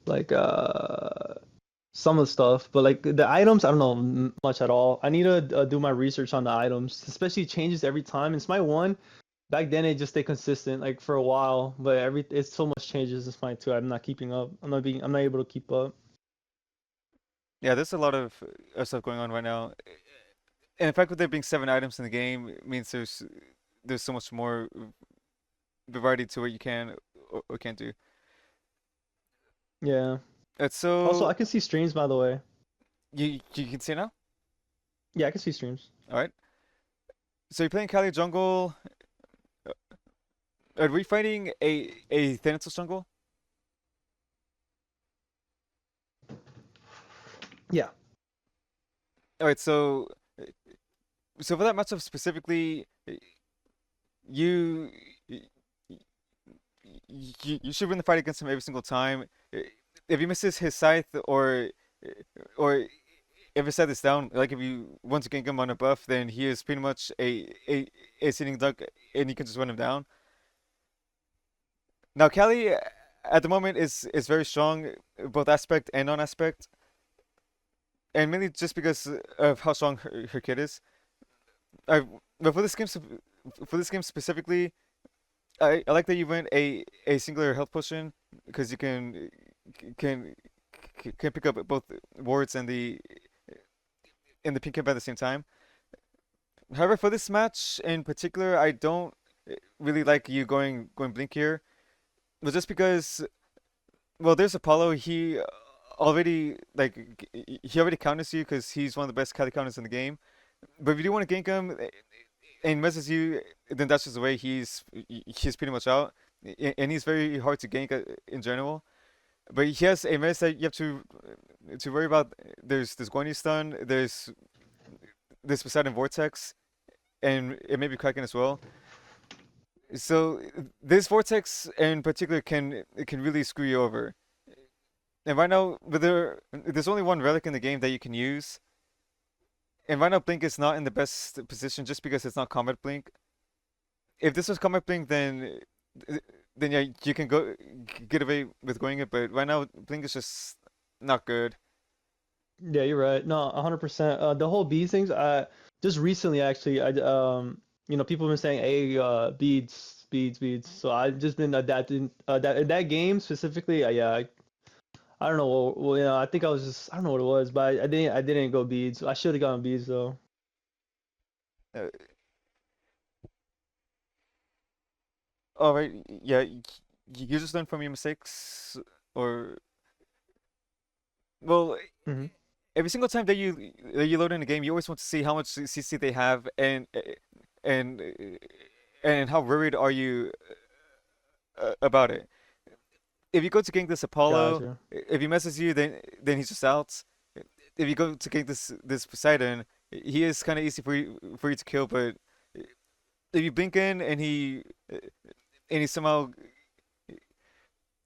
like some of the stuff, but like the items, I don't know much at all. I need to do my research on the items, especially changes every time. In Smite 1, back then it just stayed consistent like for a while, but it's so much changes in Smite 2. I'm not keeping up. I'm not able to keep up. Yeah, there's a lot of stuff going on right now. And in fact, with there being 7 items in the game, it means there's so much more variety to what you can or can't do. Yeah. Also, So I can see streams by the way. you can see now. Yeah, I can see streams. All right. So you're playing Kali jungle. Uh, Are we fighting a Thanatos jungle? Yeah. All right. So for that matchup specifically, you you should win the fight against him every single time. If he misses his scythe or if his scythe is down, like if you want to gank him on a buff, then he is pretty much a sitting duck and you can just run him down. Now Callie at the moment is very strong, both aspect and non-aspect, and mainly just because of how strong her kit is. I, but for this game specifically, I like that you went a singular health potion because you can can pick up both wards and the pink cap at the same time. However, for this match in particular, I don't really like you going blink here. But just because, well, there's Apollo. He already counters you because he's one of the best Kali counters in the game. But if you do want to gank him and messes you, then that's just the way he's pretty much out. And he's very hard to gank in general. But he has a mess that you have to worry about. There's Guanyu stun. There's Poseidon Vortex, and it may be Kraken as well. So this Vortex in particular can really screw you over. And right now, there's only one relic in the game that you can use. And right now, Blink is not in the best position just because it's not Combat Blink. If this was Combat Blink, then yeah, you can get away with going it. But right now, Blink is just not good. Yeah, you're right. No, 100%. The whole beads things, just recently actually, people have been saying, "Hey, beads, beads, beads." So I've just been adapting. That game specifically, yeah, I don't know. Well, I think I don't know what it was, but I didn't go beads. I should have gone beads though. Uh, all right, yeah, you just learn from your mistakes, or well, Hmm. every single time that you load in a game, you always want to see how much CC they have and and how worried are you about it. If you go to gank this Apollo, Gotcha. if he messes you, then he's just out. If you go to gank this Poseidon, he is kind of easy for you to kill. But if you blink in and he somehow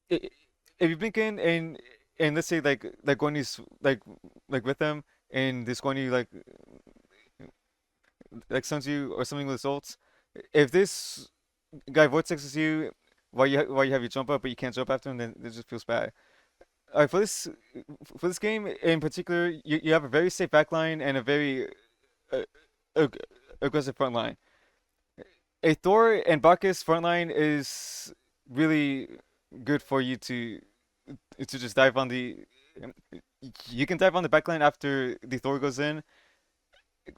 if you blink in and let's say like Guanyu's like with them and this Guanyu like stuns you or something with ults, if this guy vortexes you while you have your jump up but you can't jump after him, then it just feels bad. For this game in particular, you have a very safe backline and a very uh, ag- aggressive front line. A Thor and Bacchus front line is really good for you to just dive on the. You can dive on the backline after the Thor goes in,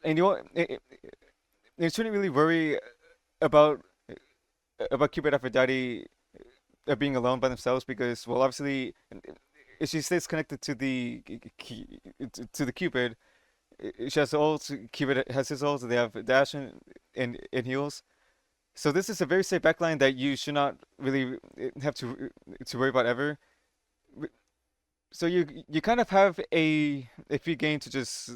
and you shouldn't really worry about Cupid Aphrodite being alone by themselves because, well, obviously, if she stays connected to the Cupid, she has ult. Cupid has his ult. They have dash and heals. So this is a very safe backline that you should not really have to worry about ever. So you kind of have a free game to just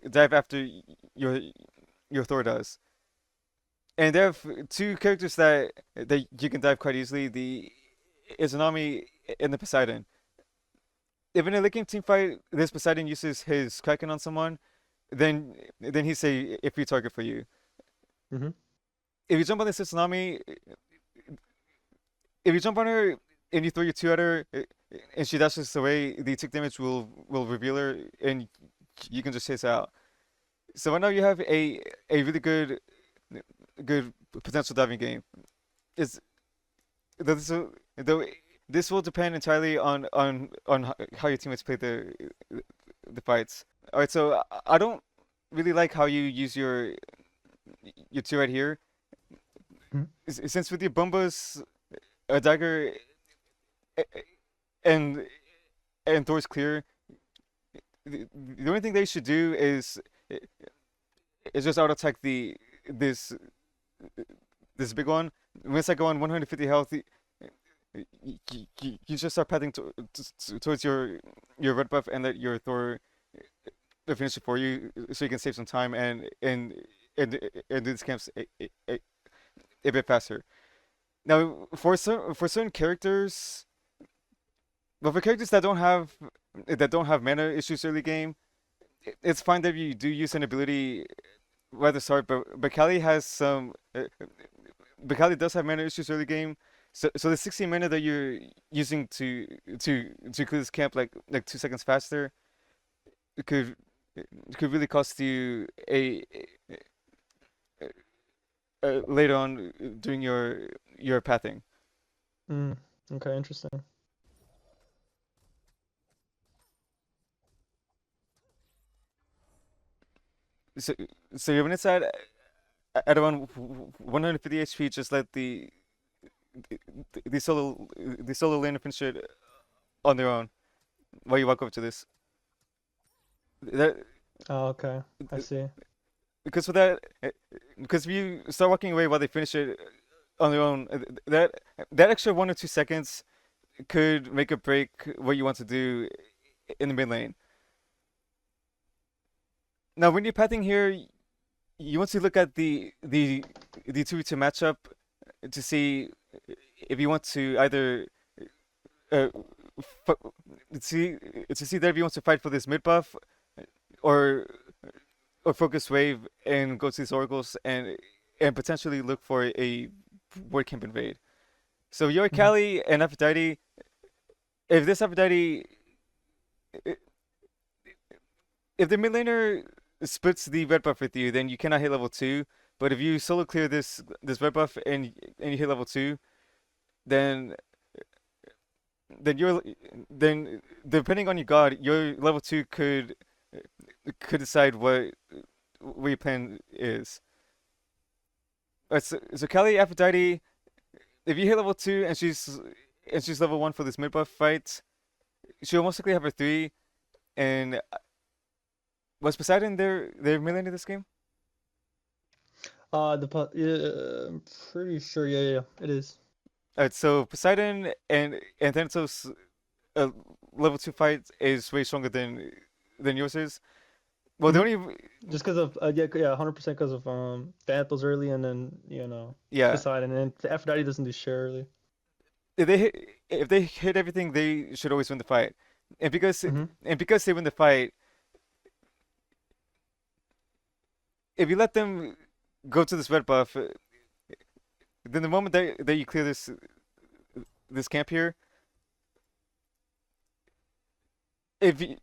dive after your your Thor does. And there are two characters that you can dive quite easily: the Izanami and the Poseidon. If in a late game team fight, this Poseidon uses his Kraken on someone, then he's a free target for you. Hmm. If you jump on this Izanami, if you jump on her and you throw your two at her, and she dashes away, the tick damage will reveal her, and you can just chase out. So right now you have a really good potential diving game. Is this though this will depend entirely on how your teammates play the fights. All right, so I don't really like how you use your two right here. Mhm. Since with your bombas, a dagger and and Thor's clear, the only thing they should do is just auto attack this this big one. Once I go on 150 health, you just start pathing towards your red buff and let your Thor finish it for you, so you can save some time and and do these camps a bit faster. Now, for certain characters, but for characters that don't have mana issues early game, it's fine that you do use an ability right at the start. But Kali has some, but Kali does have mana issues early game. So the 16 mana that you're using to clear this camp like 2 seconds faster, it could really cost you later on during your pathing. Mm. Okay, interesting. So so your minutes at around 150 HP, just let the solo lane finish it on their own while you walk over to this. That Oh, okay. I see. because for that because if you start walking away while they finish it on their own, that extra 1 or 2 seconds could make or break what you want to do in the mid lane. Now, when you're pathing here, you want to look at the 2v2 matchup to see if you want to either uh, f- see to see that if you want to fight for this mid buff or focus wave and go to these oracles and potentially look for a word camp invade. So your Hmm. Kali and Aphrodite, if this Aphrodite, if the mid laner splits the red buff with you, then you cannot hit level two. But if you solo clear this red buff and you hit level two, then then you're then depending on your god, your level two could decide what your plan is. So Kali Aphrodite, if you hit level two and she's level one for this mid buff fight, she'll most likely have her three. And was Poseidon their mid lane in this game? Yeah, I'm pretty sure. Yeah, yeah, yeah, it is. Alright, so Poseidon and Thanatos uh, level two fight is way stronger than yours is. Well, the Hmm. only Just because of yeah, yeah, 100% because of Thanatos early, and then yeah, Poseidon, and then Aphrodite doesn't do shit early. if they hit everything, they should always win the fight. And Hmm. because they win the fight, if you let them go to this red buff, then the moment that you clear this camp here, if you,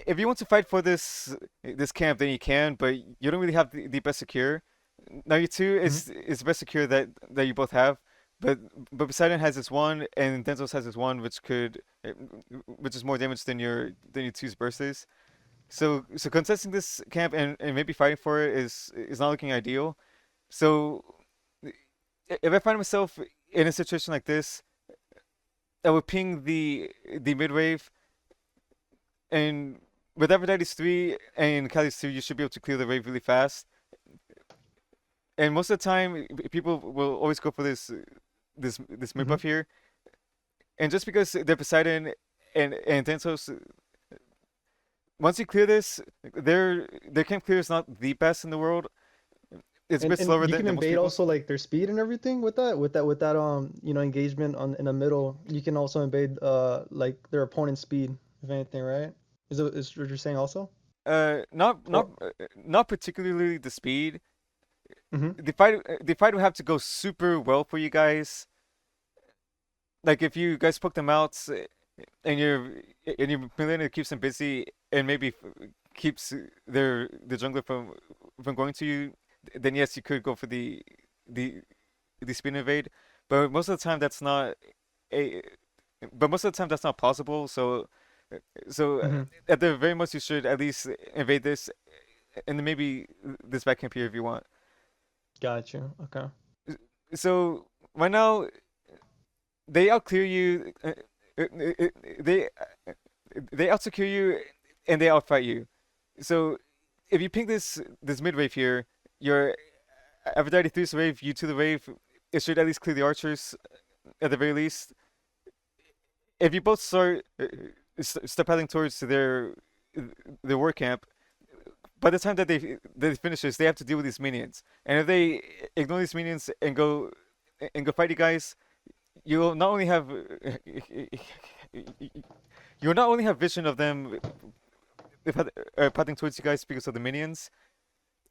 if you want to fight for this camp, then you can, but you don't really have the best secure. Now you two Hmm. is the best secure that you both have, but Poseidon has this one and Denzel's has this one, which is more damage than your two's burst is. So contesting this camp and maybe fighting for it is not looking ideal. So if I find myself in a situation like this, I would ping the mid wave, and with Aphrodite's three and Kali's two, you should be able to clear the wave really fast. And most of the time, people will always go for this mid Hmm. buff here. And just because they're Poseidon and Densos, once you clear this, their camp clear is not the best in the world. It's a bit And slower you can than most invade people's. also like their speed and everything with that engagement on in the middle. You can also invade like their opponent's speed, if anything, right? Is what you're saying also? Or Not particularly the speed. hmm. The fight would have to go super well for you guys. like if you guys poke them out and you're planning to keep them busy and maybe keeps the jungler from going to you, then yes, you could go for the the spin invade. But most of the time that's not a but most of the time that's not possible. So Hmm. at the very most you should at least invade this and then maybe this back camp here if you want. Got you. Okay. So right now they outclear you. They they outsecure you and they outfight you. So if you ping this mid wave here, your Aphrodite through the wave, you to the wave, it should at least clear the archers at the very least. If you both start heading towards their war camp, by the time that they finish this, they have to deal with these minions. And if they ignore these minions and go fight you guys, you'll not only have you'll not only have vision of them padding towards you guys because of the minions,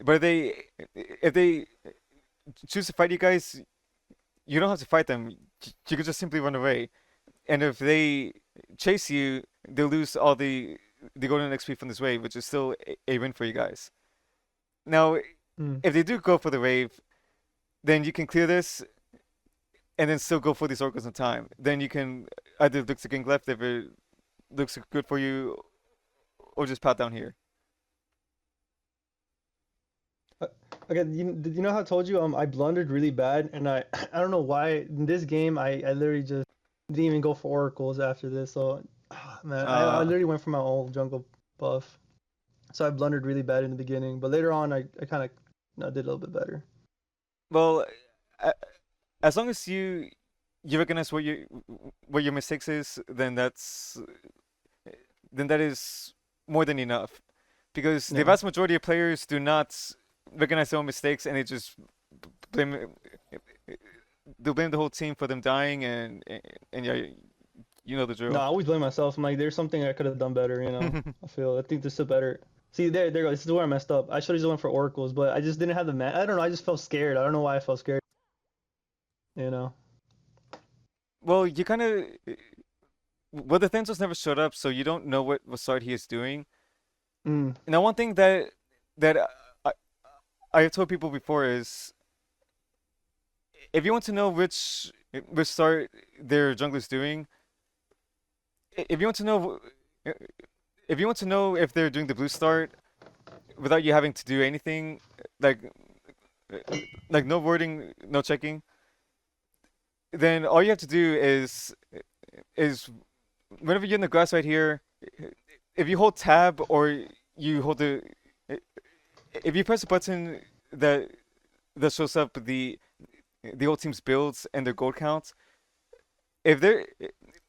but if they choose to fight you guys, you don't have to fight them. You can just simply run away. And if they chase you, they'll lose all the golden XP from this wave, which is still a win for you guys. Now, Mm. if they do go for the wave, then you can clear this and then still go for these oracles in time. Then you can either look to gank left if it looks good for you, or just pat down here. Uh, Okay, did you know how I told you I blundered really bad and I I don't know why in this game I literally just didn't even go for oracles after this. So man, I Uh, literally went for my old jungle buff. So I blundered really bad in the beginning, but later on I kind of did a little bit better. well, as long as you recognize what your mistakes is, then that is more than enough. Because the Yeah. vast majority of players do not recognize their own mistakes and they just blame they'll blame the whole team for them dying and yeah, you know the No, drill. I always blame myself. I'm like, there's something I could have done better, you know. I think this is better. See, there you go. This is where I messed up. I should have just went for oracles, but I just didn't have the man. I don't know. I just felt scared. I don't know why I felt scared, you know. Well, you kind of well the Thanos never showed up, so you don't know what side he is doing. Mm, Now, one thing that I I have told people before is if you want to know which start their jungler's doing, if you want to know if you want to know if they're doing the blue start without you having to do anything, like like no wording, no checking, then all you have to do is whenever you're in the grass right here, if you hold tab or you hold the if you press a button that shows up the whole team's builds and their gold counts, if their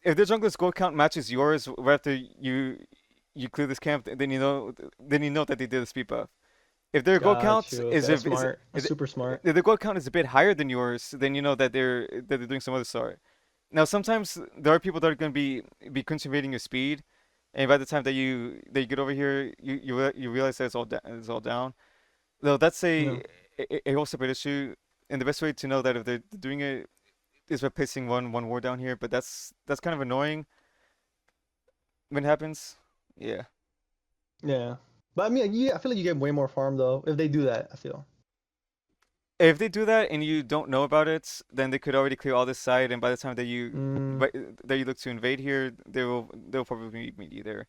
if their jungler's gold count matches yours right after you clear this camp, then you know that they did a speed buff. If their gold got count you. Okay, that's smart. That's is super smart. if their gold count is a bit higher than yours, then you know that they're doing some other sort. Now sometimes there are people that are going to be cultivating your speed, and by the time that you get over here, you realize that it's all down. Though that's Yeah. a whole separate issue, and the best way to know that if they're doing it is by placing one ward down here. But that's kind of annoying when it happens. Yeah. Yeah. But I mean, yeah, I feel like you get way more farm though if they do that. I feel. If they do that and you don't know about it, then they could already clear all this side, and by the time Mm, that you look to invade here, they'll probably meet you there.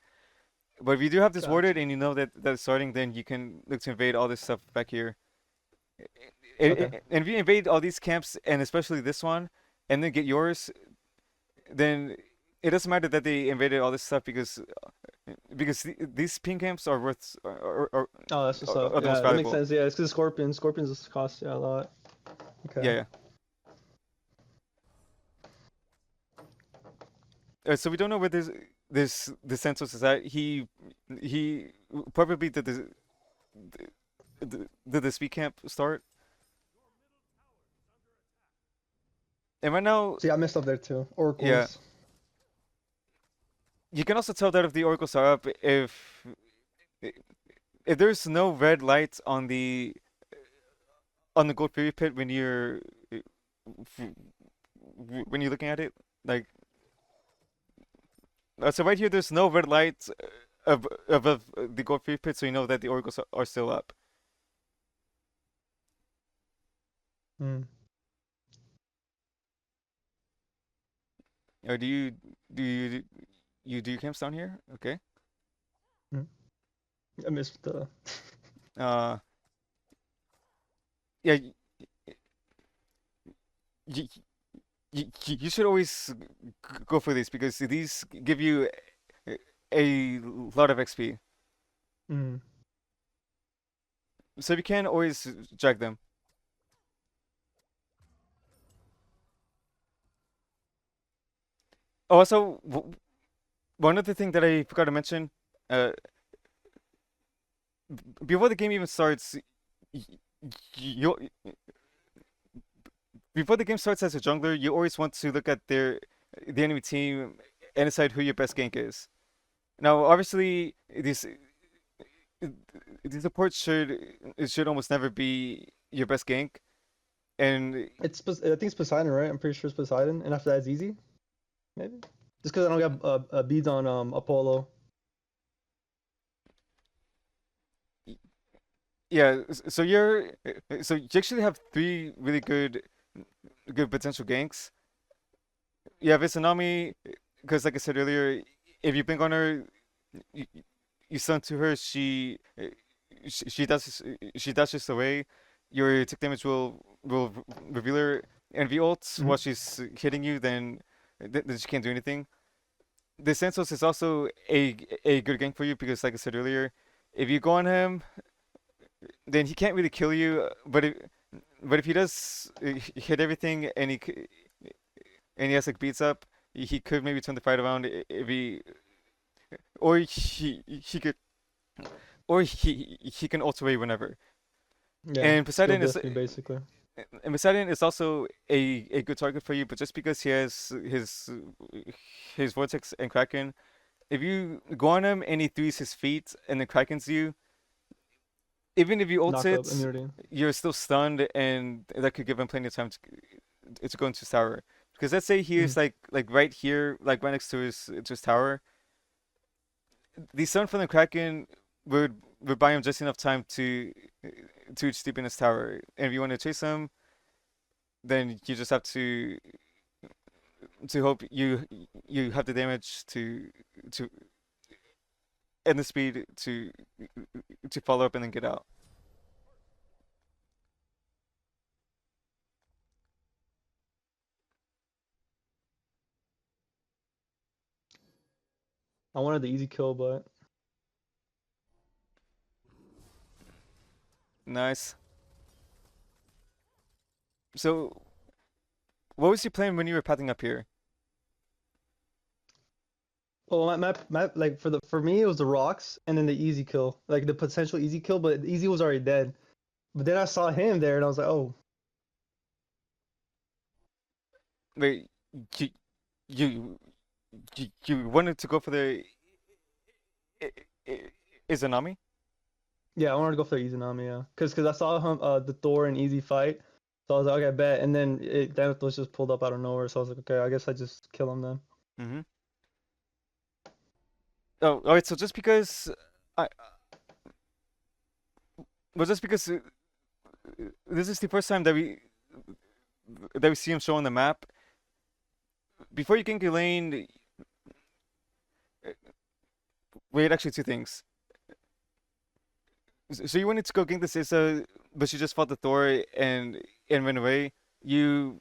But if you do have this got warded you. and you know that it's starting, then you can look to invade all this stuff back here. Okay. And if you invade all these camps, and especially this one, and then get yours, then it doesn't matter that they invaded all this stuff because these pink camps are Oh, that's what's up. are the most Yeah, that makes valuable. sense. Yeah, it's because scorpions. Scorpions just cost yeah a lot. Okay. Yeah, yeah. So we don't know where this Santos is at. He probably did the speed camp start, and right now, See, I messed up there too. yeah, Oracles. you can also tell that if the oracles are up, if there's no red light on the gold fury pit when you're looking at it, Like, so right here, there's no red light above the gold free pit, so you know that the oracles are still up. Mm. Or do you do your camps down here? Okay. Mm. I missed the. Uh, yeah. You, you should always go for these because these give you a lot of XP. Mm. So you can always drag them. Oh, also, one other thing that I forgot to mention, uh, before the game even starts, you before the game starts as a jungler, you always want to look at the enemy team and decide who your best gank is. Now, obviously, these supports should almost never be your best gank, and I think it's Poseidon, right? I'm pretty sure it's Poseidon, and after that it's easy, maybe. Just because I don't got beads on Apollo. yeah. So you actually have three really good potential ganks. You have Izanami, because like I said earlier, if you blink on her, you, you stun to her, she dashes away. Your tick damage will reveal her, and if you ult Mm-hmm. while she's hitting you, then she can't do anything. The Santos is also a good gank for you because, like I said earlier, if you go on him, then he can't really kill you. But if he does hit everything and he has like beats up, he could maybe turn the fight around if he or he could or he can ult away whenever. Yeah, And skill diff me basically. Poseidon is also a good target for you, but just because he has his vortex and kraken, if you go on him and he threes his feet and then krakens you, even if you ult Knock up it, immunity. you're still stunned, and that could give him plenty of time to go into his tower. Because let's say he Mm-hmm. is like right here, like right next to his tower, the stun from the kraken would buy him just enough time to reach deep in his tower. And if you want to chase him, then you just have to hope you have the damage to and the speed to follow up and then get out. I wanted the easy kill, but Nice. So, what was your plan when you were pathing up here? well, my like for me it was the rocks and then the easy kill, like the potential easy kill, but the easy was already dead. But then I saw him there and I was like, oh, Wait, you you you wanted to go for the Izanami? yeah, I wanted to go for the easy Nami, yeah, cause I saw him the Thor in easy fight, so I was like, okay, bet. And then Thanatos just pulled up out of nowhere, so I was like, okay, I guess I just kill him then. Mm-hmm. Oh, all right. So just because I well, just because this is the first time that we see him show on the map. Before you gank your lane, wait, actually two things. So you wanted to go gank the Sisa, but you just fought the Thor and ran away. You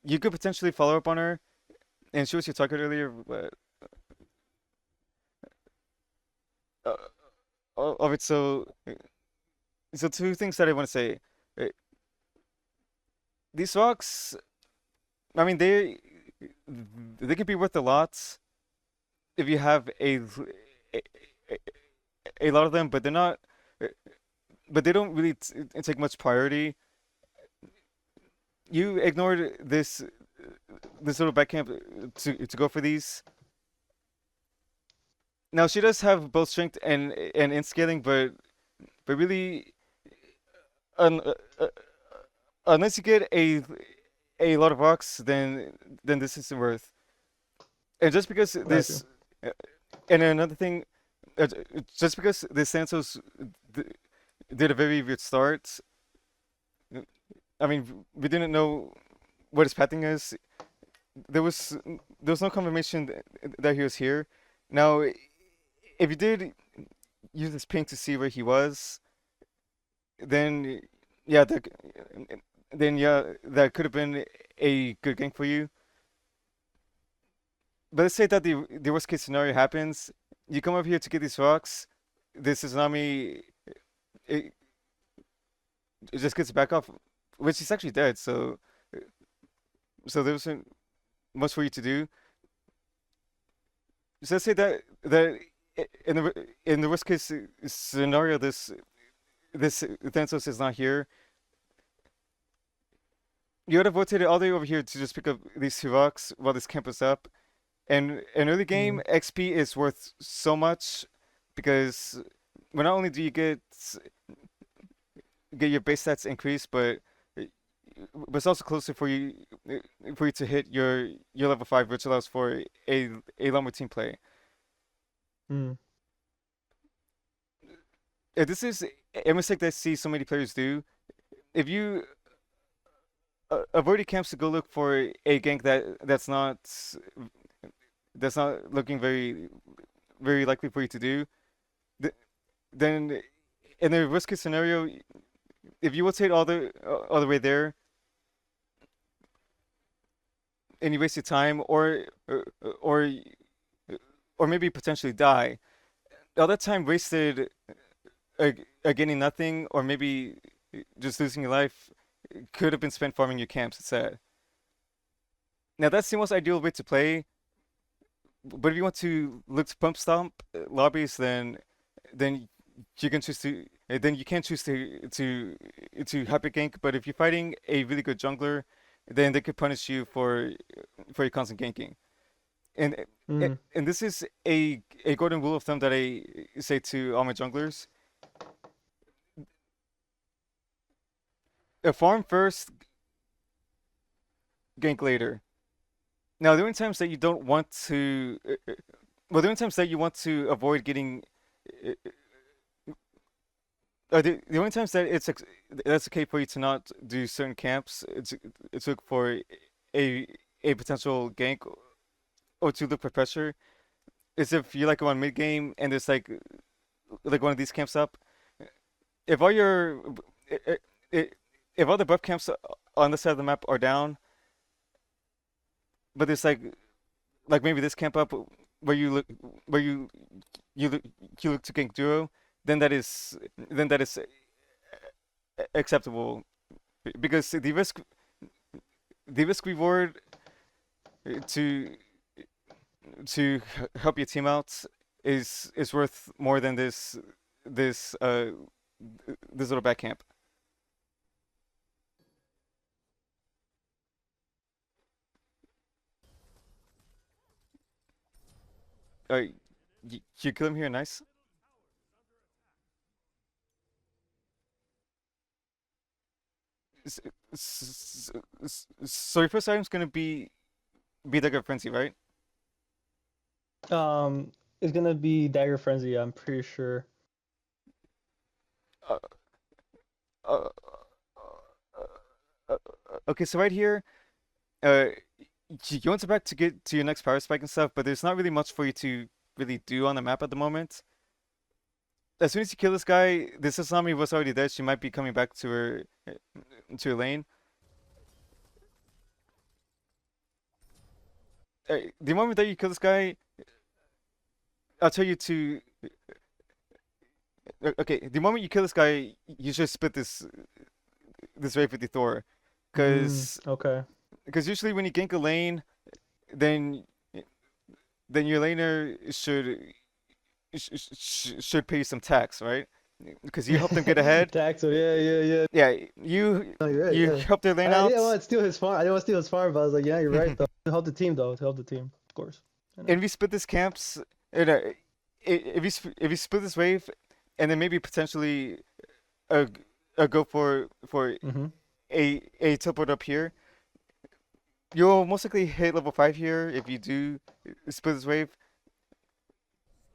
you could potentially follow up on her, and she was your target earlier. But uh, of it, so two things that I want to say. Uh, These rocks, I mean, they can be worth a lot if you have a, a lot of them, but they're not. But they don't really take much priority. You ignored this little back camp to go for these. Now she does have both strength and in scaling, but really, un, uh, uh, unless you get a lot of rocks, then then this isn't worth. And just because Got you. this, uh, and another thing, uh, just because the Santos d- did a very weird start. I mean, we didn't know what his pathing is. There was there was no confirmation that he was here. Now, if you did use this ping to see where he was, then yeah, that could have been a good gank for you. But let's say that the worst case scenario happens. You come up here to get these rocks. This Izanami, it, it just gets back off, which is actually dead. So there wasn't much for you to do. So let's say that in the worst case scenario, this Thansos is not here. You would have rotated all the way over here to just pick up these two rocks while this camp is up. And in early game, Mm. XP is worth so much because well, not only do you get your base stats increased, but it's also closer for you to hit your level 5, which allows for a lot more team play. Mm. This is a mistake that I see so many players do. If you avoid your camps to go look for a gank that's not looking very likely for you to do, then in the worst case scenario, if you rotate all the way there and you waste your time, or or maybe potentially die, all that time wasted uh, getting nothing, or maybe just losing your life, could have been spent farming your camps instead. Now that's the most ideal way to play, but if you want to look to pump stomp lobbies, then you can choose to then you can choose to hyper gank. But if you're fighting a really good jungler, then they could punish you for your constant ganking. And Mm. and this is a golden rule of thumb that I say to all my junglers: farm first, gank later. Now, the only times that you don't want to, well, the only times that you want to avoid getting, uh, the only times that that's okay for you to not do certain camps, it's look for a a potential gank or to look for pressure, is if you like on mid game and there's like one of these camps up. If all your i- i- if all the buff camps on the side of the map are down, but there's like maybe this camp up where you look where you look, you look to gank duo, then that is acceptable because the risk reward to help your team out is worth more than this this little back camp. Uh, you kill him here, nice. S- so your first item's gonna be Dagger Frenzy, right? It's gonna be Dagger Frenzy, I'm pretty sure. Uh, uh, okay, so right here, uh, you want to back to get to your next power spike and stuff, but there's not really much for you to really do on the map at the moment. As soon as you kill this guy, this Asami was already dead. She might be coming back to her lane. The moment that you kill this guy, I'll tell you to. Okay, the moment you kill this guy, you should split this wave with the Thor, Mm. because Okay. usually when you gank a lane, then then your laner should pay you some tax, right? Because you help them get ahead. Taxo, yeah, yeah, yeah. Yeah, No, you're right, you yeah. help their lane I didn't out, want to steal his farm. I didn't want to steal his farm, but I was like, yeah, you're right, and though. To help the team, though. To help the team, of course. I know. we split this camps. And, if you split this wave, and then maybe potentially uh, go for Mm-hmm. a teleport up here, You'll most likely hit level 5 here if you do split this wave.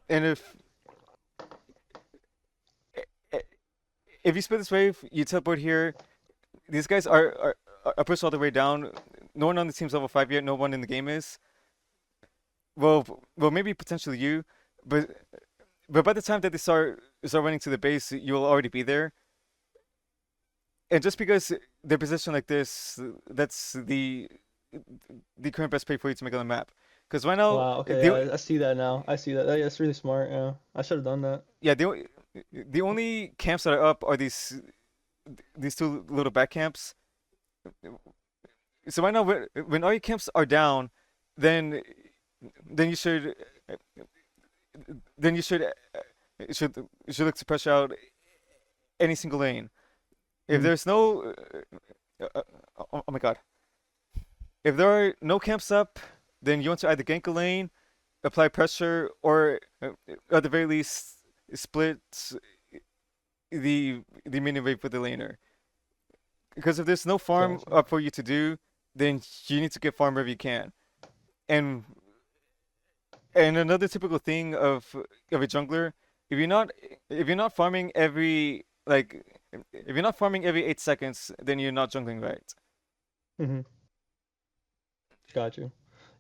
And if you split this wave, you teleport here. These guys are pushed all the way down. No one on the team's level 5 yet. No one in the game is. Well, maybe potentially you, but by the time that they start running to the base, you'll already be there. And just because they're positioned like this, that's the current best play for you to make on the map. Because right now, Wow. Okay. Yeah, I see that now. I see that. That's really smart. Yeah. I should have done that. yeah, the only camps that are up are these two little back camps. So right now, when all your camps are down, then then you should then you should look to push out any single lane. If Mm. there's no oh my god, if there are no camps up, then you want to either gank a lane, apply pressure, or at the very least split the minion wave with the laner. Because if there's no farm Gotcha. up for you to do, then you need to get farm wherever you can. And another typical thing of a jungler, if you're not if you're not farming every like if you're not farming every 8 seconds, then you're not jungling right. Hmm. Got you.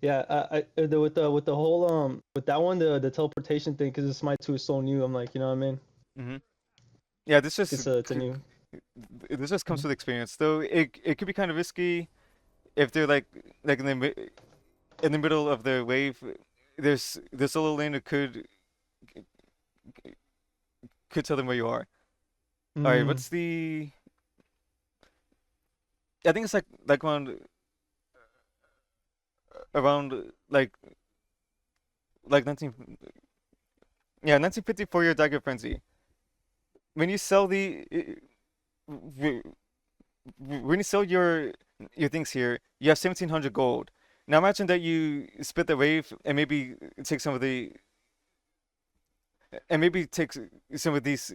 Yeah. With the whole with that one the teleportation thing because it's Smite 2 is so new. I'm like, you know what I mean? Hmm. Yeah, It's a new. this just comes Mhm. with experience. Though it could be kind of risky if they're like in the middle of the wave. There's a little lane that could tell them where you are. All right, Mm. what's the? I think it's like around like 1950 for your dagger frenzy. When you sell the when you sell your things here, you have 1,700 gold. Now imagine that you split the wave and take some of the maybe take some of these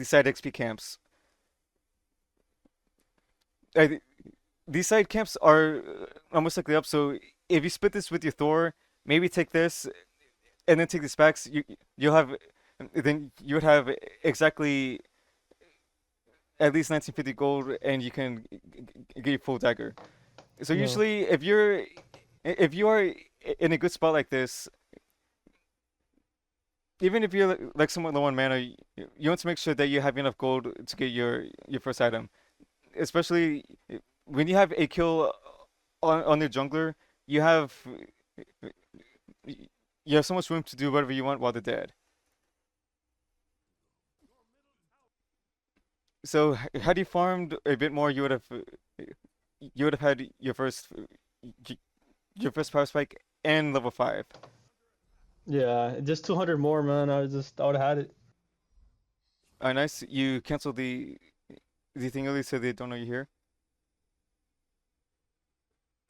side XP camps. Uh, these side camps are almost likely up. So if you split this with your Thor, maybe take this and then take the specs. You'll have then you would have exactly at least 1950 gold, and you can get your full dagger. So No. usually, if you are in a good spot like this, even if you're like somewhat low on mana, you want to make sure that you have enough gold to get your first item. Especially when you have a kill on your jungler, you have you have so much room to do whatever you want while they're dead. So had you farmed a bit more, you would have had your first power spike and level 5. Yeah. Just 200 more, man. I would have had it. Nice. You canceled the thing early so they don't know you're here.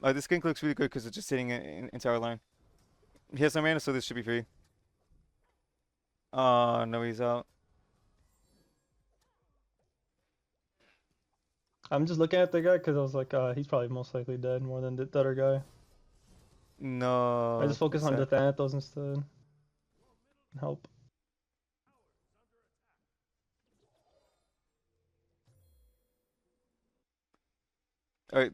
This gank looks really good because it's just sitting into our line. He has no mana, so this should be free. No, he's out. I'm just looking at the guy because I was like, he's probably most likely dead more than the other guy. I No, just focus that's on the sad. Thanatos instead. Help. All right,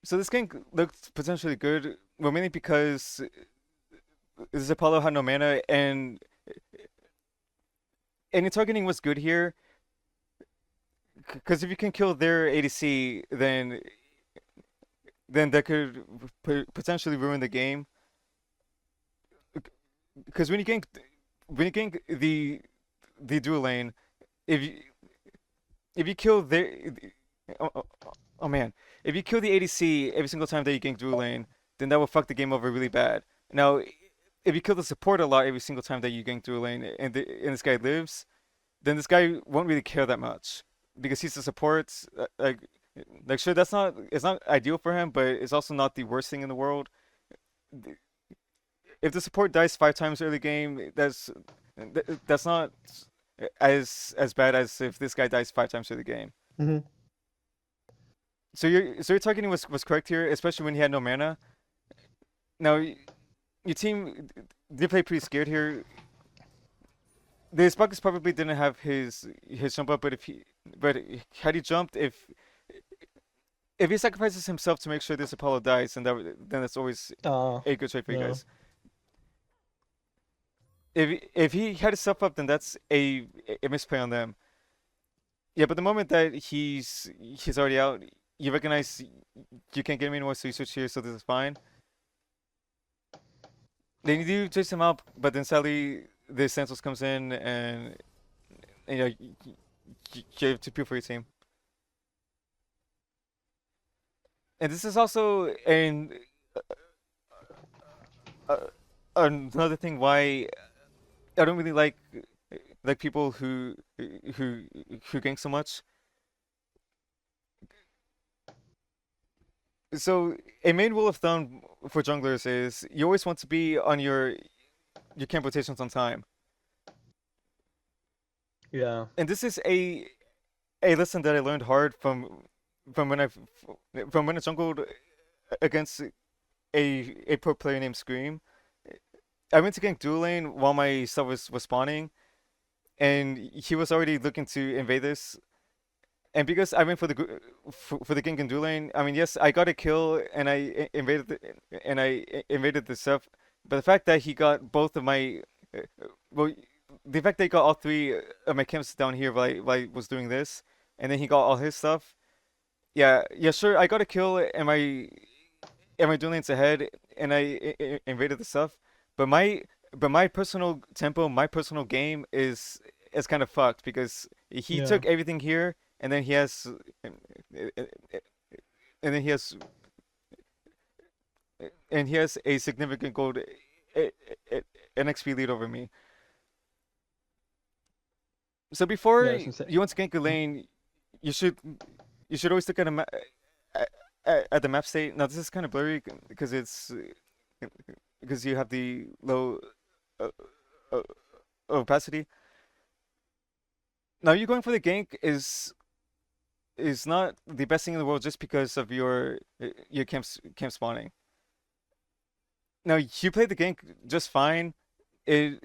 so this gank looks potentially good, well, mainly because this Apollo had no mana, and your targeting was good here. Because if you can kill their ADC, then that could potentially ruin the game. Because when you gank the dual lane, if you if you kill their oh, oh, oh man, if you kill the ADC every single time that you gank dual lane, then that will fuck the game over really bad. Now, if you kill the support a lot every single time that you gank dual lane and this guy lives, then this guy won't really care that much because he's the support. Sure, it's not ideal for him, but it's also not the worst thing in the world. If the support dies 5 times early game, that's not as bad as if this guy dies 5 times through the game. Hmm. So your targeting was correct here, especially when he had no mana. Now your team did play pretty scared here. This Buckus probably didn't have his jump up, but had he jumped, if he sacrifices himself to make sure this Apollo dies, then that's always a good trade for you Yeah. guys. If he had himself up, then that's a misplay on them. Yeah, but the moment that he's already out, you recognize you can't get him anymore, so you switch here, so this is fine. Then you do chase him out, but then sadly the Santos comes in and you have to peel for your team. And this is also uh, another thing why I don't really like people who who gank so much. So a main rule of thumb for junglers is you always want to be on your camp rotations on time. Yeah. And this is a lesson that I learned hard from when I from when I jungled against a pro player named Scream. I went to gank dual lane while my stuff was spawning, and he was already looking to invade this. And because I went for the gank and dual lane, I mean, yes, I got a kill and I invaded the stuff, but the fact that he got both of my uh, well, the fact that he got all three of my camps down here while I was doing this, and then he got all his stuff. Yeah, yeah, sure. I got a kill and my dual lane's ahead, and I invaded the stuff. But my personal tempo, my personal game is kind of fucked because he Yeah. took everything here, and then he has and then he has and he has a significant gold an XP lead over me. So before Yeah. That's insane. you want to gank a lane, you should you should always look at at the map state. Now this is kind of blurry because you have the low uh, uh, opacity. Now you going for the gank is not the best thing in the world just because of your camp spawning. Now you played the gank just fine. It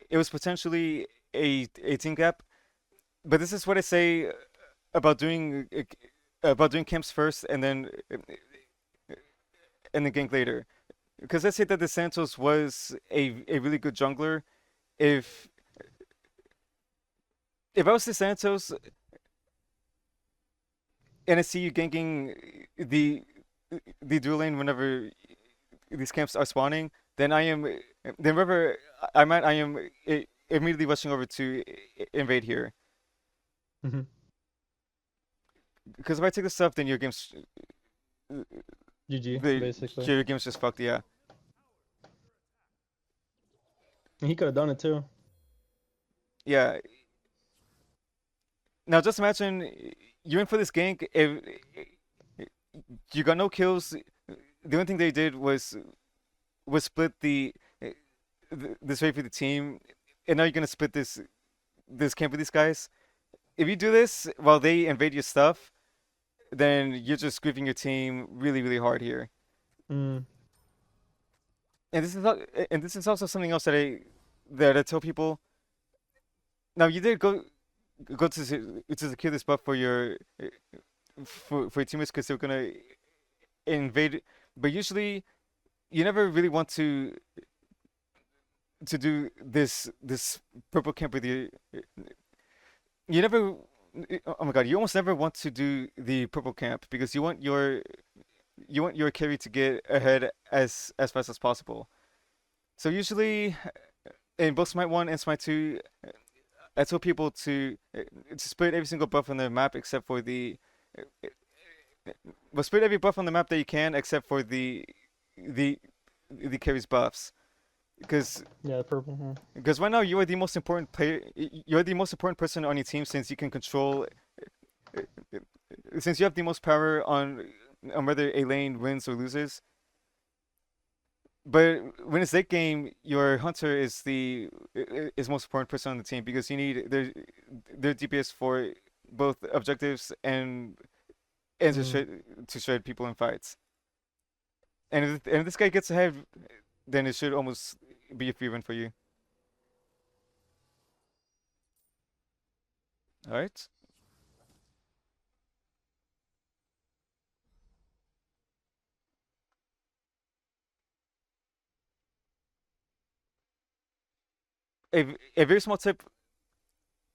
it was potentially a team gap, but this is what I say about doing camps first and then gank later. Because let's say that the Santos was a really good jungler. If if I was the Santos and I see you ganking the dual lane whenever these camps are spawning, then then wherever I am immediately rushing over to invade here. Hmm. Because if I take this stuff, then GG, basically. your game's just fucked. Yeah, And he could have done it too. yeah. Now just imagine you went for this gank. If you got no kills, the only thing they did was split this way for the team, and now you're gonna split this camp with these guys. If you do this while they invade your stuff, then you're just griefing your team really, really hard here. Mm. And this is also something else that I tell people. Now you did go to secure this buff for your teammates because they're gonna invade, but usually you never really want to do this purple camp with you never oh my god, you almost never want to do the purple camp because you want your carry to get ahead as fast as possible. So usually in both Smite 1 and Smite 2, I tell people to split every single buff on the map except for uh, well, split every buff on the map that you can except for the the carries buffs. Because Yeah, the purple. Huh? because right now you are the most important player. You're the most important person on your team since you can control. Since you have the most power on whether a lane wins or loses. But when it's late game, your hunter is the most important person on the team because you need their DPS for both objectives and Mm. to shred people in fights. And if this guy gets ahead, then it should almost be a free win for you. All right. A very small tip: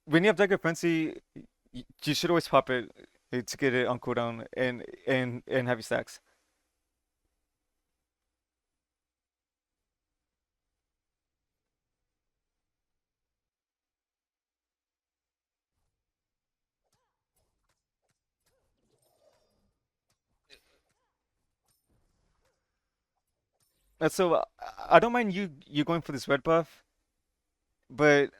when you have Dagger Frenzy, you should always pop it to get it on cooldown and heavy stacks. And so I don't mind you going for this red buff, but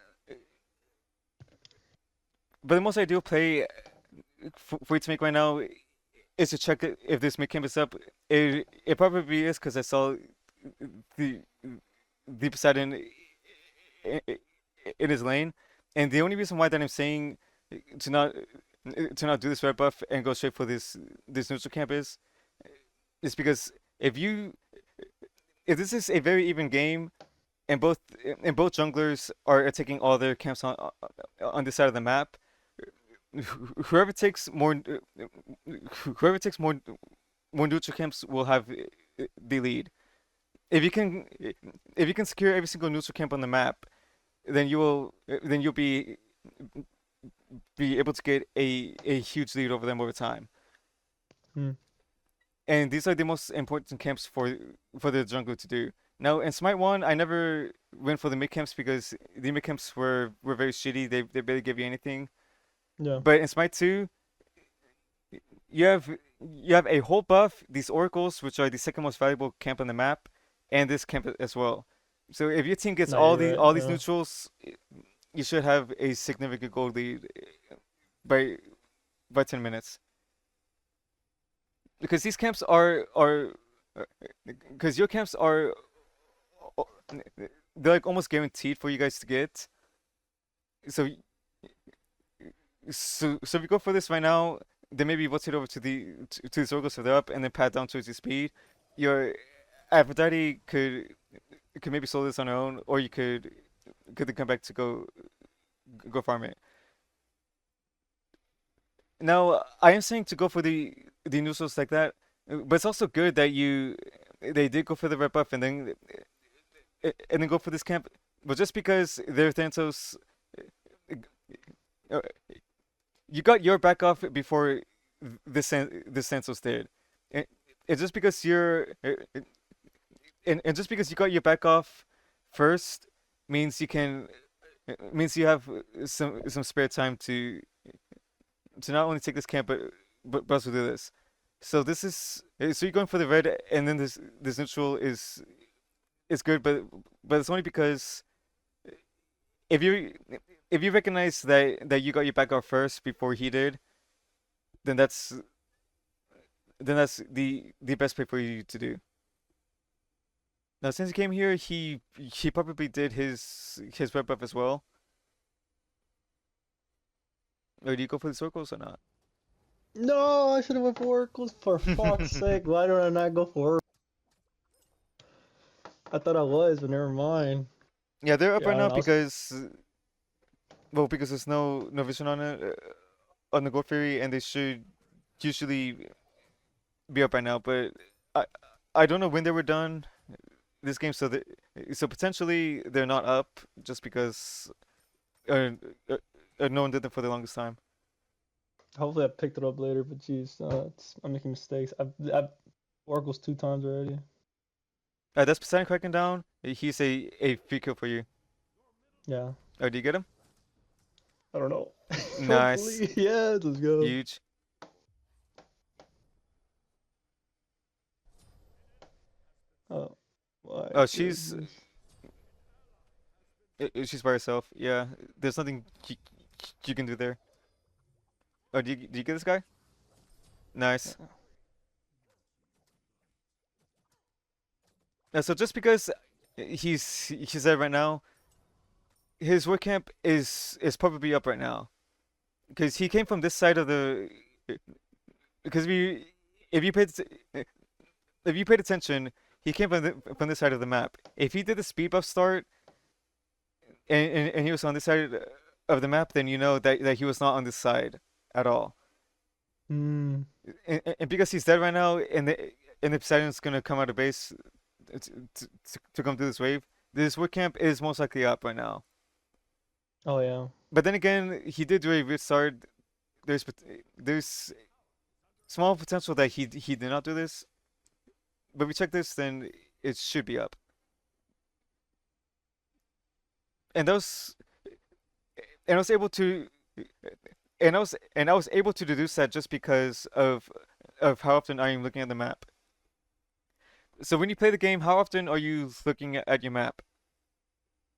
the most ideal play for you to make right now is to check if this mid camp is up. It probably is because I saw the the Poseidon in his lane, and the only reason why that I'm saying to not to not do this red buff and go straight for this neutral camp is because if this is a very even game and both junglers are taking all their camps on this side of the map, whoever takes whoever takes more neutral camps will have the lead. If you can if you can secure every single neutral camp on the map, then you'll be able to get a huge lead over them over time. Mm. And these are the most important camps for the jungler to do. Now in Smite 1, I never went for the mid camps because the mid camps were very shitty. They barely give you anything. Yeah. But in Smite 2, you have you have a whole buff, these oracles, which are the second most valuable camp on the map, and this camp as well. So if your team gets No, you're right. all these Yeah. neutrals, you should have a significant gold lead by 10 minutes. Because these camps are because your camps are they're like almost guaranteed for you guys to get. So so if you go for this right now, then maybe rotate over to the circles if they're up, and then pat down towards your speed. Your Aphrodite could maybe solo this on her own, or you could then come back to go farm it. Now I am saying to go for the neutrals like that, but it's also good that they did go for the red buff and then go for this camp. But just because they're Thanatos, uh, you got your back off before this Thanatos did, and, and just because and just because you got your back off first means means you have some spare time to not only take this camp but also do this. So this is so you're going for the red, and then this neutral is good, but it's only because if you if you recognize that you got your back off first before he did, then that's the best play for you to do. Now since he came here, he probably did his red buff as well. Or do you go for the circles or not? No, I should have went for oracles. For fuck's sake, why did I not go for oracles? I thought I was, but never mind. Yeah, they're up Yeah, right I don't now know. because well because there's no vision on it on the Gold Fury, and they should usually be up right now. But I I don't know when they were done this game, so potentially they're not up just because uh, uh, no one did them for the longest time. Hopefully I picked it up later, but jeez, I'm making mistakes. I've oracles 2 times already. That's Poseidon cracking down. He's a free kill for you. Yeah. Oh, do you get him? I don't know. Nice, Hopefully, yeah. Let's go. huge. Oh my Oh, goodness. she's by herself. Yeah, there's nothing you can do there. Oh, do you get this guy? Nice. So just because he's there right now, his work camp is probably up right now because he came from this side of the. Because if you paid if you paid attention, he came from this side of the map. If he did the speed buff start and he was on this side of the map, then you know that he was not on this side at all. Mm. And because he's dead right now, and the Poseidon's gonna come out of base to come through this wave, this wood camp is most likely up right now. Oh yeah. But then again, he did do a weird start. There's small potential that he did not do this. But if we check this, then it should be up. And those and I was able to and I was able to deduce that just because of how often I am looking at the map. So when you play the game, how often are you looking at your map?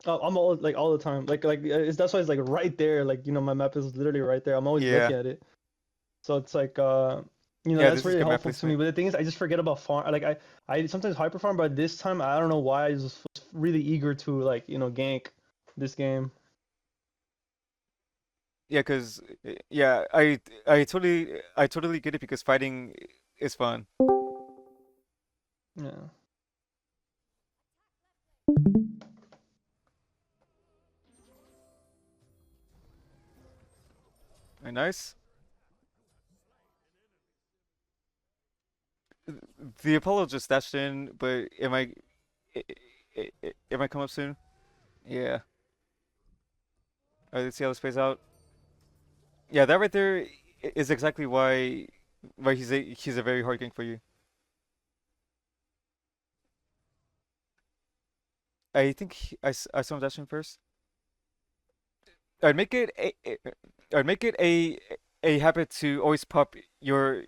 I'm all the time. That's why it's like right there. Like my map is literally right there. I'm always Yeah, looking at it. So it's like yeah, that's this is really good map helpful to me. placement. But the thing is, I just forget about farm. Like I sometimes hyper farm, but this time I don't know why I was really eager to like gank this game. Yeah, because yeah, I totally get it because fighting is fun. Yeah. Very nice. The Apollo just dashed in, but i- it might come up soon. Yeah. Alright, let's see how this plays out. Yeah, that right there is exactly why he's a very hard king for you. I think I saw him dash in first. I'd make it I'd make it a habit to always pop your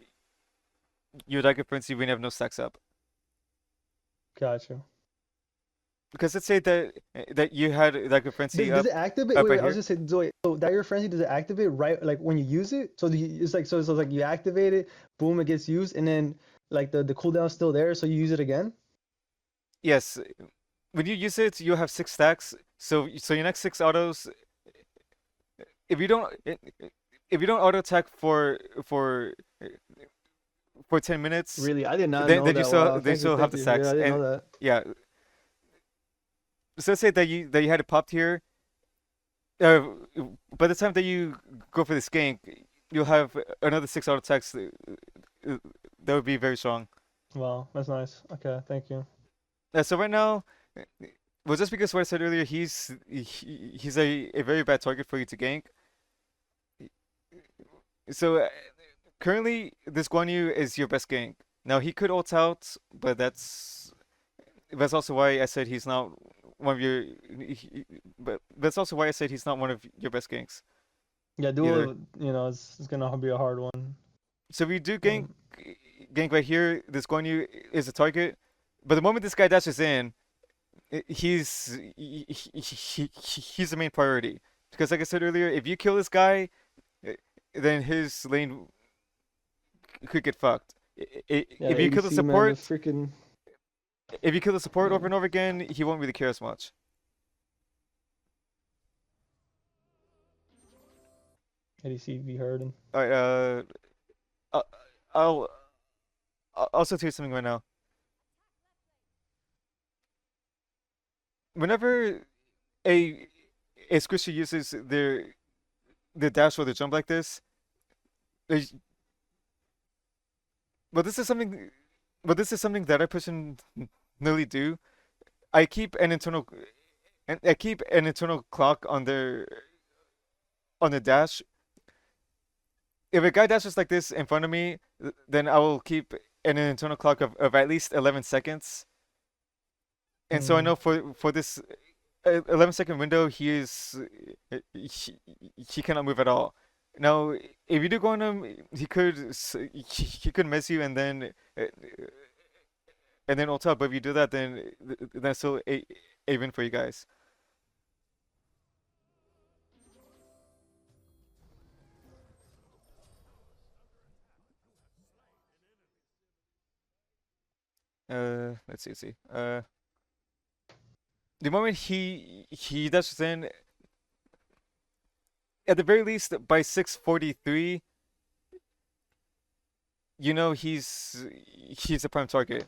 Dagger Frenzy when you have no stacks up. Gotcha. Because let's say that you had Dagger Frenzy Does it activate? up Wait, right I was here. just saying. So that your frenzy, does it activate right like when you use it? It's like you activate it, boom, it gets used, and then like the cooldown's still there, so you use it again. Yes, when you use it, you have six stacks. So your next six autos, if you don't if you don't auto attack for 10 minutes, Really, I did not know then that. Wow, they thank you, still have thank the you. Yeah, I stacks. didn't And know that. yeah, so let's say that you had it popped here. By the time that you go for this gank, you'll have another six auto attacks that would be very strong. Wow, that's nice. Okay, thank you. So right now, well, just because what I said earlier, he's a very bad target for you to gank. So currently, this Guan Yu is your best gank. Now he could ult out, but that's also why I said he's not one of your. But that's also why I said he's not one of your best ganks Yeah, either. duel, it's gonna be a hard one. So we do Um, gank right here. This Guan Yu is a target, but the moment this guy dashes in, he's the main priority. Because like I said earlier, if you kill this guy, then his lane could get fucked. yeah, the If you kill the ADC man, the support, freaking if you kill the support over yeah, and over again, he won't really care as much. ADC be hurting. All right, uh, I'll I'll also tell you something right now. Whenever a a squishy uses their dash or their jump like this, there's- but this is something, but this is something that I personally do. I keep an internal and I keep an internal clock on the dash. If a guy dashes like this in front of me, then I will keep an internal clock of at least 11 seconds. And so I Mm. know for this 11-second window, he cannot move at all. Now, if you do go on him, he could miss you and then ult up. But if you do that, then that's still a win for you guys. Let's see. The moment he dashes in, at the very least by 6:43, you know he's a prime target.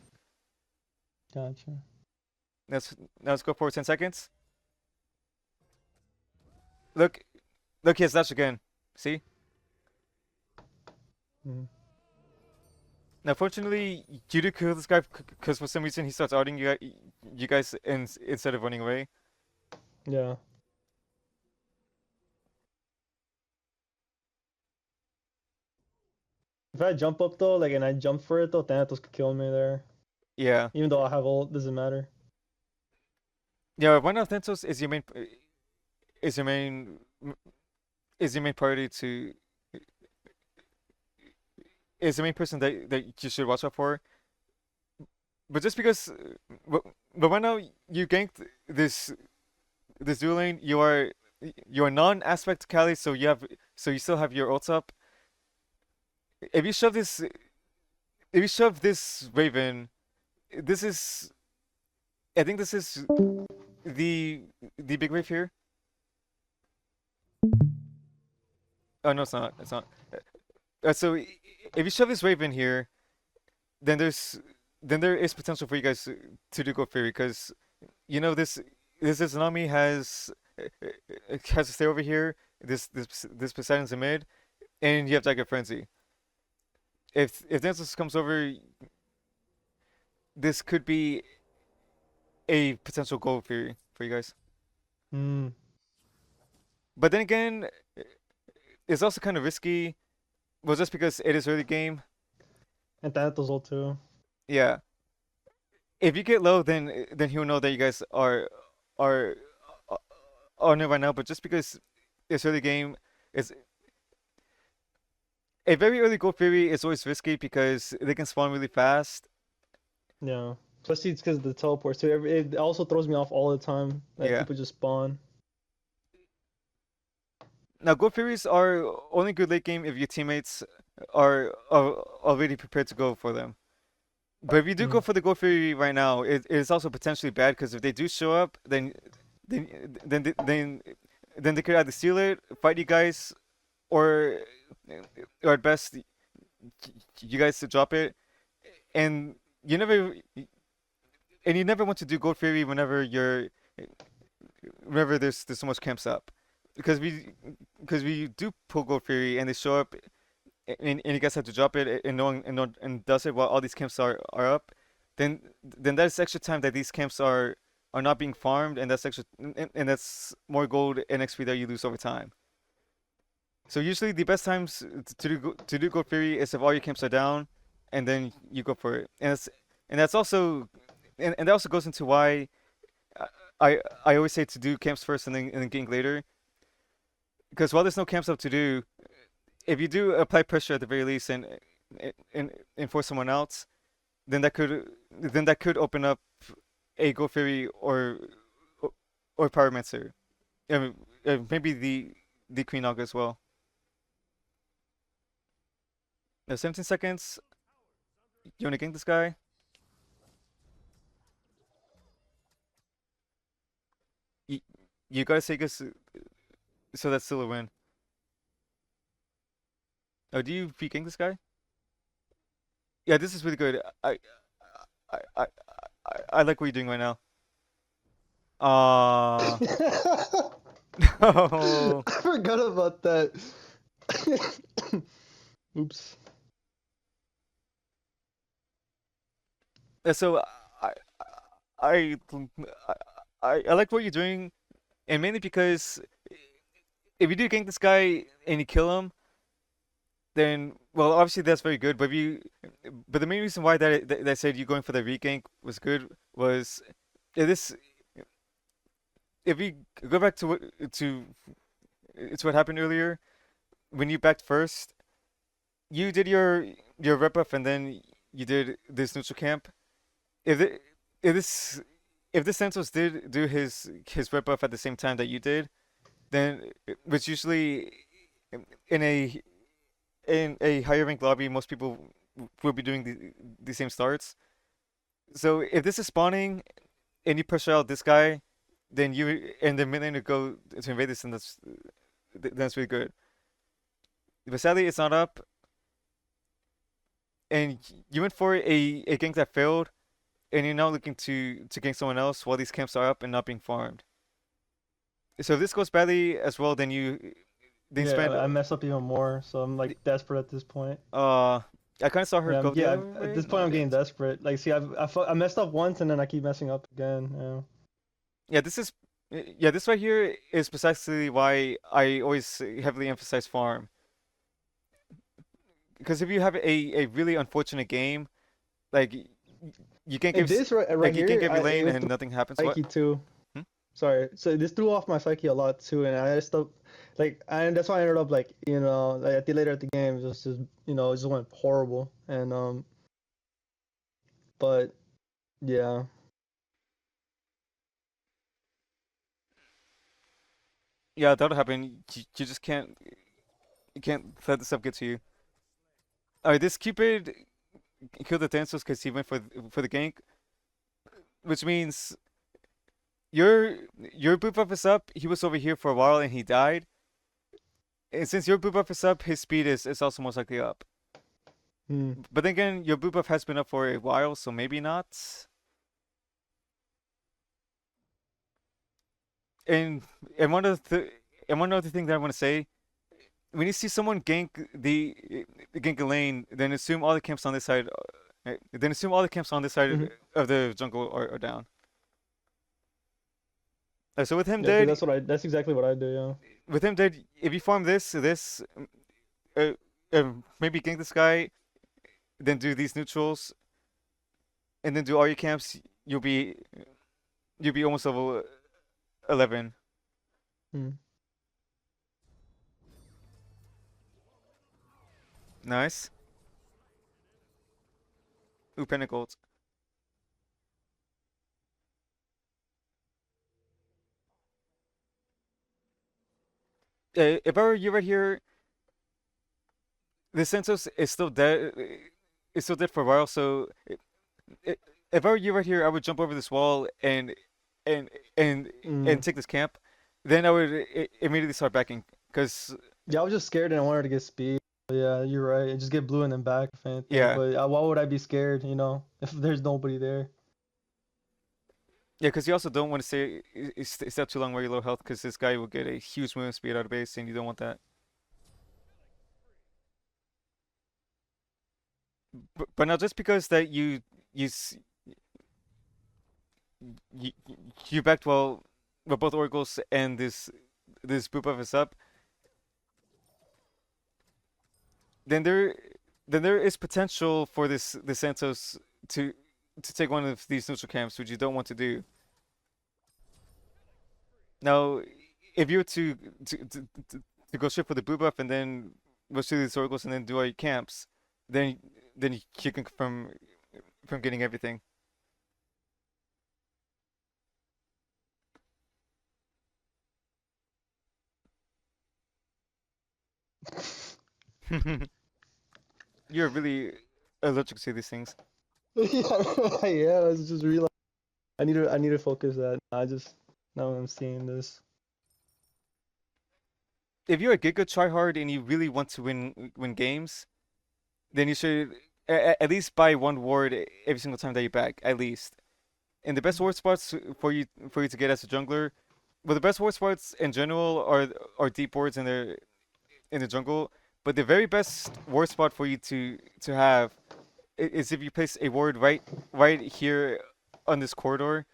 Gotcha. Let's go for 10 seconds. Look, look, he has dash again. See? Mm. Now, fortunately, you do kill this guy because for some reason he starts outing you guys instead of running away. Yeah. If I jump up though, like, and I jump for it though, Thanatos could kill me there. Yeah, Even though I have ult, doesn't matter. yeah. One of Thanatos is your main is your main priority to is the main person that you should watch out for. But just because, but right now you ganked this dual lane, you are non-aspect Kali, so you still have your ults up. If you shove this if you shove this Raven, this is I think this is the the big wave here. Oh no, it's not. It's not. So if you shove this Raven here, then there is potential for you guys to do Go Fury because you know this Tsunami has to stay over here. This Poseidon's a mid, and you have Dagger Frenzy. If Dances comes over, this could be a potential Go Fury for you guys. Hmm. But then again, it's also kind of risky. Well, just because it is early game. And Thanatos ult too. Yeah. If you get low, then he'll know that you guys are on it right now. But just because it's early game, it's a very early Gold Fury is always risky because they can spawn really fast. Yeah. Especially it's because of the teleports too. It also throws me off all the time that Yeah. people just spawn. Now Gold Furies are only good late game if your teammates are already prepared to go for them. But if you do Mm. go for the Gold Fury right now, it is also potentially bad because if they do show up, then then then they could either steal it, fight you guys, or or at best you guys to drop it, and you never want to do Gold Fury whenever there's so much camps up, because we do pull Gold Fury and they show up and you guys have to drop it and no one and does it while all these camps are up, then that's extra time that these camps are not being farmed and that's extra and that's more gold and XP that you lose over time. So usually the best times to do Gold Fury is if all your camps are down, and then you go for it. And that's also and that also goes into why I always say to do camps first and then gank later. Because while there's no camps up to do, if you do apply pressure at the very least and force someone else, then that could open up a Gold Fury or Pyromancer. I mean, maybe the Queen Naga as well. Now 17 seconds. You wanna gank this guy? You, you gotta say this so that's still a win. Oh, do you gank this guy? Yeah, this is really good. I, I, I, I like what you're doing right now. Ah, no. I forgot about that. Oops. So I, I, I like what you're doing, and mainly because if you do gank this guy and you kill him, then well, obviously that's very good. But the main reason why that I said you going for the regank was good was if this if we go back to it's what happened earlier when you backed first, you did your rep buff and then you did this neutral camp. If it, if this if this Santos did do his rep buff at the same time that you did, then which usually in a in a higher ranked lobby, most people will be doing the same starts. So if this is spawning and you push out this guy, then you and the mid laner go to invade this, and that's really good. But sadly, it's not up, and you went for a gank that failed, and you're now looking to gank someone else while these camps are up and not being farmed. So if this goes badly as well, then you Yeah, spend I mess up even more, so I'm like desperate at this point. uh I kind of saw her Yeah, go the yeah. other At way. this No, point, I I'm getting didn't. desperate. Like, see, I messed up once, and then I keep messing up again. Yeah. Yeah, this right here is precisely why I always heavily emphasize farm. Because if you have a really unfortunate game, like you can't And give this right like you can't here, give your lane it and nothing happens. What? psyche too. Hmm? Sorry. So this threw off my psyche a lot too, and I just like, and that's why I ended up like, like at the later at the game, just it just went horrible, and but yeah. Yeah, that'll happen. You just can't let this stuff get to you. All right, this Cupid killed the Thanatos because he went for the gank, which means your your boot buff is up. He was over here for a while and he died. And since your boot buff is up, his speed is also most likely up. Hmm. But then again, your boot buff has been up for a while, so maybe not. And and one of the and one other thing that I want to say, when you see someone gank a lane, then assume all the camps on this side. Then assume all the camps on this side Hmm. of the jungle are down. So with him Yeah, because dead, that's exactly what I do. Yeah. if you farm this, uh, maybe gank this guy, then do these neutrals, and then do all your camps, you'll be almost level 11. Hmm. Nice. Ooh, Pentacles. If I were you right here, the Sentos is still dead. It's still dead for a while. So if I were you right here, I would jump over this wall and and Mm. and take this camp. Then I would immediately start backing because Yeah, I was just scared and I wanted to get speed. But yeah, you're right. Just get blue and then back if anything. yeah, But why would I be scared? If there's nobody there. yeah, because you also don't want to stay up too long while you're low health because this guy will get a huge movement speed out of base and you don't want that. But now just because that you you, you backed well with both oracles and this boop of us up, then there is potential for this Santos to to take one of these neutral camps, which you don't want to do. Now, if you were to go straight for the boot buff and then rush through these oracles and then do all your camps, then you can from getting everything. You're really allergic to these things. Yeah, yeah. I was just realized I need to focus that. I just now I'm seeing this. If you're a Giga tryhard and you really want to win games, then you should at least buy one ward every single time that you back, at least. And the best ward spots for you to get as a jungler, well, the best ward spots in general are deep wards in the jungle. But the very best ward spot for you to have is if you place a ward right here on this corridor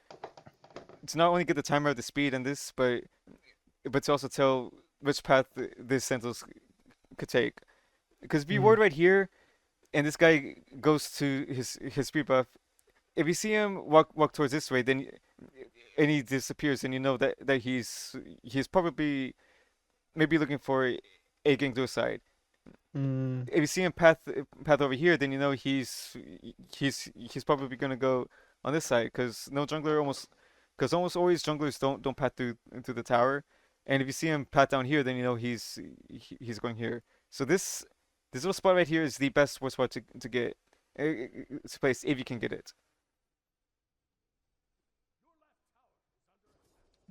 to not only get the timer of the speed and this, but to also tell which path this Sentinels could take. Because if you Mm. ward right here and this guy goes to his speed buff, if you see him walk towards this way, then and he disappears, then you know that he's probably maybe looking for a gank side. Mm. If you see him path over here, then you know he's probably gonna go on this side because no jungler because almost always junglers don't path through the tower, and if you see him path down here, then you know he's going here. So this little spot right here is the best spot to get to place if you can get it.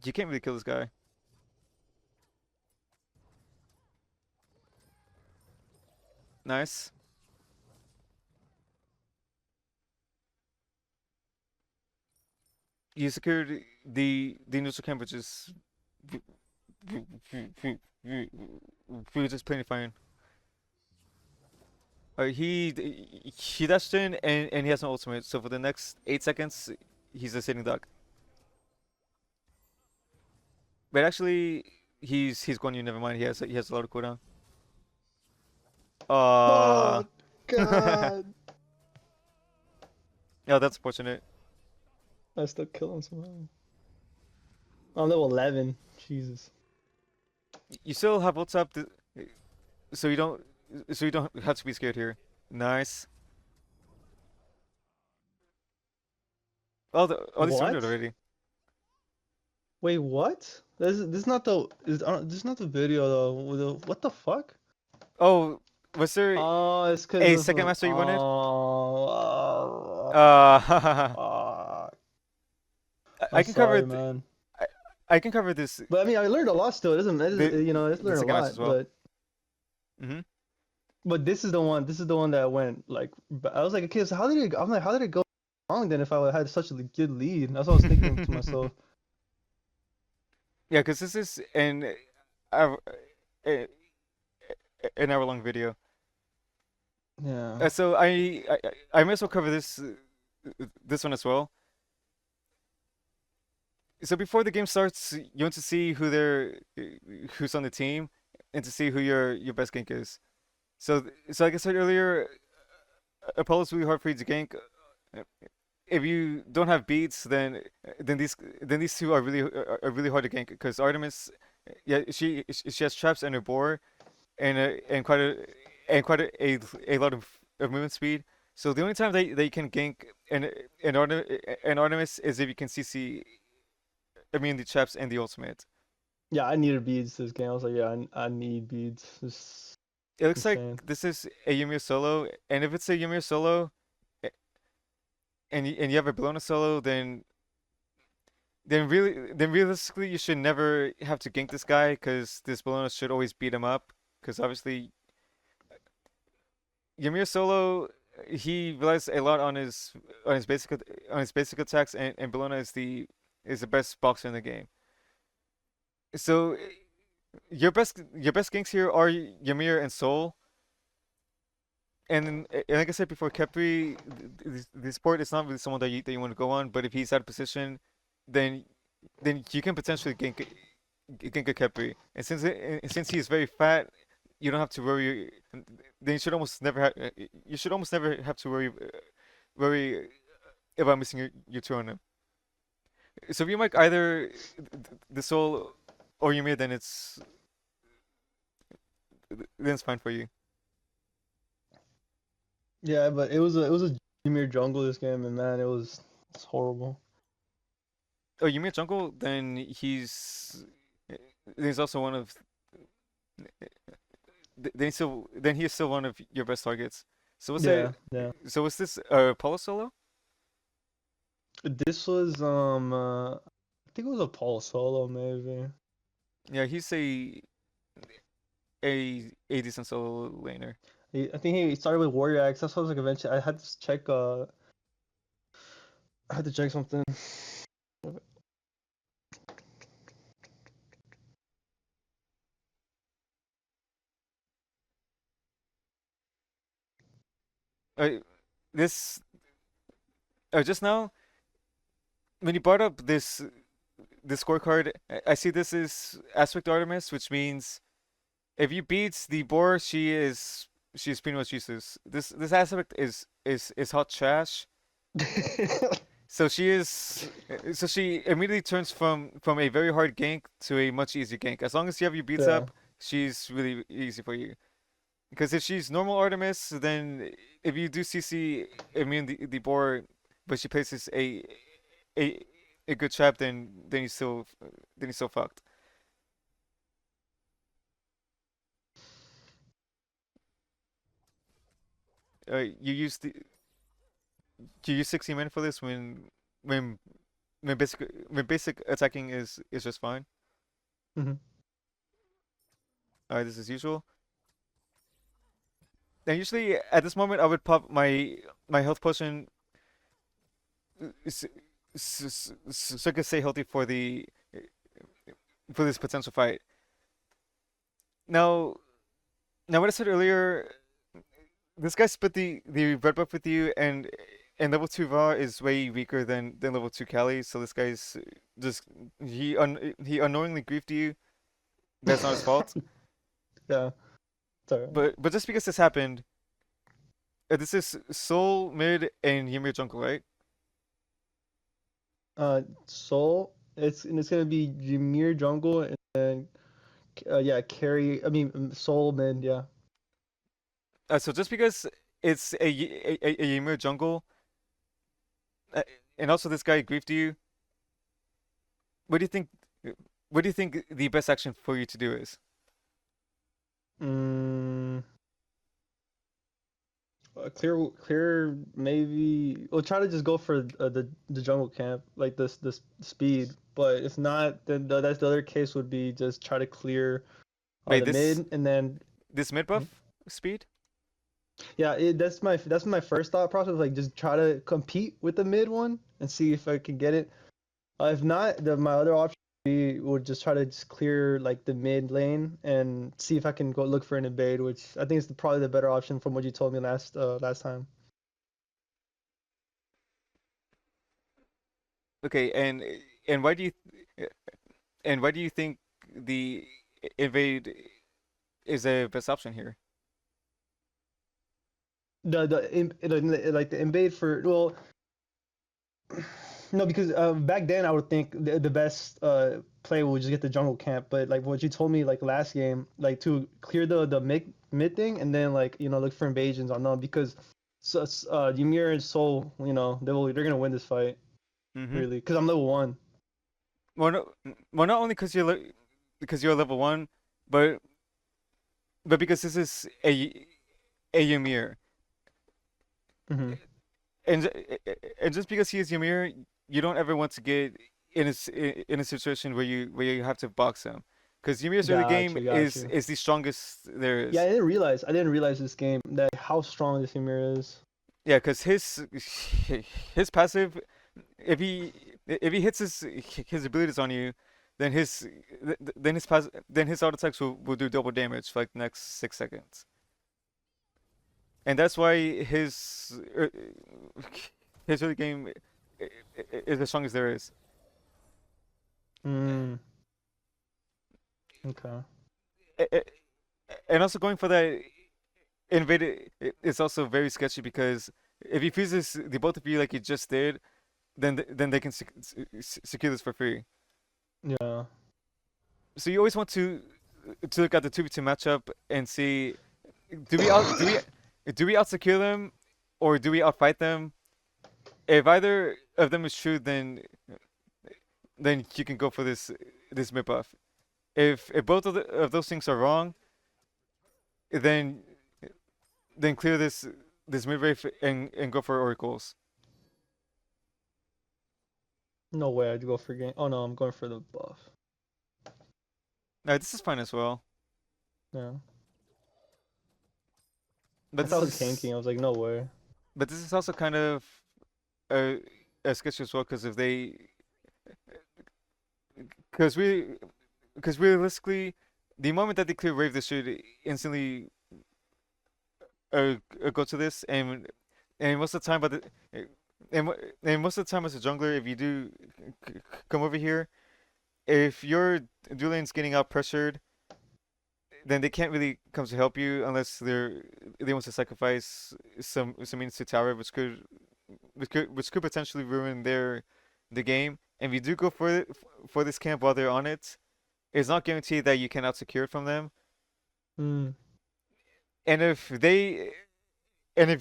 You can't really kill this guy. Nice. You secured the neutral camp, which is just plain fine. He dashed in and he has no ultimate. So for the next 8 seconds, he's a sitting duck. But actually, he's Guan Yu. Never mind. He has a lot of cooldown. Uh Oh God! yeah, that's fortunate. I still kill him somehow. I'm level 11. Jesus. You still have ults up, so you don't so you don't have to be scared here. Nice. Oh, they surrendered What? already. Wait, what? This is not the this is not the video though. What the fuck? Oh, was there Oh, it's because a of second master you wanted? uh, Uh, I'm I can cover sorry, man. I, I can cover this But I mean, I learned a lot still. the You know, it's the learned a second master lot. as well. Hmm. But this is the one. This is the one that went like. I was like, okay, so how did it? I'm like, how did it go wrong then? If I had such a good lead, that's what I was thinking to myself. Yeah, because this is hour, a- an hour long video. Yeah. So I might as well cover this one as well. So before the game starts, you want to see who's on the team and to see who your best gank is. So like I said earlier, Apollo's really hard for you to gank. Uh, If you don't have beats, then these two are really hard to gank because Artemis, yeah, she has traps and her boar and quite a lot of movement speed. So the only time they can gank an Artemis is if you can CC the traps and the ultimate. Yeah, I needed beads this game. I was like, yeah, I need beads. It's It looks like insane. this is a Ymir solo, and if it's a Ymir solo and you have a Bellona solo, then realistically you should never have to gank this guy because this Bellona should always beat him up because obviously Ymir solo he relies a lot on his basic on his basic attacks and Bellona is the best boxer in the game. So your best ganks here are Ymir and Soul. And like I said before, Kepri, the sport is not really someone that you want to go on. But if he's out of position, then then you can potentially gank a Kepri. And since he is very fat, you don't have to worry. Then you should almost never have to worry about missing your turn on him. So if you make either the Soul or Ymir, then it's fine for you. Yeah, but it was a Ymir jungle this game, and man, it's horrible. Oh, Ymir jungle, then he's also one of then he is still one of your best targets. So what's it? Yeah, yeah. So what's this? Polo solo? This was I think it was a Paul solo maybe. Yeah, he's a decent solo laner. I think he started with Warrior Axe. That's what I was like eventually. I had to check. I had to check something. Uh, this just now when you brought up this scorecard, I see this is aspect Artemis, which means if you beat the boar, she's pretty much useless. This aspect is hot trash. So she immediately turns from a very hard gank to a much easier gank. As long as you have your beats Yeah. up, she's really easy for you. Because if she's normal Artemis, then if you do CC immune the boar, but she places a a good trap, then you still fucked. You use 60 men for this when when basic attacking is just fine. Hmm. All right, this is usual. And usually at this moment, I would pop my health potion s- so I could stay healthy for this potential fight. Now, what I said earlier, this guy split the red buff with you, and level two Ra is way weaker than level two Kali. So this guy's just he unknowingly griefed you. That's not his fault. Yeah, sorry. But just because this happened, this is Soul mid and Ymir jungle, right? Soul. It's gonna be Ymir jungle and then yeah, carry. I mean, Soul mid. Yeah. So just because it's a Ymir jungle, uh, and also this guy griefed you, what do you think? What do you think the best action for you to do is? Mm, clear. Maybe we'll try to just go for the jungle camp, like this speed. But if not, then that's the other case would be just try to clear Wait, the mid and then this mid Mhm. buff speed? Yeah, that's my first thought process. Like just try to compete with the mid one and see if I can get it. If not, my other option would just try to just clear like the mid lane and see if I can go look for an invade, which I think is probably the better option from what you told me last time. Okay, and why do you and why do you think the invade is a best option here? Like the invade for well no because back then I would think the best play would just get the jungle camp, but like what you told me like last game, like to clear the mid thing and then like look for invasions on them because so Ymir and Soul they're gonna win this fight Mm-hmm. really because I'm level one. Well, no, well, not only because you're level one, but because this is a Ymir, Hmm. and and just because he is Ymir, you don't ever want to get in a situation where you have to box him, because Ymir's early game Got you. is the strongest there Yeah, is. I didn't realize this game that how strong this Ymir is. Yeah, because his passive, if he hits his abilities on you, then his auto attacks will do double damage for like the next 6 seconds, and that's why his early game is as strong as there is. Mm, okay. And also going for that invade is also very sketchy because if he freezes the both of you like he just did, then they can secure this for free. Yeah. So you always want to look at the 2v2 matchup and see, do we out do we out secure them or do we outfight them? If either of them is true, then you can go for this mid buff. If both of those things are wrong, then clear this mid wave and go for oracles. No way I'd go for game. Oh no, I'm going for the buff. Now this is fine as well, Yeah. but I this thought it was ganking. is I was like, no way. also kind of a, a sketch as well because if they because we because realistically, the moment that they clear wave, they should instantly go to this, and most of the time, and most of the time as a jungler, if you do come over here, if your dual lane's getting out pressured, then they can't really come to help you unless they want to sacrifice some means to tower, which could potentially ruin the game. And if you do go for this camp while they're on it, it's not guaranteed that you can out secure it from them. Hmm. And if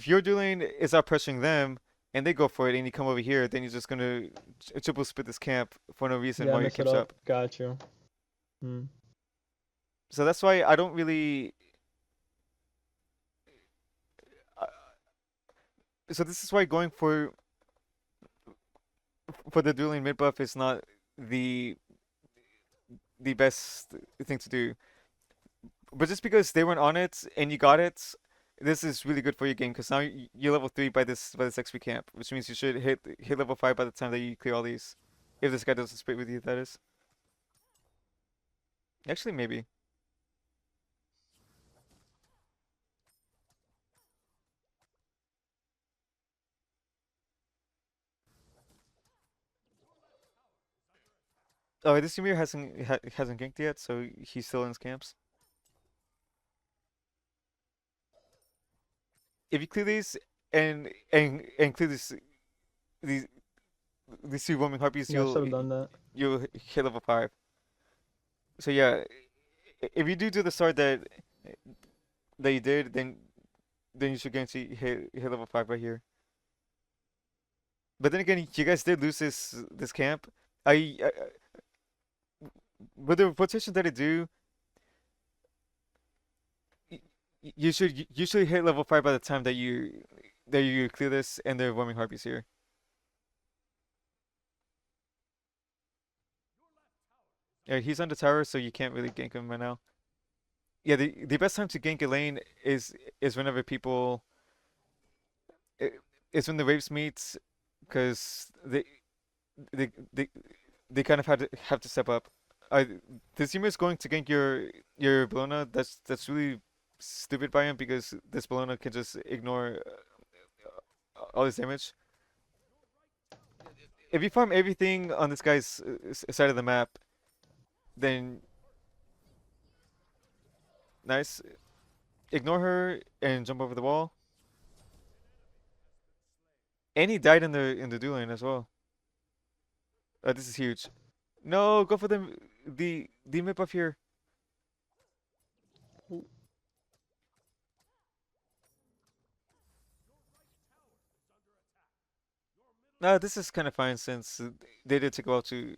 your dual lane is out pressuring them and they go for it and you come over here, then you're just gonna triple split this camp for no reason Yeah, while your mess it camp's up. up. Got you. Hmm. So that's why I don't really. Uh, so this is why for the dueling mid buff is not the the best thing to do. But just because they weren't on it and you got it, this is really good for your game because now you're level 3 by this XP camp, which means you should hit level 5 by the time that you clear all these. If this guy doesn't split with you, that is. Actually, maybe. Oh, this Ymir hasn't ganked yet, so he's still in his camps. If you clear these and clear these these two roaming harpies, Yeah, I should have done that. you'll hit level 5. So yeah, if you do the start that you did, then you should guarantee hit level 5 right here. But then again, you guys did lose this camp. I with the rotation that I do, you should usually hit level 5 by the time that you clear this and the roaming harpies here. Yeah, he's on the tower, so you can't really gank him right now. Yeah, the best time to gank a lane is whenever people i- is when the waves meet, because they they they kind of have to step up. I this Ymir is going to gank your Bologna. That's really stupid by him because this Bologna can just ignore all his damage. If you farm everything on this guy's side of the map, then nice. Ignore her and jump over the wall. And he died in the duel lane as well. This is huge. No, go for the mid buff here. No, this is kind of fine since they did take a while to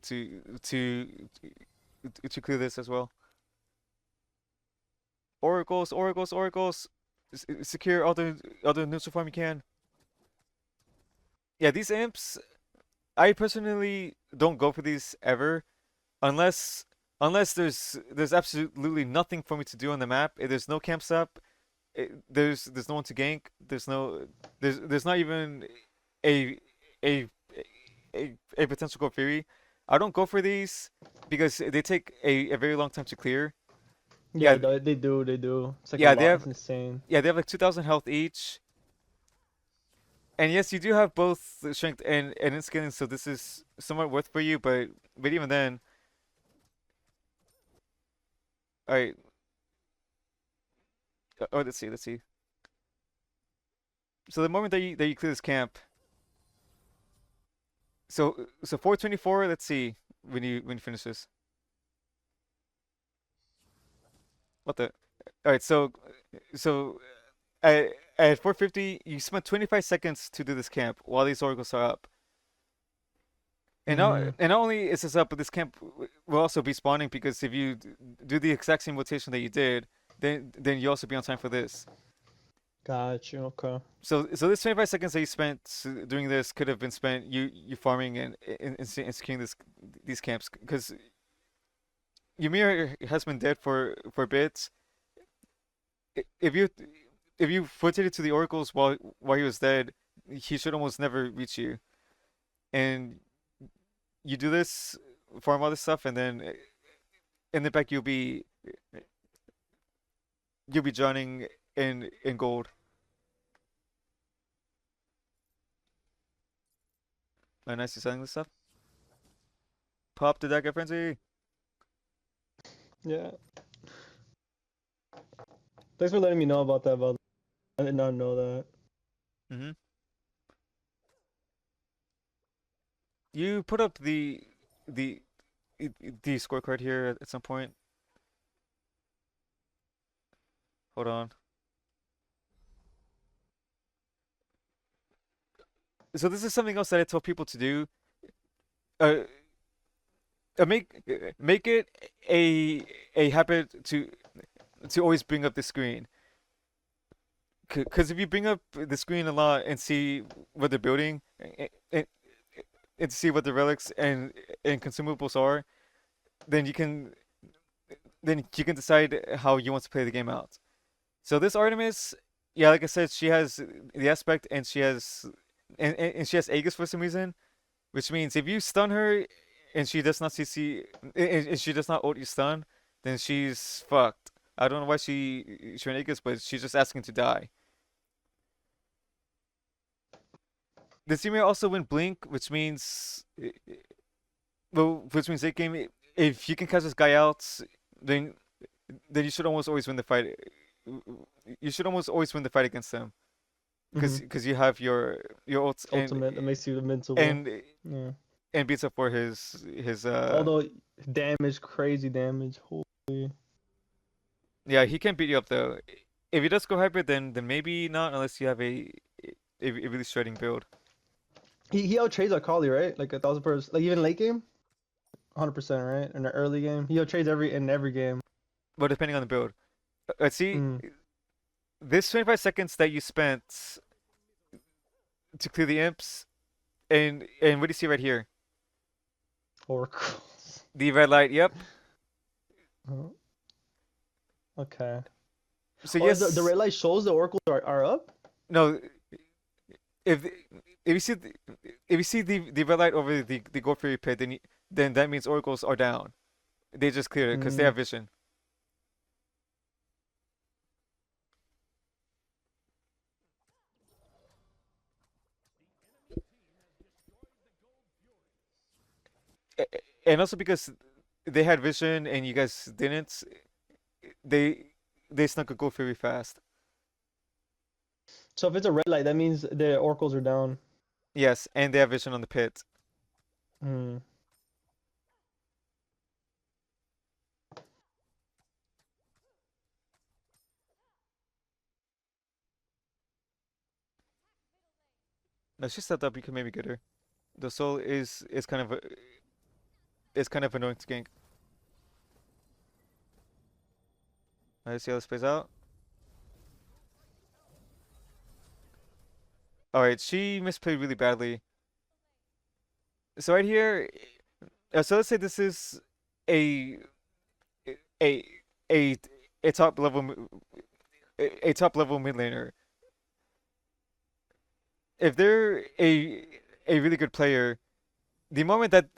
to to clear this as well. Oracles, oracles, oracles. Secure all the neutral farm you can. Yeah, these imps, I personally don't go for these ever unless there's absolutely nothing for me to do on the map. If there's no camps up, there's no one to gank. There's not even a a a potential go Fury. I don't go for these because they take a very long time to clear. Yeah, Yeah, they do, they do. It's like a yeah, they lot. It's have insane. yeah they have like 2,000 health each. And yes, you do have both strength and int scaling, so this is somewhat worth for you. But even then, all right. Oh, let's see. So the moment that you clear this camp, so 424. Let's see when you finish this. What the? All right. So at 450, you spent 25 seconds to do this camp while these oracles are up. Mm-hmm. And not only is this up, but this camp will also be spawning because if you do the exact same rotation that you did, then you also be on time for this. Got you. Okay. So this 25 seconds that you spent doing this could have been spent you farming and securing these camps because Ymir has been dead for bits. If you rotated to the oracles while he was dead, he should almost never reach you. And you do this, farm all this stuff, and then in the back you'll be drowning in gold. Oh, nice, you selling this stuff. Pop the dagger frenzy. Yeah. Thanks for letting me know about that. About I did not know that. Hmm. You put up the the scorecard here at some point. Hold on. So this is something else that I tell people to do. Uh, make it a habit to always bring up the screen. Because if you bring up the screen a lot and see what they're building, and to see what the relics and consumables are, then you can then you can decide how you want to play the game out. So this Artemis, yeah, like I said, she has the aspect and and she has Aegis for some reason, which means if you stun her and she does not CC and she does not ult your stun, then she's fucked. I don't know why she ran Aegis, but she's just asking to die. The team also win Blink, which means late game, if you can catch this guy out, then you should almost always win the fight. You should almost always win the fight against them Mm-hmm. because you have your ults Ultimate that makes you invincible. and Yeah. and beats up for his Although damage, crazy damage. Holy. yeah, he can't beat you up though. If he does go hybrid, then maybe not unless you have a really shredding build. He out trades Akali, right? Like 1,000%. Like even late game, 100%, right? In the early game, he out trades in every game. But depending on the build, let's see Mm. this 25 seconds that you spent to clear the imps, and what do you see right here? Oracles. The red light. Yep. Oh, okay. So Oh, the yes, red light shows the oracles are up. no. If if you see if you see the red light over the gold fairy pit, then that means oracles are down. They just cleared it because they Mm. have vision. And also because they had vision and you guys didn't, they they snuck a gold fairy fast. So if it's a red light, that means the oracles are down. Yes, and they have vision on the pit. Hmm. No, she stepped up. You can maybe get her. The soul is kind of annoying to gank. Let's see how this plays out. All right, she misplayed really badly. So right here, so let's say this is a a a a top level a top level mid laner. If they're a really good player, the moment that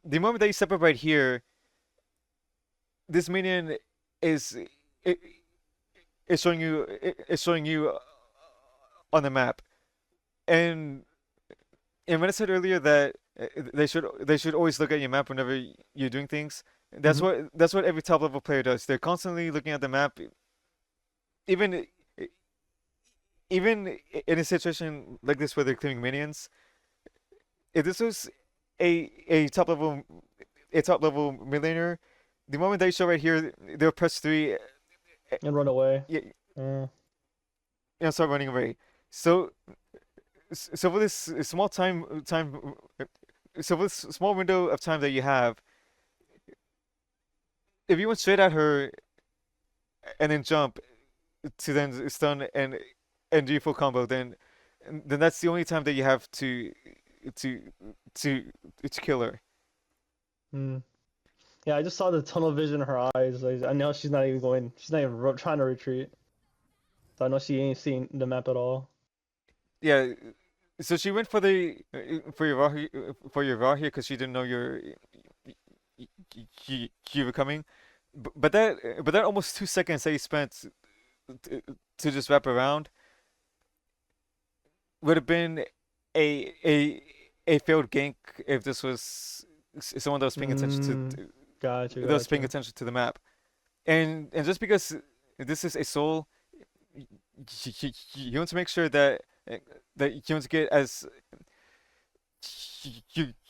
the moment that you step up right here, this minion is i- is showing you on the map. And when I said earlier that they should always look at your map whenever you're doing things, Hmm. that's what every top level player does. They're constantly looking at the map, even even in a situation like this where they're clearing minions. If this was a top level mid laner, the moment they show right here, they'll press three, And run away. yeah, Uh, and start running away. So so for this small so for this small window of time that you have, if you went straight at her and then jump to then stun and do full combo, then that's the only time that you have to to to kill her. mm. Yeah, I just saw the tunnel vision in her eyes. Like, I know she's not even going. She's not even trying to retreat. So I know she ain't seen the map at all. Yeah, so she went for the for your raw here because she didn't know you were coming. But that almost 2 seconds that you spent to, to just wrap around would have been a a failed gank if this was someone that was paying attention Mm, gotcha, that was paying gotcha. attention to the map. And just because this is a soul, you want to make sure that you want to get as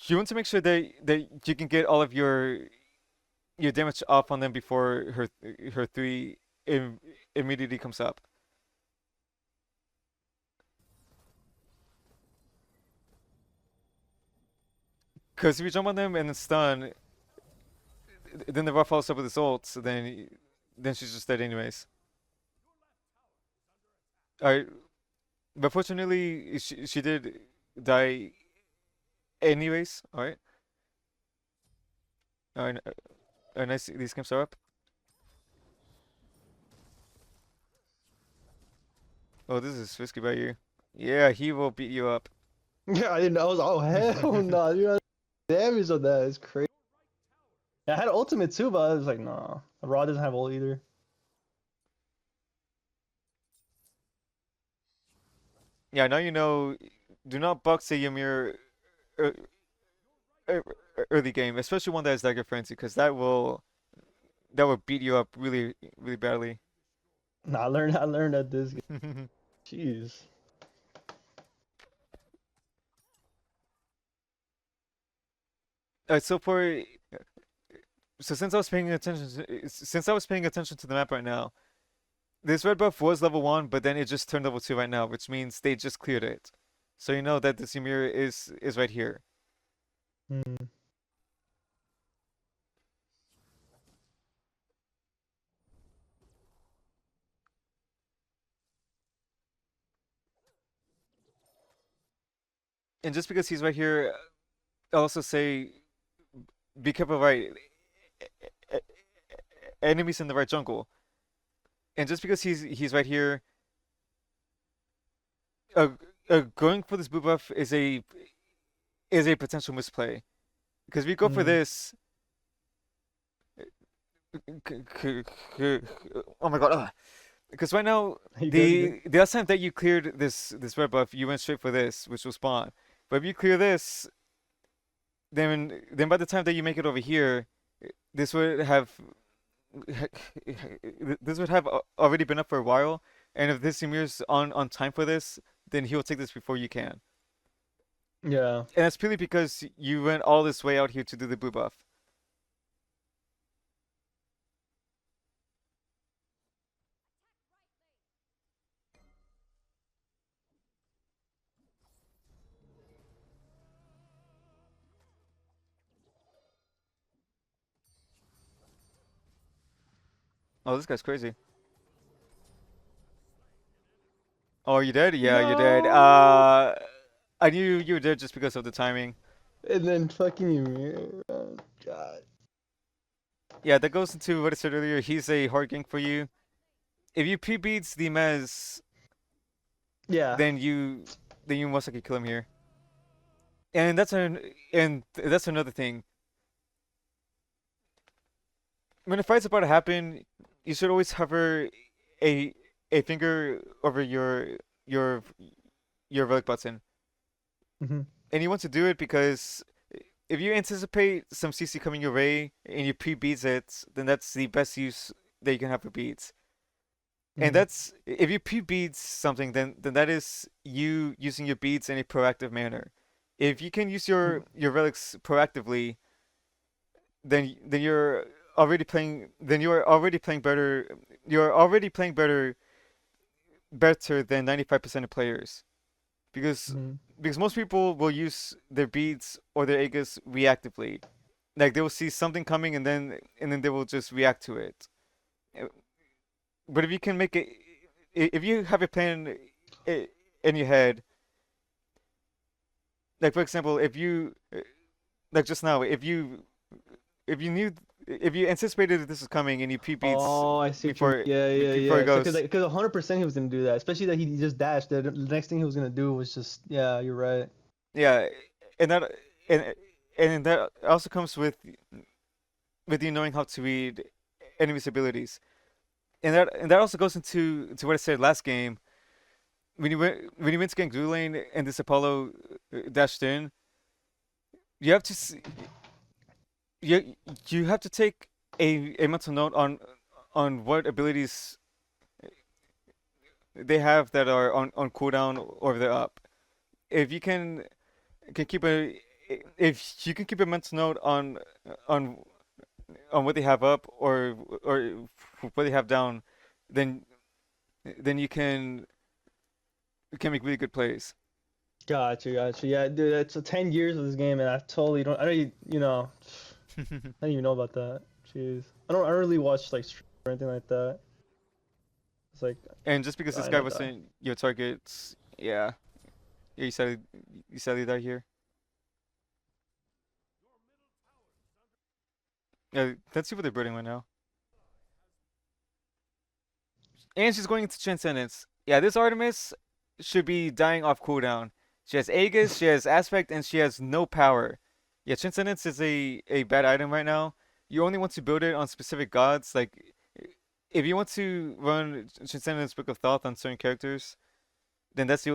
you want to make sure that you can get all of your damage off on them before her three immediately comes up. Because if you jump on them and then stun, then the Ruff follows up with his ult, so then she's just dead anyways. Alright, but fortunately she did die Anyways, all right. All right. Nice. These camps are up. Oh, this is risky by you. Yeah, he will beat you up. Yeah, I didn't know. I was oh hell no, you know damage on that is crazy. I had ultimate too, but I was like, nah. Raw doesn't have ult either. Yeah, now you know. Do not box a Ymir ear- ear- early game, especially one that has Dagger Frenzy, because that will beat you up really really badly. Nah, I learned at this game. Jeez. So for so since I was paying attention to the map right now, this red buff was level 1, but then it just turned level 2 right now, which means they just cleared it. So you know that this Ymir is right here. Hmm. And just because he's right here, I'll also say be careful, right? Enemies in the right jungle. And just because he's right here, uh, going for this blue buff is a potential misplay. Because if you go for Hmm. this, oh my god! Because right now You good? You good? the last time that you cleared this red buff, you went straight for this, which will spawn. But if you clear this, then by the time that you make it over here, this would have this would have already been up for a while. And if this Ymir's on time for this, then he'll take this before you can. Yeah. And that's purely because you went all this way out here to do the blue buff. Oh, this guy's crazy. Oh, you dead? Yeah, you're dead. No. I knew you were dead just because of the timing. And then fucking you. Oh, God. Yeah, that goes into what I said earlier. He's a hard gank for you. If you pre-beats the Mez, Yeah. then you most likely kill him here. And that's another thing. When a fight's about to happen, you should always hover a a finger over your your relic button. Hmm. And you want to do it because if you anticipate some CC coming your way and you pre-beats it, then that's the best use that you can have for beats. And Hmm. that's if you pre-beats something, then that is you using your beats in a proactive manner. If you can use your relics proactively, then you're already playing. Then you are already playing better. You're already playing better than 95% of players because Hmm. because most people will use their beats or their Aegis reactively. Like they will see something coming and then they will just react to it. Uh, But if you can make it, if you have a plan in your head, like for example, if you like just now, if you knew if you anticipated that this was coming and you pre-beats Oh, I see what you mean. before Yeah, yeah, before it yeah. So, goes, because 100% he was gonna do that, especially that he just dashed. The next thing he was gonna do was just, yeah, you're right. yeah, and that and and that also comes with you knowing how to read enemies' abilities. And that also goes into what I said last game. When you went to gank blue lane and this Apollo dashed in, you have to you have to take a mental note on what abilities they have that are on cooldown or they're up. If you can keep a if you can keep a mental note on on what they have up or what they have down, then then you can make really good plays. Gotcha, gotcha. Yeah, dude, it's 10 years of this game, and I totally don't. I don't, I don't even know about that. Jeez, I don't really watch like stream or anything like that. It's like And just because this die, guy not die. wasn't your target, yeah, yeah, you sadly died here. Let's see what they're building right now. And she's going into Transcendence. Yeah, this Artemis should be dying off cooldown. She has Aegis, she has Aspect, and she has no power. Yeah, Transcendence is a bad item right now. You only want to build it on specific gods. Like, if you want to run Transcendence Book of Thoth on certain characters, then that's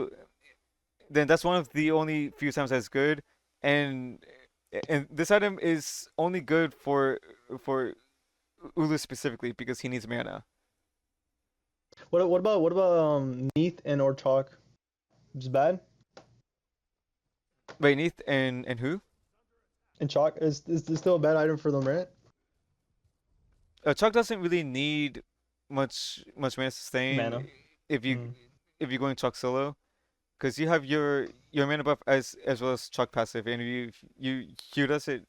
one of the only few times that's good. And and this item is only good for Ulu specifically because he needs mana. What about Neath and or Chalk? Just bad. Wait, Neith and who? And Chalk is still a bad item for them, right? Chuck doesn't really need much mana sustain Mana. if you Mm. if you're going Chuck solo, because you have your mana buff as well as Chuck passive, and if you Q us it,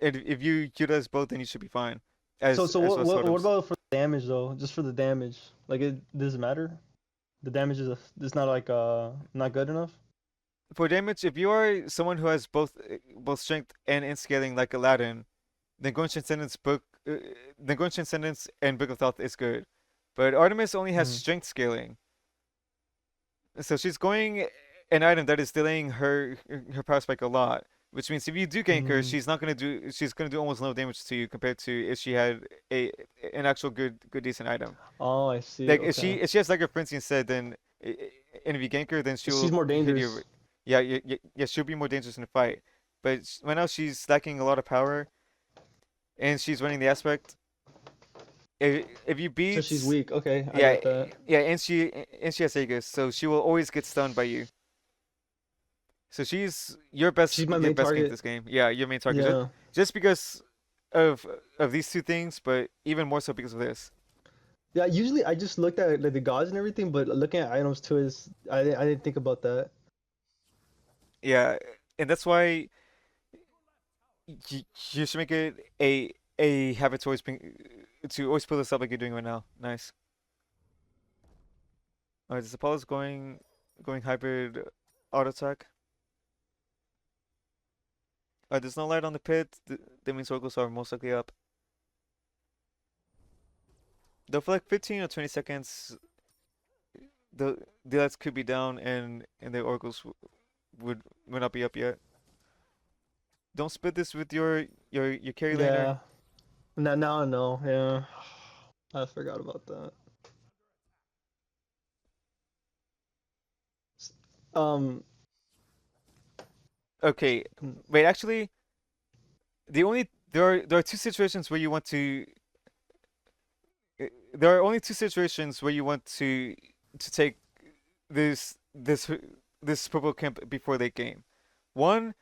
and if you Q us both, then you should be fine. So As what well as what totems. about for the damage though? Just for the damage, like it does it matter? The damage is not like not good enough. For damage, if you are someone who has both strength and scaling like Aladdin, then going Transcendence book then going Transcendence and Book of Thoth is good. But Artemis only has Mm. strength scaling. So she's going an item that is delaying her power spike a lot, which means if you do gank her, Mm. she's gonna do almost no damage to you compared to if she had a an actual good decent item. Oh, I see. Like Okay. if she has like a Prince instead, then and if you gank her, then She's she'll more hit you. dangerous. Yeah, yeah, she'll be more dangerous in the fight. But right now she's lacking a lot of power, and she's running the aspect. If you So she's beat, weak. Okay, I yeah, got that. yeah, and she has Aegis, so she will always get stunned by you. So she's She's my your main best gank target. this game. Yeah, your main target Yeah. just because of these two things, but even more so because of this. Yeah. Usually I just looked at like the gods and everything, but looking at items too is I didn't think about that. Yeah, and that's why you should make it a habit to always pull this up like you're doing right now. Nice. All right, this Apollo's going hybrid auto attack. There's no light on the pit. That means Oracles are most likely up. Though for like 15 or 20 seconds, the lights could be down and the Oracles would not be up yet. Don't split this with your carry laner. Yeah. Now I know. Yeah. I forgot about that. Um. Okay, wait. Actually, there are two situations where you want to. There are only two situations where you want to take this this purple camp before late game. One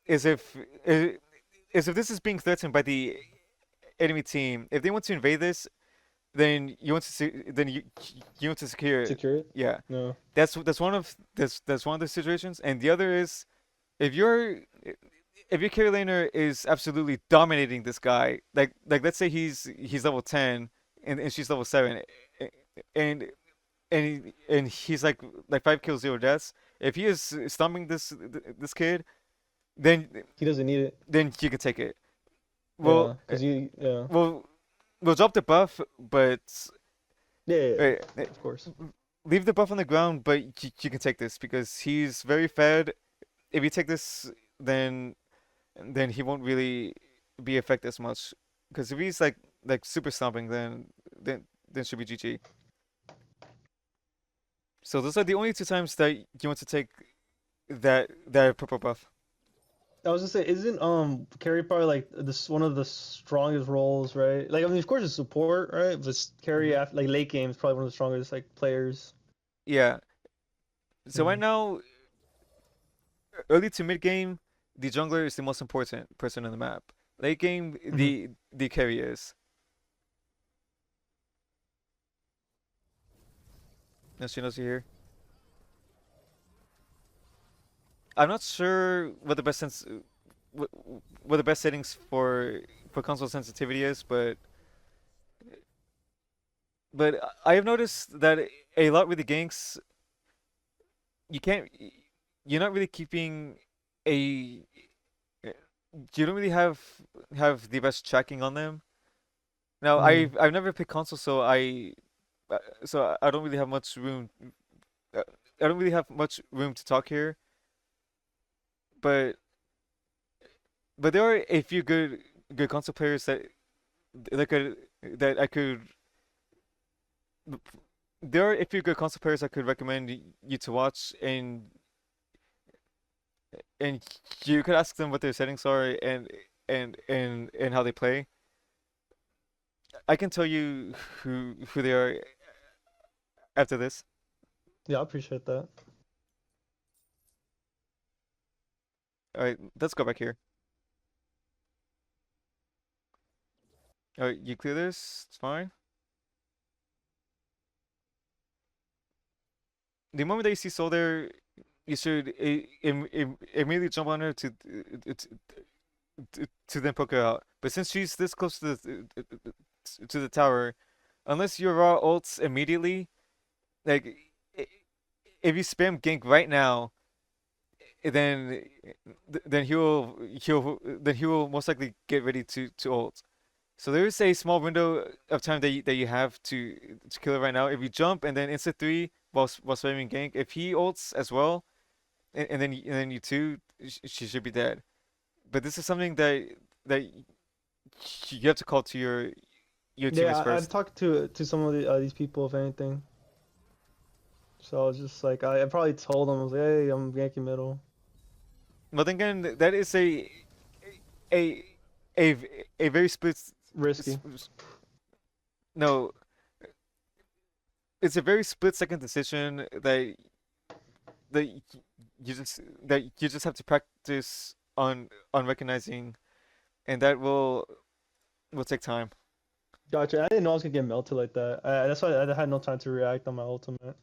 is if this is being threatened by the enemy team. If they want to invade this, then you want to secure it. Secure it? Yeah, No. that's one of the situations. And the other is if your if your carry laner is absolutely dominating this guy, like let's say he's level 10 and she's level 7, and and he's like 5 kills 0 deaths. If he is stomping this kid, then He doesn't need it. then you can take it. Well, Yeah. Cause you. Yeah. well, we'll drop the buff, but Yeah. Yeah, yeah. uh, Of course. leave the buff on the ground. But you can take this because he's very fed. If you take this, then he won't really be affected as much. Because if he's like super stomping, then should be GG. So those are the only two times that you want to take that purple buff. I was gonna say, isn't carry probably like this one of the strongest roles, right? Like I mean, of course it's support, right? But carry Hmm. after like late game is probably one of the strongest like players. Yeah. So right Mm. now, early to mid game, the jungler is the most important person on the map. Late game, Hmm. the carry is. No, she knows you're here. I'm not sure what, what the best settings for console sensitivity is, but I have noticed that a lot with the ganks, you can't, you're not really keeping a you don't really have the best tracking on them. Now, Mm. I've never played console, so I don't really have much room. Uh, I don't really have much room to talk here, but there are a few good console players that I could there are a few good console players I could recommend you to watch, and you could ask them what their settings are and how they play. I can tell you who they are after this. Yeah, I appreciate that. All right, let's go back here. All right, you clear this? It's fine. The moment that you see Soul there, you should immediately jump on her to then poke her out. But since she's this close to the tower, unless you raw ults immediately, like if you spam gank right now, then he will most likely get ready to ult. So there is a small window of time that you have to kill it right now. If you jump and then insta three while spamming gank, if he ults as well, and then you too, she should be dead. But this is something that you have to call to your teammates Yeah, I've first. talked to some of these people, if anything. So I was just like, I probably told them, I was like, hey, I'm Yankee middle. But then again, that is a a a very Risky. no, it's a very split second decision that you just have to practice on recognizing, and that will take time. Gotcha. I didn't know I was gonna get melted like that. That's why I had no time to react on my ultimate.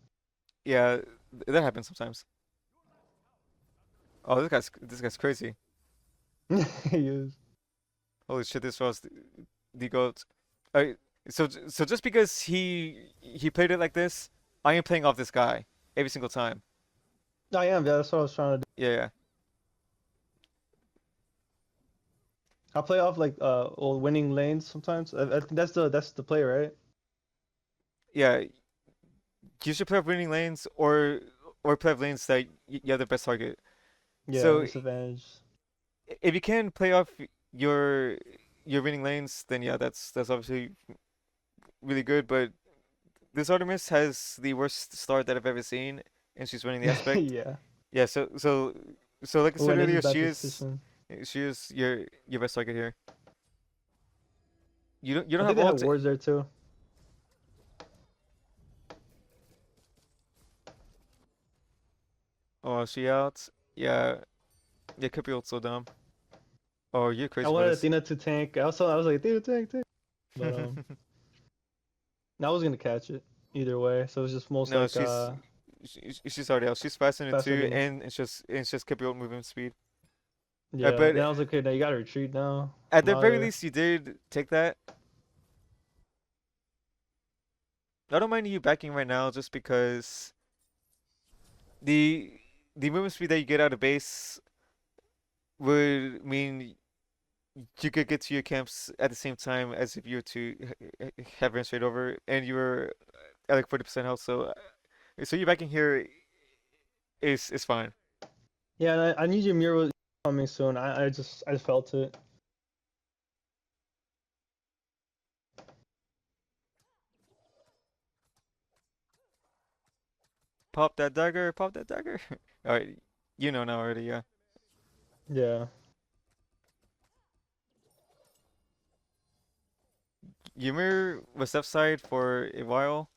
Yeah, that happens sometimes. Oh, this guy's crazy. He is. Holy shit, this was the goat. Alright, so just because he played it like this, I am playing off this guy every single time. I am. Yeah, that's what I was trying to do. Yeah, yeah, I play off like well, winning lanes sometimes. I think that's the play, right? yeah. You should play off winning lanes or play off lanes that you have the best target. Yeah, So disadvantage. if you can play off your your winning lanes, then yeah, that's obviously really good. But this Artemis has the worst start that I've ever seen, and she's winning the aspect. Yeah. Yeah, so like I Oh, said and this is earlier, bad position. she is your best target here. You I don't think have they have ult. wards there too. Oh, she out. Yeah, yeah, could be ult so dumb. Oh, you're I crazy for wanted this. Athena to tank. I was like, Athena tank, tank. But I was gonna catch it either way. So it was just most No, like she's already out. She's faster than faster two, than and it's just kept your movement speed. yeah. But Then I was like, okay, now you gotta retreat now. at I'm the out of very there. least, you did take that. I don't mind you backing right now, just because the the movement speed that you get out of base would mean you could get to your camps at the same time as if you were to have ran straight over, and you were at like 40% health. So you backing here is fine. Yeah, and I need your mural coming soon. I just felt it. Pop that dagger, pop that dagger. All right, you know now already, yeah. Yeah. Ymir was left side for a while.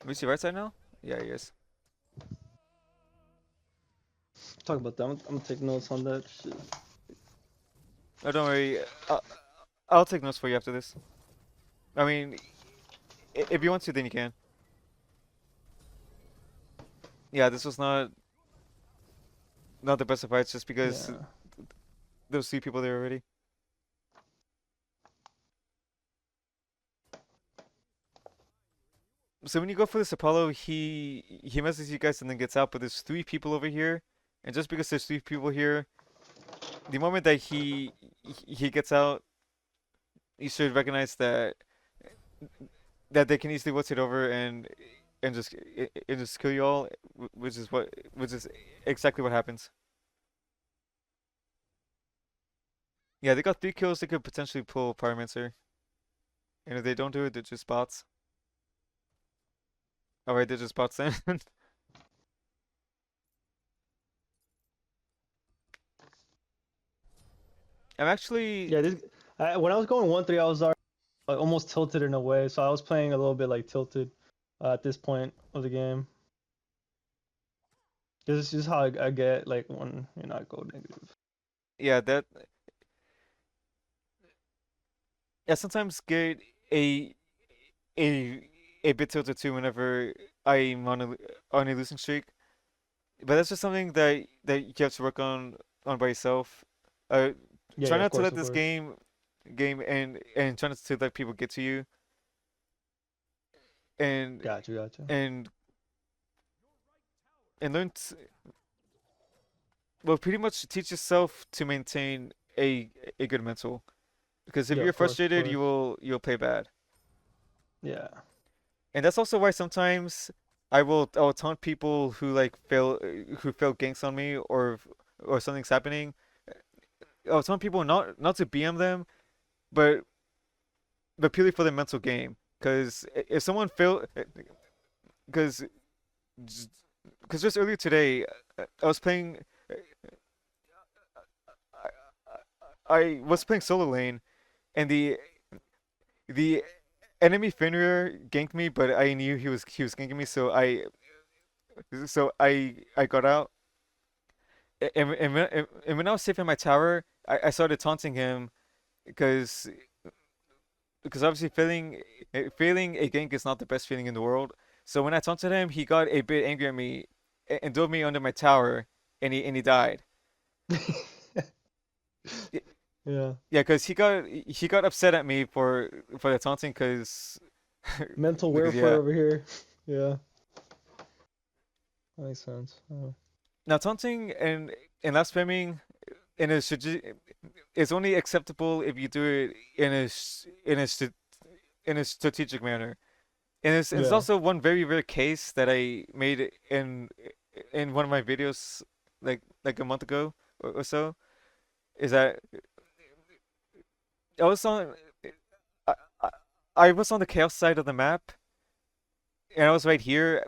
We see right side now? Yeah, he is. Talk about that. I'm gonna take notes on that shit. Oh, don't worry. I'll take notes for you after this. I mean, if you want to, then you can. Yeah, this was not the best of fights, just because Yeah. there was three people there already. So when you go for this Apollo, he messes you guys and then gets out, but there's three people over here, and just because there's three people here, the moment that he gets out, you should recognize that they can easily rotate over and just kill you all, which is exactly what happens. Yeah, they got 3 kills. They could potentially pull Pyromancer, and if they don't do it, they're just bots. All right, they're just bots then. I'm actually Yeah, when I was going 1-3, I was already, like, almost tilted in a way, so I was playing a little bit like tilted at this point of the game. This is how I get like when I go negative. yeah that yeah sometimes get a a a bit tilted too whenever I'm on a losing streak. But that's just something that you have to work on by yourself. Uh, Yeah, Try yeah, of not to course, let of this course. game and try not to let people get to you and Gotcha, gotcha. and and learn to, well, pretty much teach yourself to maintain a good mental. Because if Yeah, you're of course, of frustrated, course. you'll play bad. Yeah. And that's also why sometimes I will taunt people who fail ganks on me or something's happening. I'll taunt people not to BM them, but purely for the mental game. Because if someone fail, because because just earlier today, I was playing. I was playing solo lane, and the enemy Fenrir ganked me, but I knew he was ganking me, so I got out. And when I was safe in my tower, I started taunting him because obviously failing a gank is not the best feeling in the world. So when I taunted him, he got a bit angry at me and dove me under my tower, and he died. Y- Yeah. Yeah, because he got upset at me for the taunting, Mental because warfare yeah. over here. Yeah, that makes sense. Now taunting and last spamming in a is only acceptable if you do it in a strategic manner. And it's Yeah. also one very rare case that I made in one of my videos like a month ago or so, is that I was on I, I I was on the chaos side of the map, and I was right here.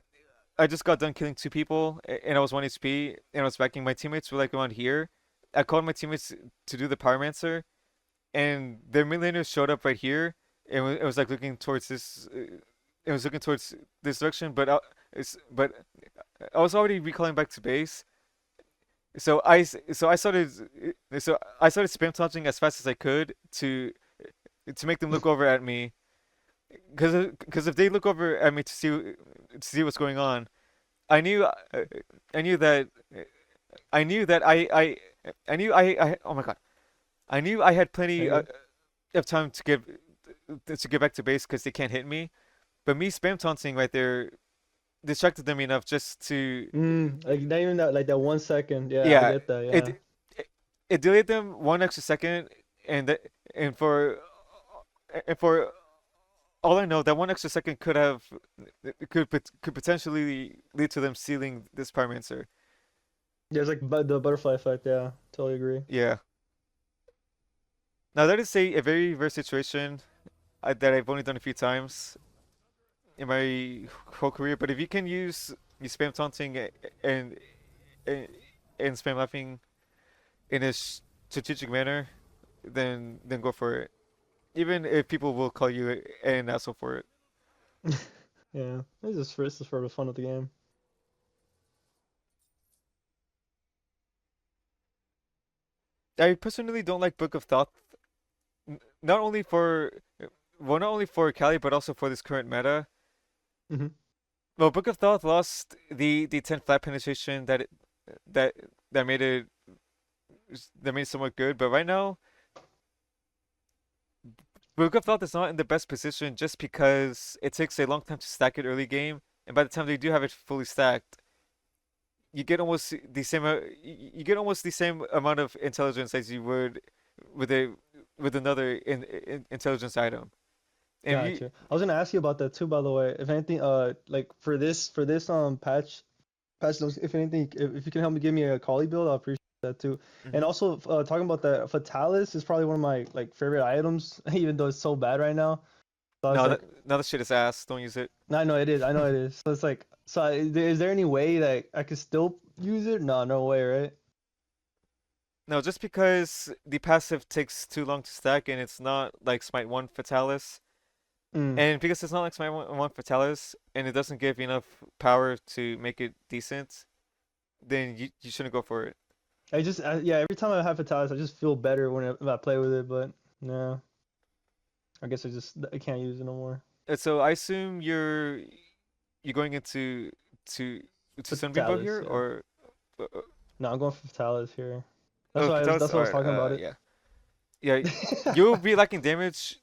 I just got done killing 2 people, and I was 1 HP, and I was backing. My teammates were like around here. I called my teammates to do the Pyromancer, and their mid laners showed up right here, and it was like looking towards this. It was looking towards this direction, but I was already recalling back to base. So I started spam taunting as fast as I could to make them look over at me, because if they look over at me to see what's going on, I knew I knew that I knew that I knew I oh my god, I knew I had plenty Okay. of time to get back to base because they can't hit me. But me spam taunting right there distracted them enough just to, Like not even that, like that 1 second. Yeah, I yeah, get that. it Yeah. it, it delayed them 1 extra second, and that and for all I know, that 1 extra second could potentially lead to them stealing this Pyromancer. There's like the butterfly effect. Yeah, totally agree. Yeah. Now that is a very rare situation that I've only done a few times in my whole career. But if you can use spam taunting and and, and spam laughing in a strategic manner, then go for it. Even if people will call you an asshole for it. Yeah, this is for the fun of the game. I personally don't like Book of Thought, not only for not only for Cali but also for this current meta. Hmm. Well, Book of Thought lost the 10 flat penetration that that made it somewhat good, but right now Book of Thought is not in the best position just because it takes a long time to stack it early game, and by the time they do have it fully stacked, you get almost the same you get almost the same amount of intelligence as you would with a with another intelligence item. And if you Gotcha. I was gonna ask you about that too, by the way. If anything, like for this patch notes, if anything, if you can help me give me a collie build, I'll appreciate that too. And Mhm. also, talking about that, Fatalis is probably one of my like favorite items, even though it's so bad right now. So I was No, like, that shit is ass. Don't use it. I know it is, I know it is. So it's like, is there any way that I could still use it? No, no way, right? No, just because the passive takes too long to stack and it's not like Smite 1 Fatalis, Mm. and because it's not like Smite 1 Fatalis and it doesn't give enough power to make it decent, then you shouldn't go for it. Yeah, every time I have Fatalis, I just feel better when I play with it, but no, I guess I can't use it no more. And so I assume you're going into to Sunbeam bow Fatalis, here yeah. or uh, No, I'm going for Fatalis here. That's oh why Fatalis? that's what I was Alright, talking about it. yeah. Yeah, you'll be lacking damage.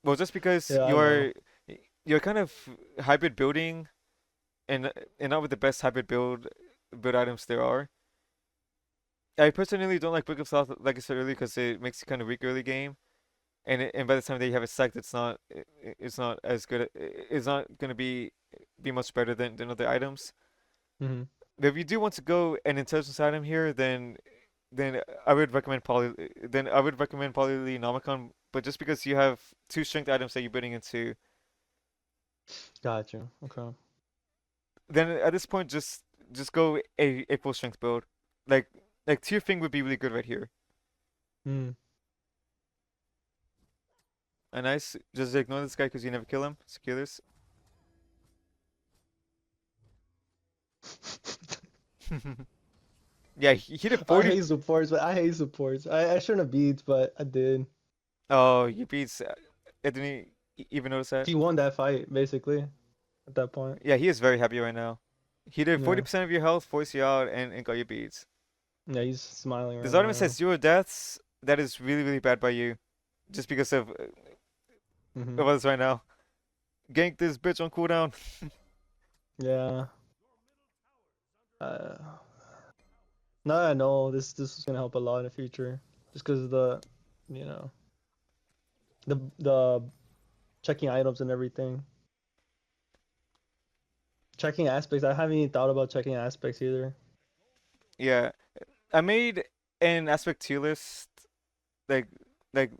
Well, just because Yeah, I know. you're kind of hybrid building and not with the best hybrid build items there are. I personally don't like Book of South like I said earlier because it makes you kind of weak early game, and by the time that you have it stacked, it's not as good. It's not gonna be much better than other items. Hmm. But if you do want to go an intelligence item here, then I would recommend probably Nomicon. But just because you have two strength items that you're putting into, Gotcha. Okay. then at this point just go a full strength build. Like like Tier Thing would be really good right here. Hmm. A nice just ignore this guy because you never kill him. Secure this. Yeah, he did I 40. hate supports, but I hate supports. I shouldn't have beat, but I did. Oh, you beats. I didn't even notice that. He won that fight basically at that point. Yeah, he is very happy right now. He did Yeah. 40% of your health, forced you out, and got your beats. Yeah, he's smiling This right Artemis has now. 0 deaths. That is really, really bad by you. Just because Hmm. of us right now. Gank this bitch on cooldown. Yeah. Uh, now I know this is gonna help a lot in the future, just because of the, you know, the checking items and everything. Checking aspects. I haven't even thought about checking aspects either. Yeah, I made an aspect tier list like like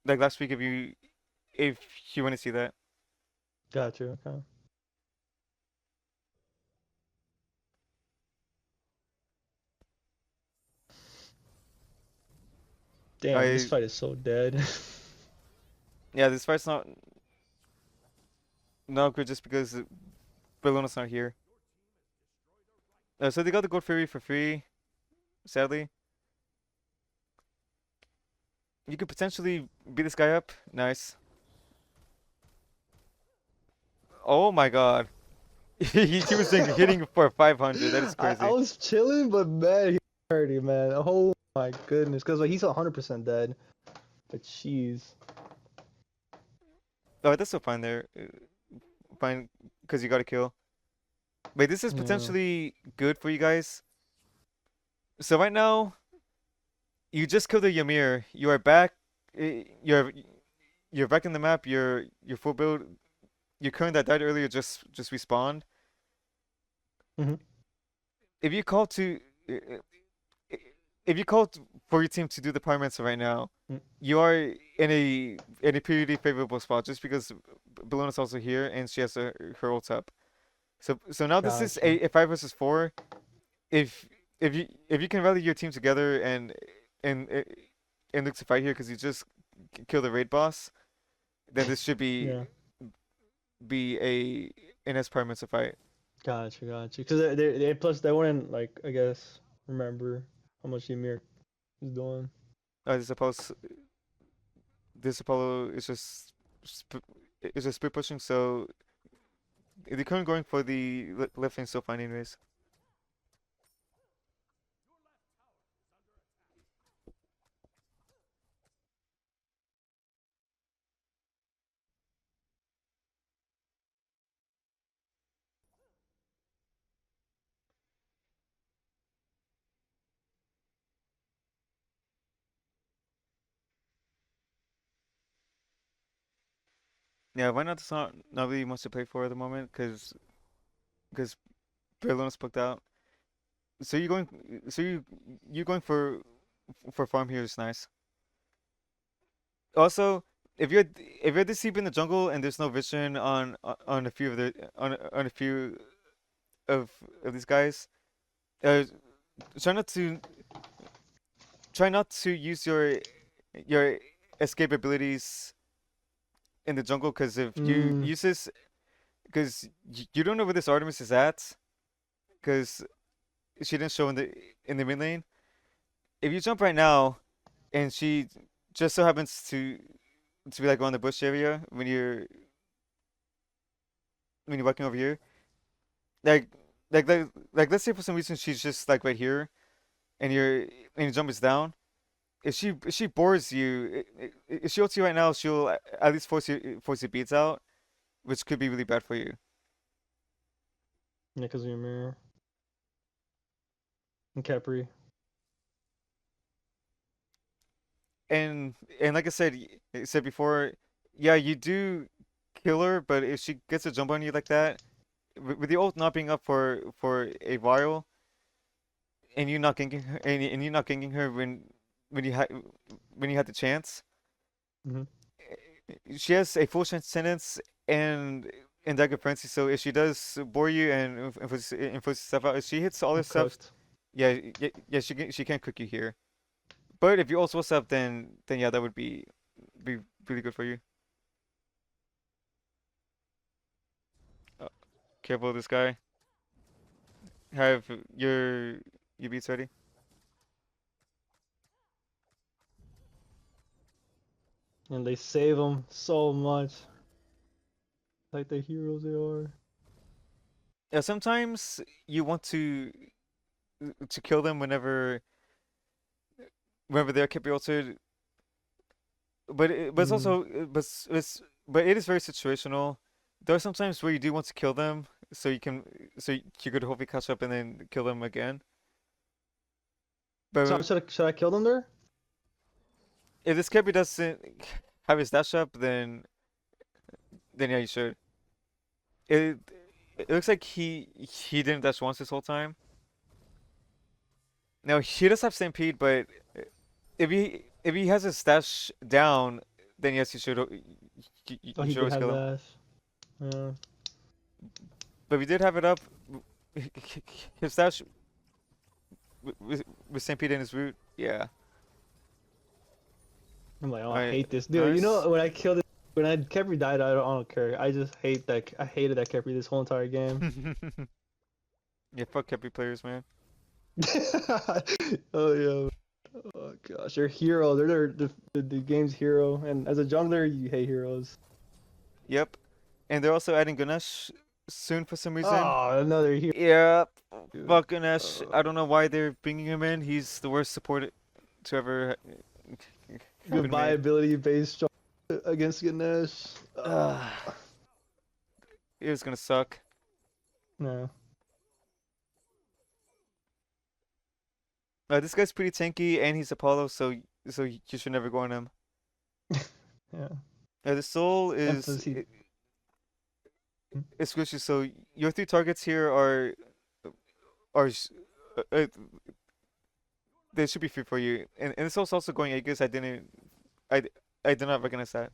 like last week if you want to see that. Got you. Okay. Damn, this I fight is so dead. Yeah, this fight's not good just because Bellona's not here. So they got the Gold Fury for free, sadly. You could potentially beat this guy up. Nice. Oh my god. He was like hitting for 500. That is I crazy. was chilling, but man, he hurt him, man. Oh my goodness, because like he's 100% dead. But jeez. Oh, that's still fine there. Fine, because you got a kill. Wait, this is Yeah. potentially good for you guys. So right now, you just killed a Ymir. You are back. You're back in the map. You're full build. Your current that died earlier just respawned. Hmm. If you call to if you call for your team to do the pyromancer right now, you are in a pretty favorable spot just because Bellona's also here and she has her ult up. So now this is Gotcha. a 5 versus 4. If if you can rally your team together and and look to fight here because you just kill the raid boss, then this should Yeah. be a an S pyromancer fight. Gotcha. Because they plus they wouldn't like I guess remember how much Ymir is doing. This Apollo this Apollo is just split pushing, so the current going for the left lane still fine anyways. Yeah, why not? It's not really much to play for at the moment because Brelona's booked out. So you going so you going for farm here is nice. Also, if you're this deep in the jungle and there's no vision on a few of the on a few of these guys, uh, try not to try not to use your escape abilities in the jungle because if you Mm, use this because you don't know where this Artemis is at because she didn't show in the mid lane. If you jump right now and she just so happens to be like on the bush area when you're walking over here, like let's say for some reason she's just like right here and your jump is down. If she bores you, if she ults you right now, she'll at least force your beats out, which could be really bad for you. yeah, because of your mirror and Capri. And like I said before, yeah, you do kill her, but if she gets a jump on you like that, with the ult not being up for a while, and you not ganking her, and you not ganking her when you had when you had the chance, Hmm. she has a full chance sentence and dagger frenzy. So if she does bore you and puts stuff out, if she hits all I'm this stuff, cooked. yeah, she can cook you here. But if you also what's up, then yeah, that would be really good for you. Uh, Careful of this guy. Have your beats ready. And they save them so much. Like the heroes they are. Yeah, sometimes you want to kill them whenever they're kept altered, but it's Mm. also but it is very situational. There are some times where you do want to kill them, so you could hopefully catch up and then kill them again. So But should I kill them there? if this Kirby doesn't have his dash up, then yeah, you should. It it looks like he didn't dash once this whole time. Now he does have Stampede, but if he has his stash down, then yes, Oh, you he should did always have kill him. that. Yeah. But if he did have it up, his stash with Stampede in his root, yeah. I'm like, oh, All I right, hate this, dude. You nice. know, when I killed it, when I Kepri died, I don't care. I just hate that. I hated that Kepri this whole entire game. Yeah, fuck Kepi players, man. Oh yeah. Oh gosh, they're heroes. They're the game's hero, and as a jungler, you hate heroes. Yep. And they're also adding Ganesh soon for some reason. Oh, another hero, Yep. dude. Fuck Ganesh. I don't know why they're bringing him in. He's the worst support to ever been Goodbye made. ability based against Ganesh. It was gonna suck. No. This guy's pretty tanky, and he's Apollo, so you should never go on him. Yeah. The soul And plus he. is squishy. So your three targets here are uh, uh, they should be free for you. And this soul's also going Aegis. I I did not recognize that.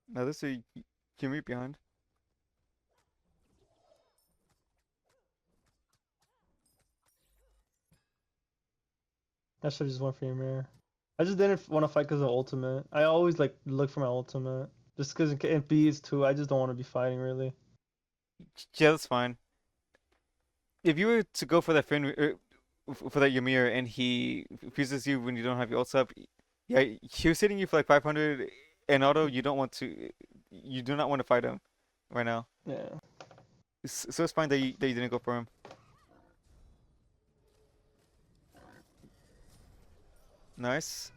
Now this is a Yumi behind. I should just went for your mirror. I just didn't want to fight because of ultimate. I always like look for my ultimate. Just because in Bs too, I just don't want to be fighting really. Yeah, that's fine. If you were to go for that for that Ymir and he fuses you when you don't have your ults up, yeah, he was hitting you for like 500 and auto. You do not want to fight him right now. Yeah. So it's fine that you didn't go for him. Nice.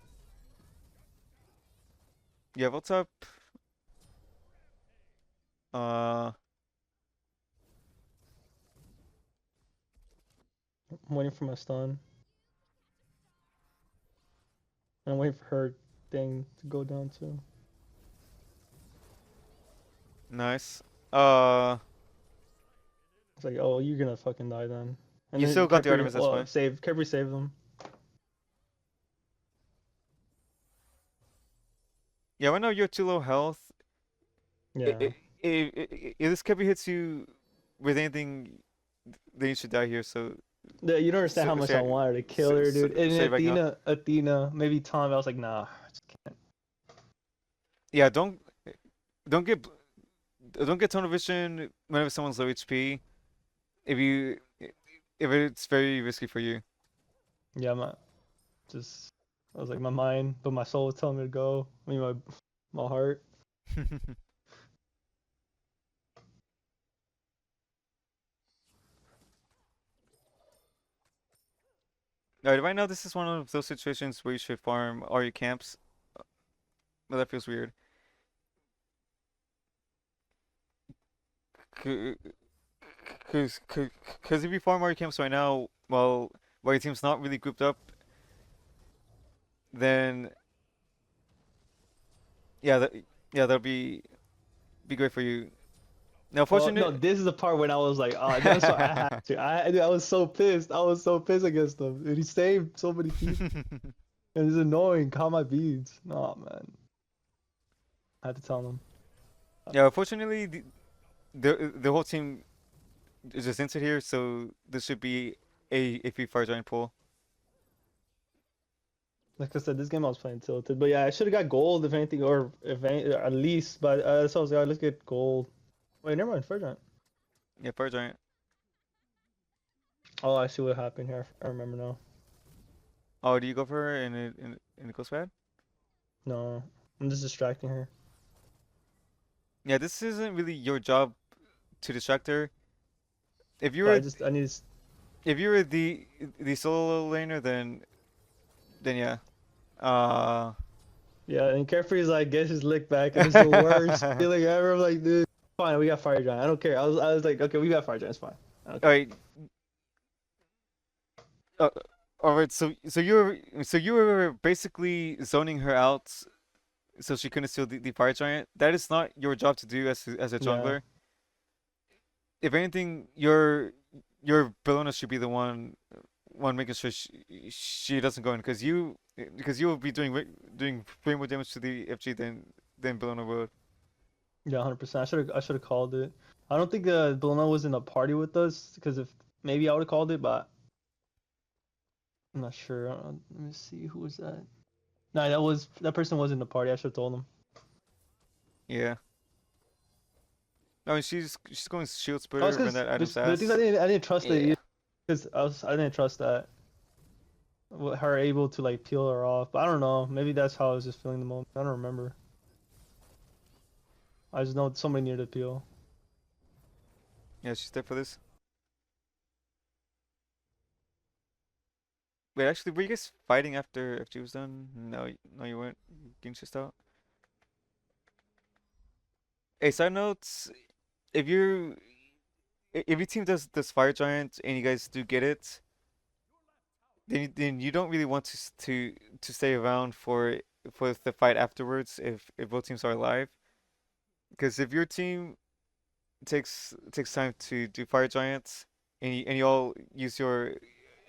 You have ults up. Uh, I'm waiting for my stun. And I'm waiting for her thing to go down too. Nice. It's like, oh, you're gonna fucking die then. And You then still got the Khepri, Artemis. That's fine. Khepri saved them. Yeah, I know you're too low health. Yeah. If this Kirby hits you with anything, then you should die here. Yeah, you don't understand how much I So, wanted to kill her, dude. And save back up. Athena, maybe Tom. I was like, nah, I just can't. Yeah, don't get don't get tunnel vision whenever someone's low HP. If you if it's very risky for you. Yeah, just. I was like, my mind, but my soul was telling me to go. I mean, my heart. Alright, right now this is one of those situations where you should farm all your camps, but that feels weird. Because if you farm all your camps right now, while your team's not really grouped up, then yeah, that'll be great for you. Now, Well, no, fortunate, this is the part when I was like, oh, that's what I had to. Dude, I was so pissed. I was so pissed against him. And he saved so many people. And it's annoying. Caught my beads. No, man. I had to tell him. yeah, fortunately, the whole team is just into here, so this should be a free fire giant pool. Like I said, this game I was playing tilted. But yeah, I should have got gold if anything, or if any, at least. But so I was like, let's get gold. Wait, never mind. Fair giant. Yeah, fire giant. Oh, I see what happened here. I remember now. Oh, do you go for her and it goes bad? No, I'm just distracting her. Yeah, this isn't really your job to distract her. If you But were I need to. if you were the solo laner, then yeah. Uh, Yeah, and Carefree's like, gets his lick back, and it's the worst feeling ever. I'm like, dude, fine, we got Fire Giant. I don't care. I was like, okay, we got Fire Giant. It's fine. I don't all care. right. Uh, all right. So you were basically zoning her out so she couldn't steal the fire giant. That is not your job to do as a Yeah, jungler. If anything, your Bellona should be the one making sure she doesn't go in because you will be doing way more damage to the FG than Bellona would. yeah, 100%. I should have called it. I don't think Belona was in a party with us because if maybe I would have called it, but I'm not sure. Let me see who was that. No, that person was in the party. I should have told him. Yeah. No, she's going shield I was splitter, run because that Adam's the things ass. I didn't trust it Yeah. either because I didn't trust that her able to like peel her off. But I don't know. Maybe that's how I was just feeling the moment. I don't remember. I just know somebody needed to peel. Yeah, she's there for this. Wait, actually, were you guys fighting after FG was done? No, no, you weren't. Getting chased out. Hey, side notes. If you if your team does fire giant and you guys do get it, then you don't really want to stay around for the fight afterwards if both teams are alive. Because if your team takes time to do fire giants and you all use your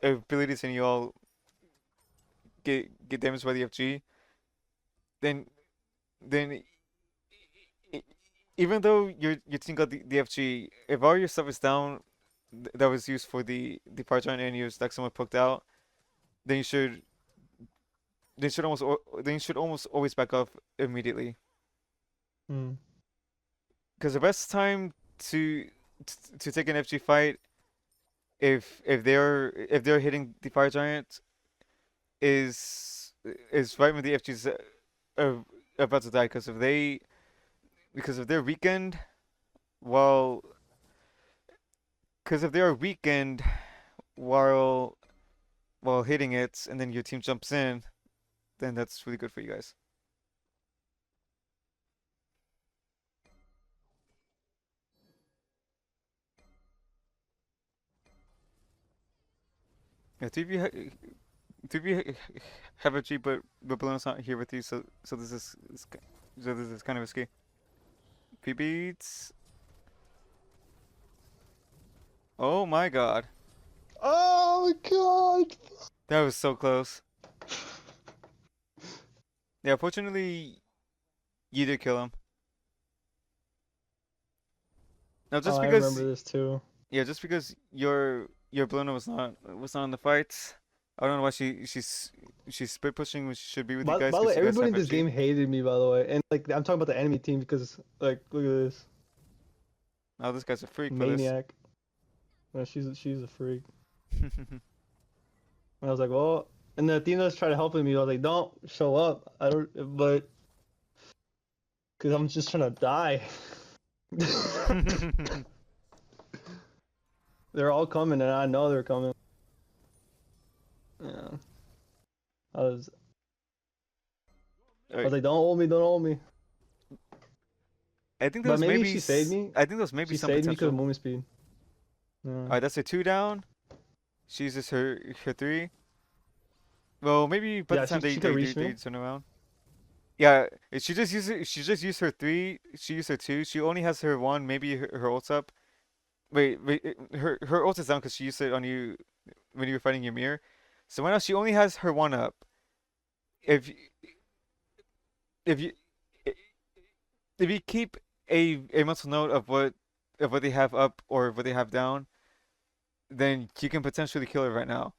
abilities and you all get damaged by the FG, then then e- even though your team got the FG, if all your stuff is down that was used for the fire giant and you like someone poked out, then you should almost always back up immediately. Hmm. Because the best time to to take an FG fight if they're hitting the fire giant is right when the FG's uh, about to die because if they're weakened while because if they are weakened while while hitting it and then your team jumps in, then that's really good for you guys. Yeah, TV have a G, but Balloon's not here with you, so this is kind of risky. P beats. Oh my God, Oh my god. that was so close. Yeah, fortunately you did kill him. Now, Oh, just I remember because this too. yeah, just because your Balloon was not in the fight, I don't know why she's split pushing when she should be with you guys By the way, because you guys everybody have in this FG. game hated me, by the way. And like I'm talking about the enemy team because like look at this. Now this guy's a freak for this. Maniac. No, she's a freak. And I was like, well, and the Athena's trying to help me. I was like, don't show up. I don't, but because I'm just trying to die. They're all coming, and I know they're coming. Yeah, I was, I was Alright, like, don't hold me, don't hold me. I think But maybe she saved me. there was maybe She some saved me because of potential. movement speed. Yeah, Alright, that's her two down. She uses her three. Well, maybe by the yeah, time she could reach they me. turn around. Yeah, she just used her three. She used her two. She only has her one. Maybe her ult's up. Wait, her ult is down because she used it on you when you were fighting Ymir. So right now she only has her one up. If if you if you keep a mental note of what they have up or what they have down, then you can potentially kill her right now.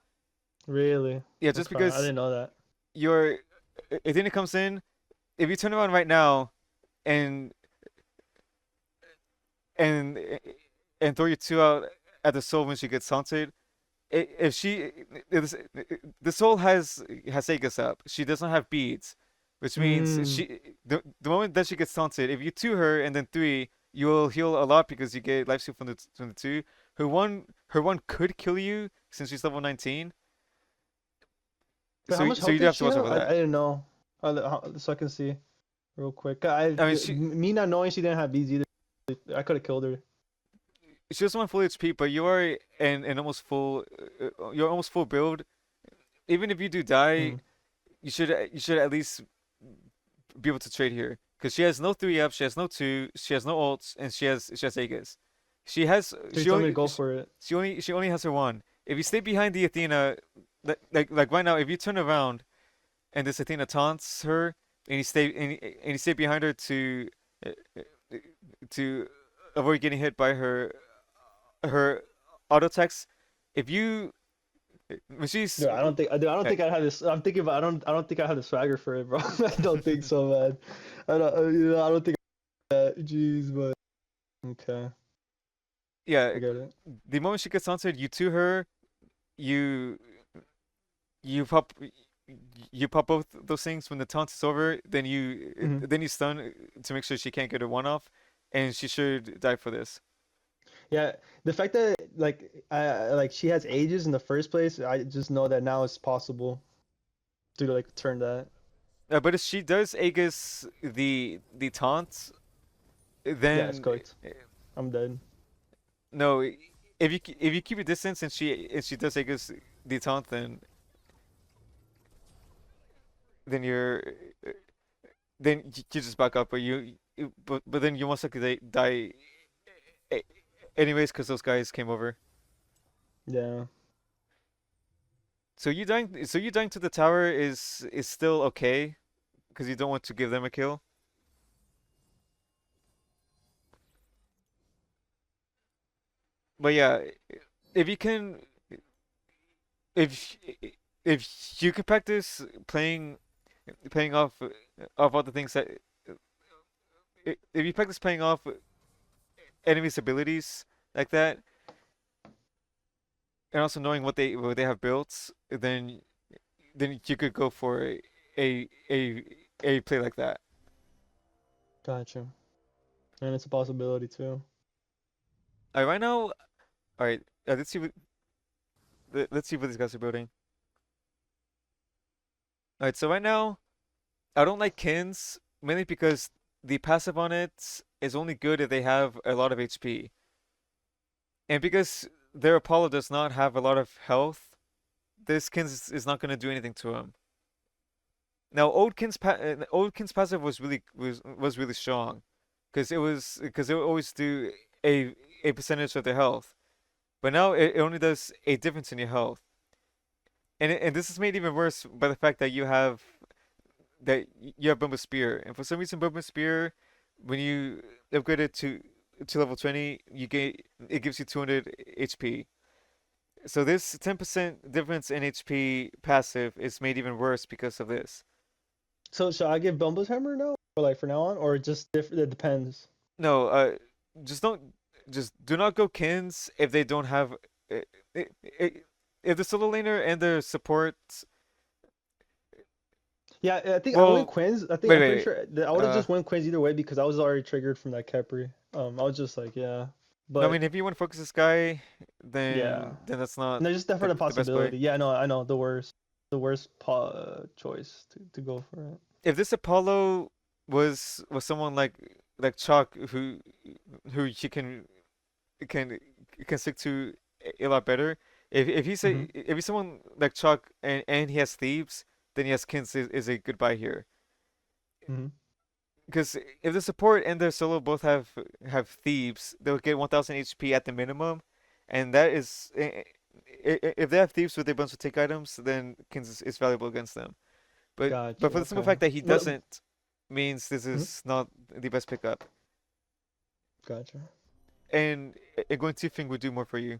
Really? Yeah, just Okay, I because didn't know that. your Athena comes in, if you turn around right now and and and throw your two out at the soul when she gets taunted, if she if the soul has Aegis up, she does not have beads, which means Hmm. the moment that she gets taunted, if you two her and then three, you will heal a lot because you get life steal from the two. Her one could kill you since she's level 19, But how much so health you do did have to she watch have? over I that. didn't know. So I can see real quick. I mean, Me not knowing she didn't have beads either. I could have killed her. she doesn't want full HP, but you are an almost full you're almost full build. Even if you do die, Hmm. you should at least be able to trade here because she has no three up, she has no two, she has no ults, and she has Aegis. She has So you told me to go for it. she only has her one. If you stay behind the Athena, like right now, if you turn around and this Athena taunts her and you stay behind her uh, to avoid getting hit by her auto attacks, if you when she's Dude, I don't uh, think I have this. I'm thinking about. I don't think I have the swagger for it, bro. I don't think so, man. I don't think that. Jeez, but okay, yeah, I get it. the moment she gets taunted, you to her, you you pop you pop both those things when the taunt is over. Hmm. Then you stun to make sure she can't get a one off, and she should die for this. Yeah, the fact that like she has ages in the first place, I just know that now it's possible to like turn that. But if she does Aegis the taunt, Yeah, it's then cooked. I'm dead. no. If you keep your distance and she does Aegis the taunt, then you're then you just back up, but then you most likely die anyways because those guys came over. Yeah, So you dying to the tower is still okay because you don't want to give them a kill. But yeah, if you can, if if you can practice playing off all the things that if you practice playing off enemies' abilities like that, and also knowing what they have built, then you could go for a a, a play like that. gotcha. And it's a possibility too. Right now, all right. Let's see what these guys are building. All right, so right now, I don't like Kins mainly because the passive on it is only good if they have a lot of HP, and because their Apollo does not have a lot of health, this Kins is not gonna do anything to him. Now, Old Kin's passive was really strong, because it would always do a percentage of their health, but now it only does a difference in your health, and this is made even worse by the fact that you have Bumble Spear, and for some reason Bumble Spear, when you upgrade it to level 20, it gives you 200 HP. So this 10% difference in HP passive is made even worse because of this. So should I give Bumble's Hammer now, or like for now on, or just different? It depends. No, just don't, just do not go Kins if they don't have, i- i- if the solo laner and the support. Yeah, I think I went Well, Quinns. I think wait, I'm pretty wait. sure that I would have just went Quinns either way because I was already triggered from that Khepri. I was just like, yeah, I but mean, if you want to focus this guy, yeah, then that's not no, just there for the the best play. possibility. Yeah, no, I know the worst choice to go for it. If this Apollo was someone like Chalk, who he can can stick to a lot better. Mm-hmm. If he's someone like Chalk and he has Thieves, then yes, Kins is a good buy here. Mm-hmm. Because if the support and the solo both have Thieves, they'll get 1000 HP at the minimum, and that is, if they have Thieves with a bunch of take items, then Kins is valuable against them. But Gotcha. for the simple Okay. fact that he But doesn't, means this mhm, is not the best pickup. gotcha. And going Tiefling would do more for you.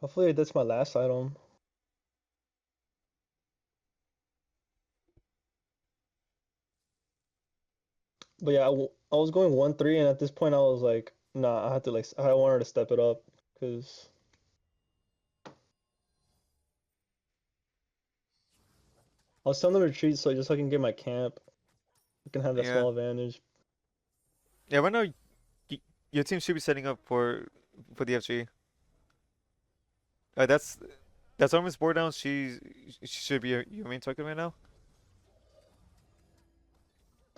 Hopefully that's my last item. But yeah, I was going 1-3, and at this point I was like, nah, I had to like I wanted to step it up because I was telling them to retreat so just so I can get my camp. I can have that Yeah. small advantage. Yeah, right now your team should be setting up for the FG. That's Armin's board down. She should be your main target right now.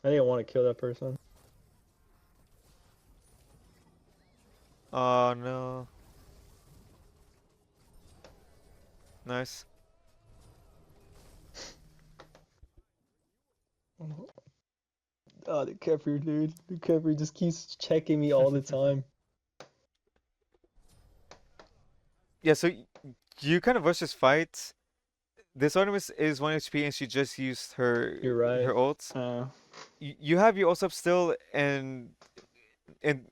I didn't want to kill that person. Oh no. Nice. Oh, the Kefir, dude. The Kefir just keeps checking me all the time. Yeah, so you kind of rush this fight. This Artemis is 1 HP and she just used You're right. her ult. You have your ult up still, and and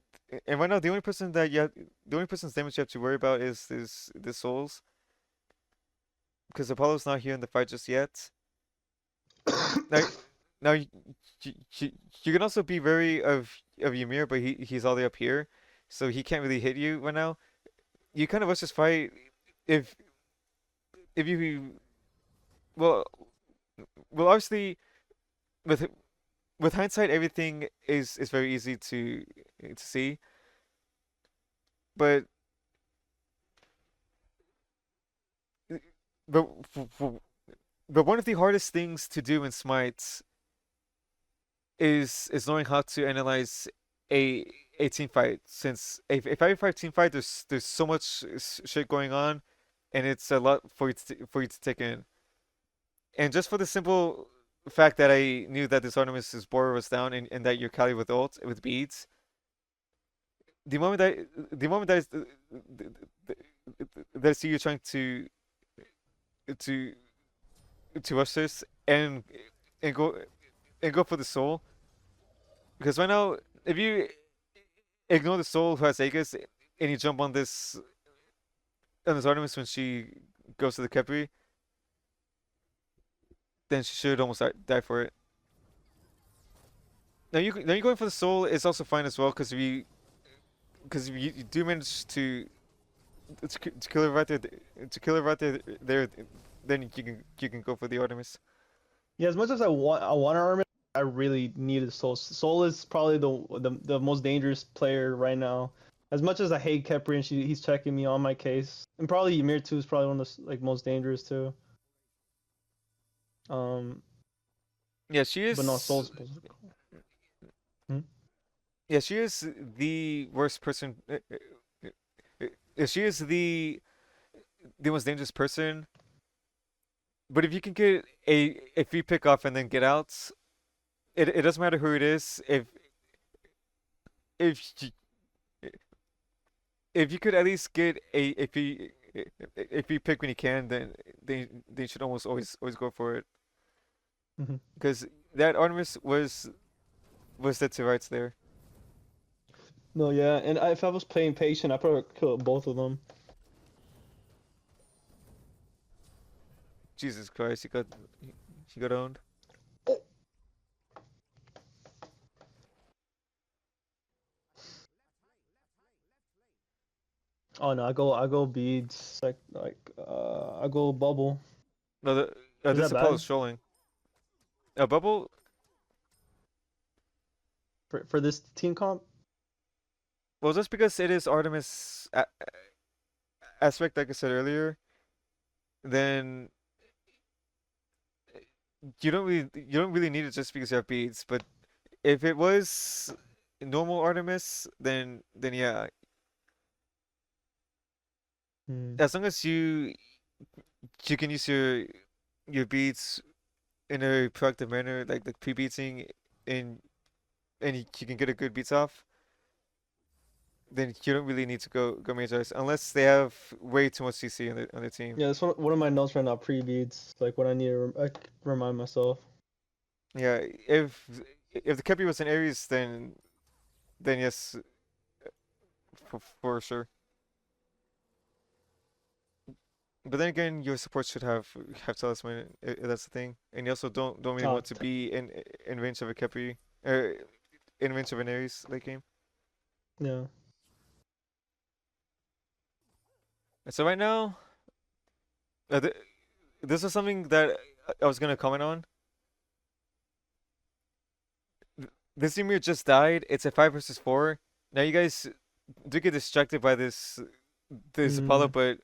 right now the only person's damage you have to worry about is the souls, because Apollo's not here in the fight just yet. Now, now you, you can also be wary of Ymir, but he's all the way up here, so he can't really hit you right now. You kind of rush this fight if you, well, obviously with hindsight everything is very easy to see, but but but one of the hardest things to do in Smite is knowing how to analyze a a team fight. Since a 5v5 team fight, there's so much shit going on, and it's a lot for you to take in. And just for the simple fact that I knew that this Artemis's board was down, and that you're Kali with ult with beads, the moment that I see you trying to rush this and go for the soul, because right now if you ignore the soul who has Aegis and you jump on this Artemis when she goes to the Khepri, then she should almost die for it. Now you going for the soul is also fine as well, because if you do manage to kill her right there, then you can go for the Artemis. Yeah, as much as I want to arm it, I really needed Soul. Soul is probably the most dangerous player right now. As much as I hate Kepri and he's checking me on my case, and probably Ymir too is probably one of the like most dangerous too. Um, Yeah, she but no, is. Soul's. Hmm? Yeah, she is the worst person. She is the most dangerous person. But if you can get a free pick off and then get out, it doesn't matter who it is. If you, if you could at least get a free pick when you can, then they should almost always go for it Hmm. because that Artemis was dead to rights there. No, yeah, and if I was playing patient, I probably kill both of them. Jesus Christ, he got owned. Oh no, I go beads I go bubble. No, Is this that Apollo's bad trolling. A bubble. for this team comp? Well, just because it is Artemis aspect, like I said earlier, then you don't really need it just because you have beads. But if it was normal Artemis, then yeah, Hmm. as long as you can use your beads in a productive manner, like the pre-beating, and you can get a good beats off, then you don't really need to go mage ice unless they have way too much CC on the team. Yeah, that's one of my notes right now. Pre beads, like when I need to remind myself. Yeah, if the Kepi was an Ares, then yes, for sure. But then again, your support should have talisman. That's the thing, and you also don't really Oh, want to be in range of a Kepi or in range of an Ares late game. yeah, And so right now, th this is something that I was gonna comment on. This Ymir just died. It's a 5 versus 4. Now you guys do get distracted by this Apollo, mm, but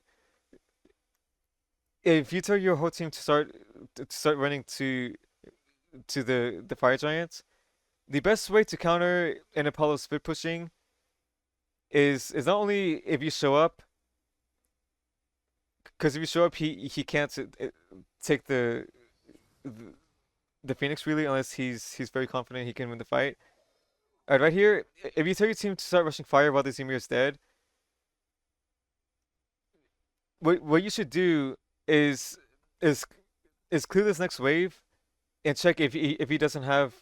if you tell your whole team to start running to the fire giants, the best way to counter an Apollo split pushing is not only if you show up, because if you show up, he can't take the the Phoenix really unless he's very confident he can win the fight. Alright, right here, if you tell your team to start rushing fire while the Ymir is dead, what you should do is is is clear this next wave and check if he doesn't have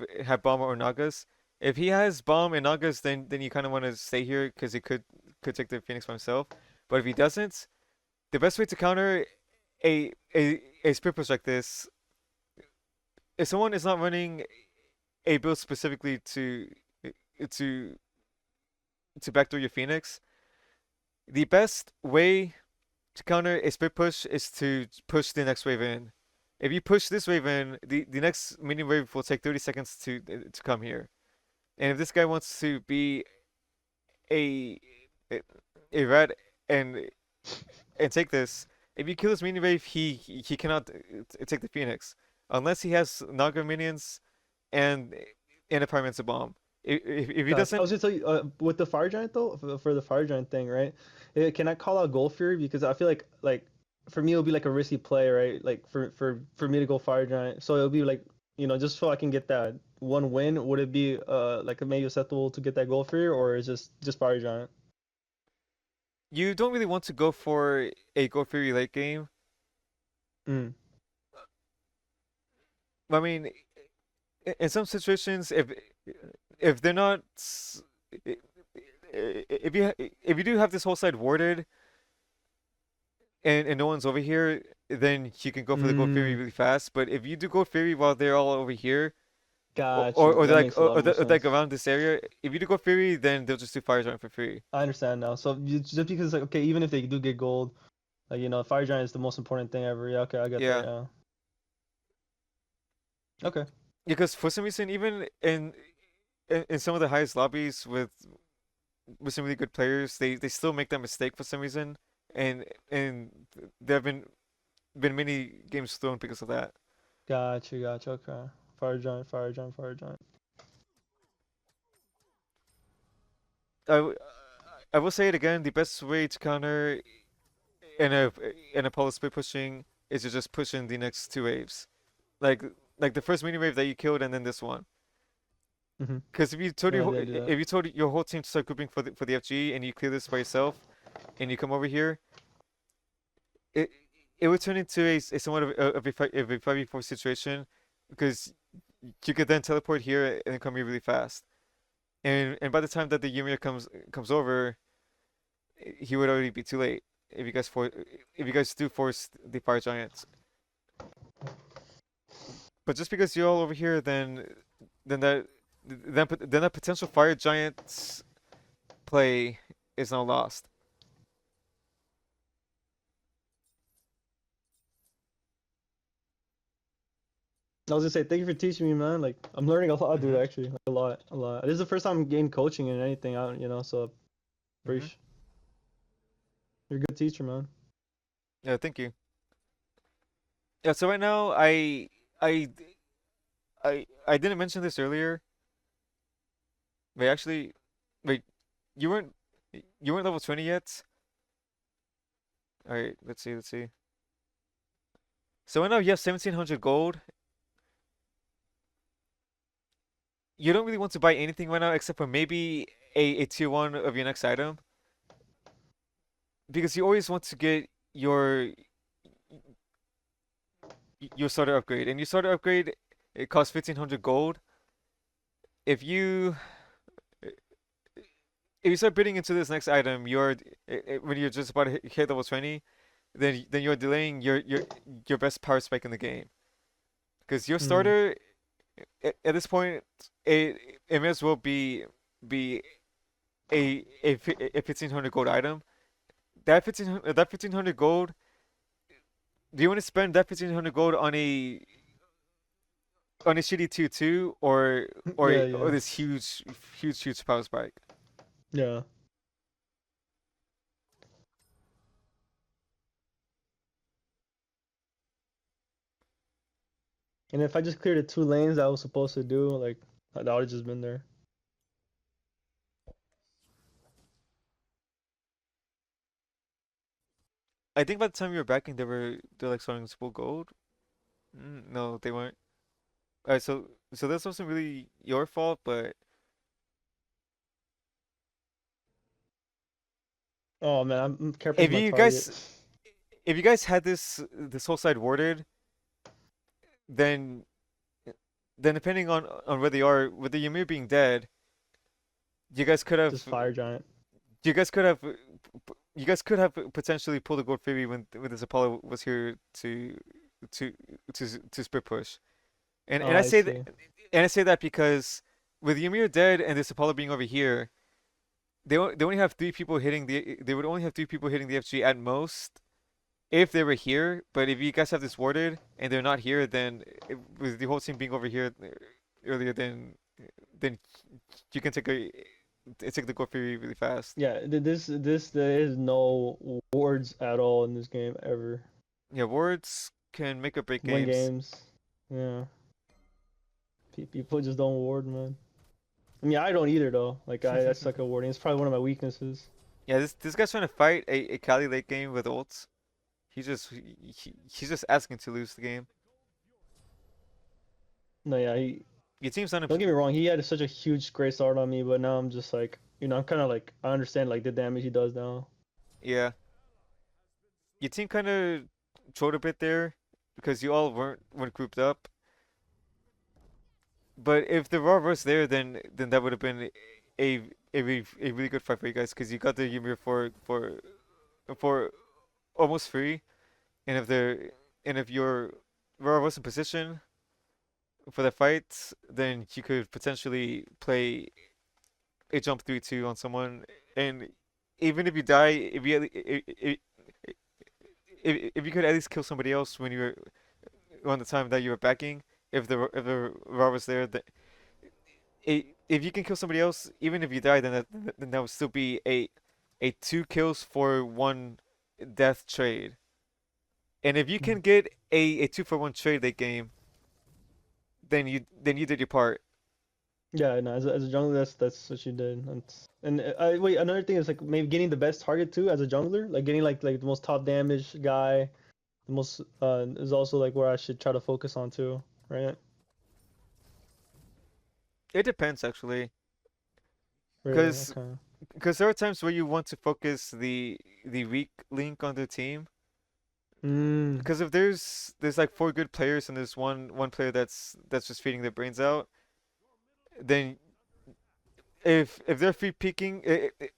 bomb or nagas. If he has bomb and nagas, then you kind of want to stay here because he could take the Phoenix by himself. But if he doesn't, the best way to counter a split push like this, if someone is not running a build specifically to to backdoor your Phoenix, the best way to counter a split push is to push the next wave in. If you push this wave in, the next minion wave will take 30 seconds to come here. And if this guy wants to be a a red and and take this, if you kill this minion wave, he cannot take the Phoenix unless he has Naga minions and and a Pyromancer bomb. If he gotcha. I doesn't, was gonna tell you with the fire giant though, for the fire giant thing, right? Can I call out Gold Fury because I feel like for me it would be like a risky play, right? Like for me to go fire giant, so it'll be like just so I can get that one win. Would it be like maybe acceptable to get that Gold Fury or is just fire giant? you don't really want to go for a Go Fury late game. Mm. I mean, in some situations, if they're not, if you do have this whole side warded and no one's over here, then you can go for the Gold Fury Mm. really fast. But if you do Gold Fury while they're all over here, Gotcha. or That they're like makes a lot more they're like sense. around this area, if you do Gold Fury, then they'll just do Fire Giant for free. I understand now. So just because like okay, even if they do get gold, like fire giant is the most important thing ever. Yeah, okay, I get that. Yeah, Yeah. Okay. because for some reason, even in some of the highest lobbies with some really good players, they still make that mistake for some reason, and there have been many games thrown because of that. Gotcha. Gotcha. Okay. Fire giant. Fire giant. Fire giant. I, w- I will say it again. The best way to counter and a Apollo split pushing is to just pushing the next two waves, like like the first mini wave that you killed, and then this one. Hmm. Because Yeah, I do that. if you told your whole team to start grouping for the FG and you clear this by yourself and you come over here, it it would turn into a somewhat of a 5v4 situation because you could then teleport here and come here really fast. And by the time that the Ymir comes over, he would already be too late if you guys do force the fire giants. But just because you're all over here, then that then that potential fire giants play is now lost. I was gonna say thank you for teaching me, man. Like I'm learning a lot, dude. Hmm. Actually, like, a lot, a lot. This is the first time I'm getting coaching and anything. I don't, so Hmm. appreciate. You're a good teacher, man. Yeah, thank you. Yeah, so right now I I didn't mention this earlier. Wait, actually, wait, you weren't you weren't level 20 yet? All right, let's see. So right now you have 1700 gold. You don't really want to buy anything right now except for maybe a tier 1 of your next item because you always want to get your starter upgrade. And your starter upgrade it costs 1500 gold. If you if you start bidding into this next item, when you're just about to hit level 20, then you're delaying your best power spike in the game. Because your Mm. starter at this point it may as well be a 1500 gold item. That 1500 gold. Do you want to spend that 1500 gold on a shitty 2-2 Yeah, or yeah, this huge power spike? yeah. And if I just cleared the two lanes that I was supposed to do, like that would have just been there. I think by the time you were backing, they're like starting full gold. No, they weren't. Alright, so this wasn't really your fault, but Oh man, I'm careful with if my you target. guys if you guys had this whole side warded, then then depending on where they are, with the Ymir being dead, you guys could have Just fire giant. you guys could have you guys could have potentially pulled a gold Phoebe when this Apollo was here to to split push. Oh, And I I say that see. because with Ymir dead and this Apollo being over here, they only have three people hitting they would only have three people hitting the FG at most if they were here. But if you guys have this warded and they're not here, then with the whole team being over here earlier, then you can take the gold Phoebe really fast. Yeah, this there is no wards at all in this game ever. Yeah, wards can make or break Win games. games. Yeah, people just don't ward, man. I mean, I don't either though. Like I suck at warding. It's probably one of my weaknesses. Yeah, this guy's trying to fight a Cali late game with ults. He's just asking to lose the game. No, yeah, Your team's not in. don't get me wrong. He had such a huge great start on me, but now I'm just like, I'm kind of like I understand like the damage he does now. Yeah, your team kind of trolled a bit there because you all weren't grouped up. But if the Raw was there, then that would have been a a really good fight for you guys because you got the Ymir for almost free, and if your Raw was in position for the fight, then you could potentially play a jump 3-2 on someone, and even if you die, if you could at least kill somebody else when you were on the time that you were backing, if the Raw was there, if you can kill somebody else, even if you die, then that would still be a two kills for one death trade. And if you can get a 2-for-1 trade late game, then you did your part. Yeah, no, as a jungler, that's what you did. And wait, another thing is like maybe getting the best target too as a jungler, like getting like the most top damage guy, the most is also like where I should try to focus on too, right? It depends actually, Really, because okay. there are times where you want to focus the weak link on the team. Mm, Because if there's like four good players and there's one player that's just feeding their brains out, then if they're free picking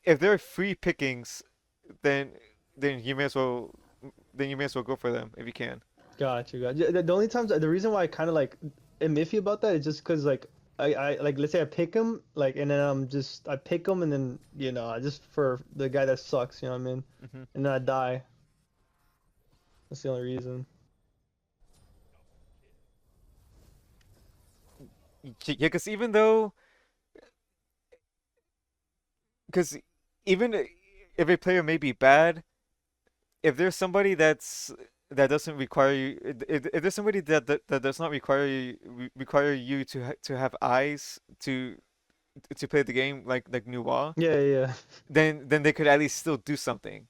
if they're free pickings, then then you may as well go for them if you can. got you, got you. The only times the reason why I kind of like am iffy about that is just because like I like let's say I pick him like and then I pick him and then I just for the guy that sucks, you know what I mean? Hmm. And then I die. That's the only reason. Yeah, because even if a player may be bad, if there's somebody that doesn't require you, if there's somebody that does not require you to have eyes to play the game like Nuwa, Yeah, yeah, yeah. then they could at least still do something.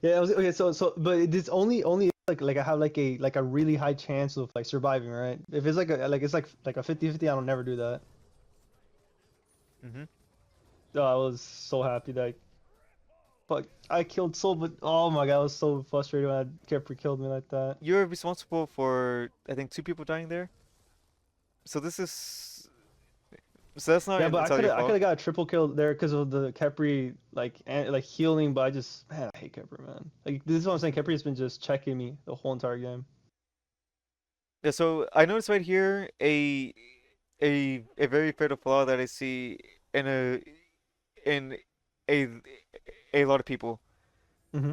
Yeah, I was, okay, but it's only like I have like a really high chance of like surviving, right? If it's like a 50-50, I don't never do that. Hmm. Oh, I was so happy that fuck I killed Soul, but oh my god, I was so frustrated when Kepri killed me like that. You're responsible for I think two people dying there. So this is so that's not Yeah, but entirely your I could fault. have got a triple kill there because of the Kepri like healing, but I just man I hate Kepri, man. Like this is what I'm saying. Kepri's been just checking me the whole entire game. Yeah, so I noticed right here a very fatal flaw that I see in in a a lot of people. Hmm.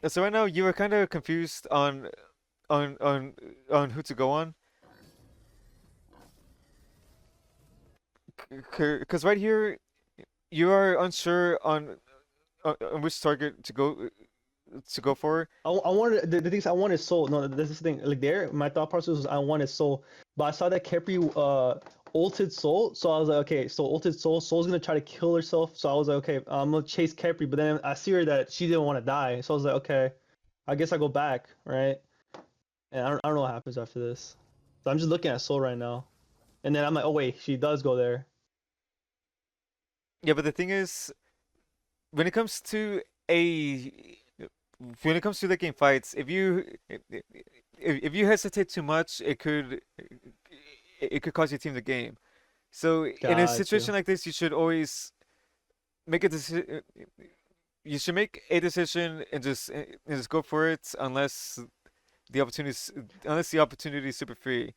So right now you are kind of confused on on on who to go on, because right here you are unsure on which target to go for. I wanted the things I wanted Soul. No, this is the thing. Like there, my thought process was I wanted Soul, but I saw that Kepri ulted Soul, so I was like, okay, so ulted Soul. Soul's gonna try to kill herself, so I was like, okay, I'm gonna chase Kepri. But then I see her that she didn't want to die, so I was like, okay, I guess I go back, right? And I don't know what happens after this. So I'm just looking at Soul right now, and then I'm like, oh wait, she does go there. Yeah, but the thing is, when it comes to a when it comes to the game fights, if you hesitate too much, it could cost your team the game. So in a Got you. situation like this, you should always make a decision. You should make a decision and just go for it the opportunity unless the opportunity is super free.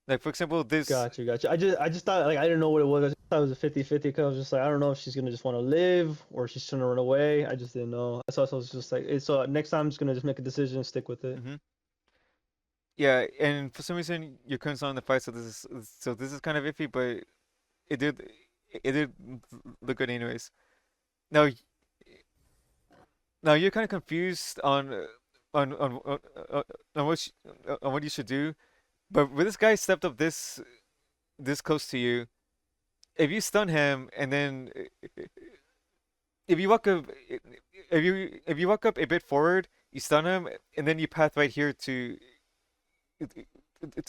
Like for example, this. Got you. I just thought like I didn't know what it was. I just thought it was a 50-50 because I was just like I don't know if she's gonna just want to live or she's trying to run away. I just didn't know. So I was just like so next time I'm just gonna just make a decision and stick with it. Hmm. Yeah, and for some reason your current's not in the fight, so this is kind of iffy, but it did it did look good anyways. Now now you're kind of confused on on on, on on what you should do, but when this guy stepped up this close to you, if you stun him and then if you walk up if you walk up a bit forward, you stun him, and then you path right here to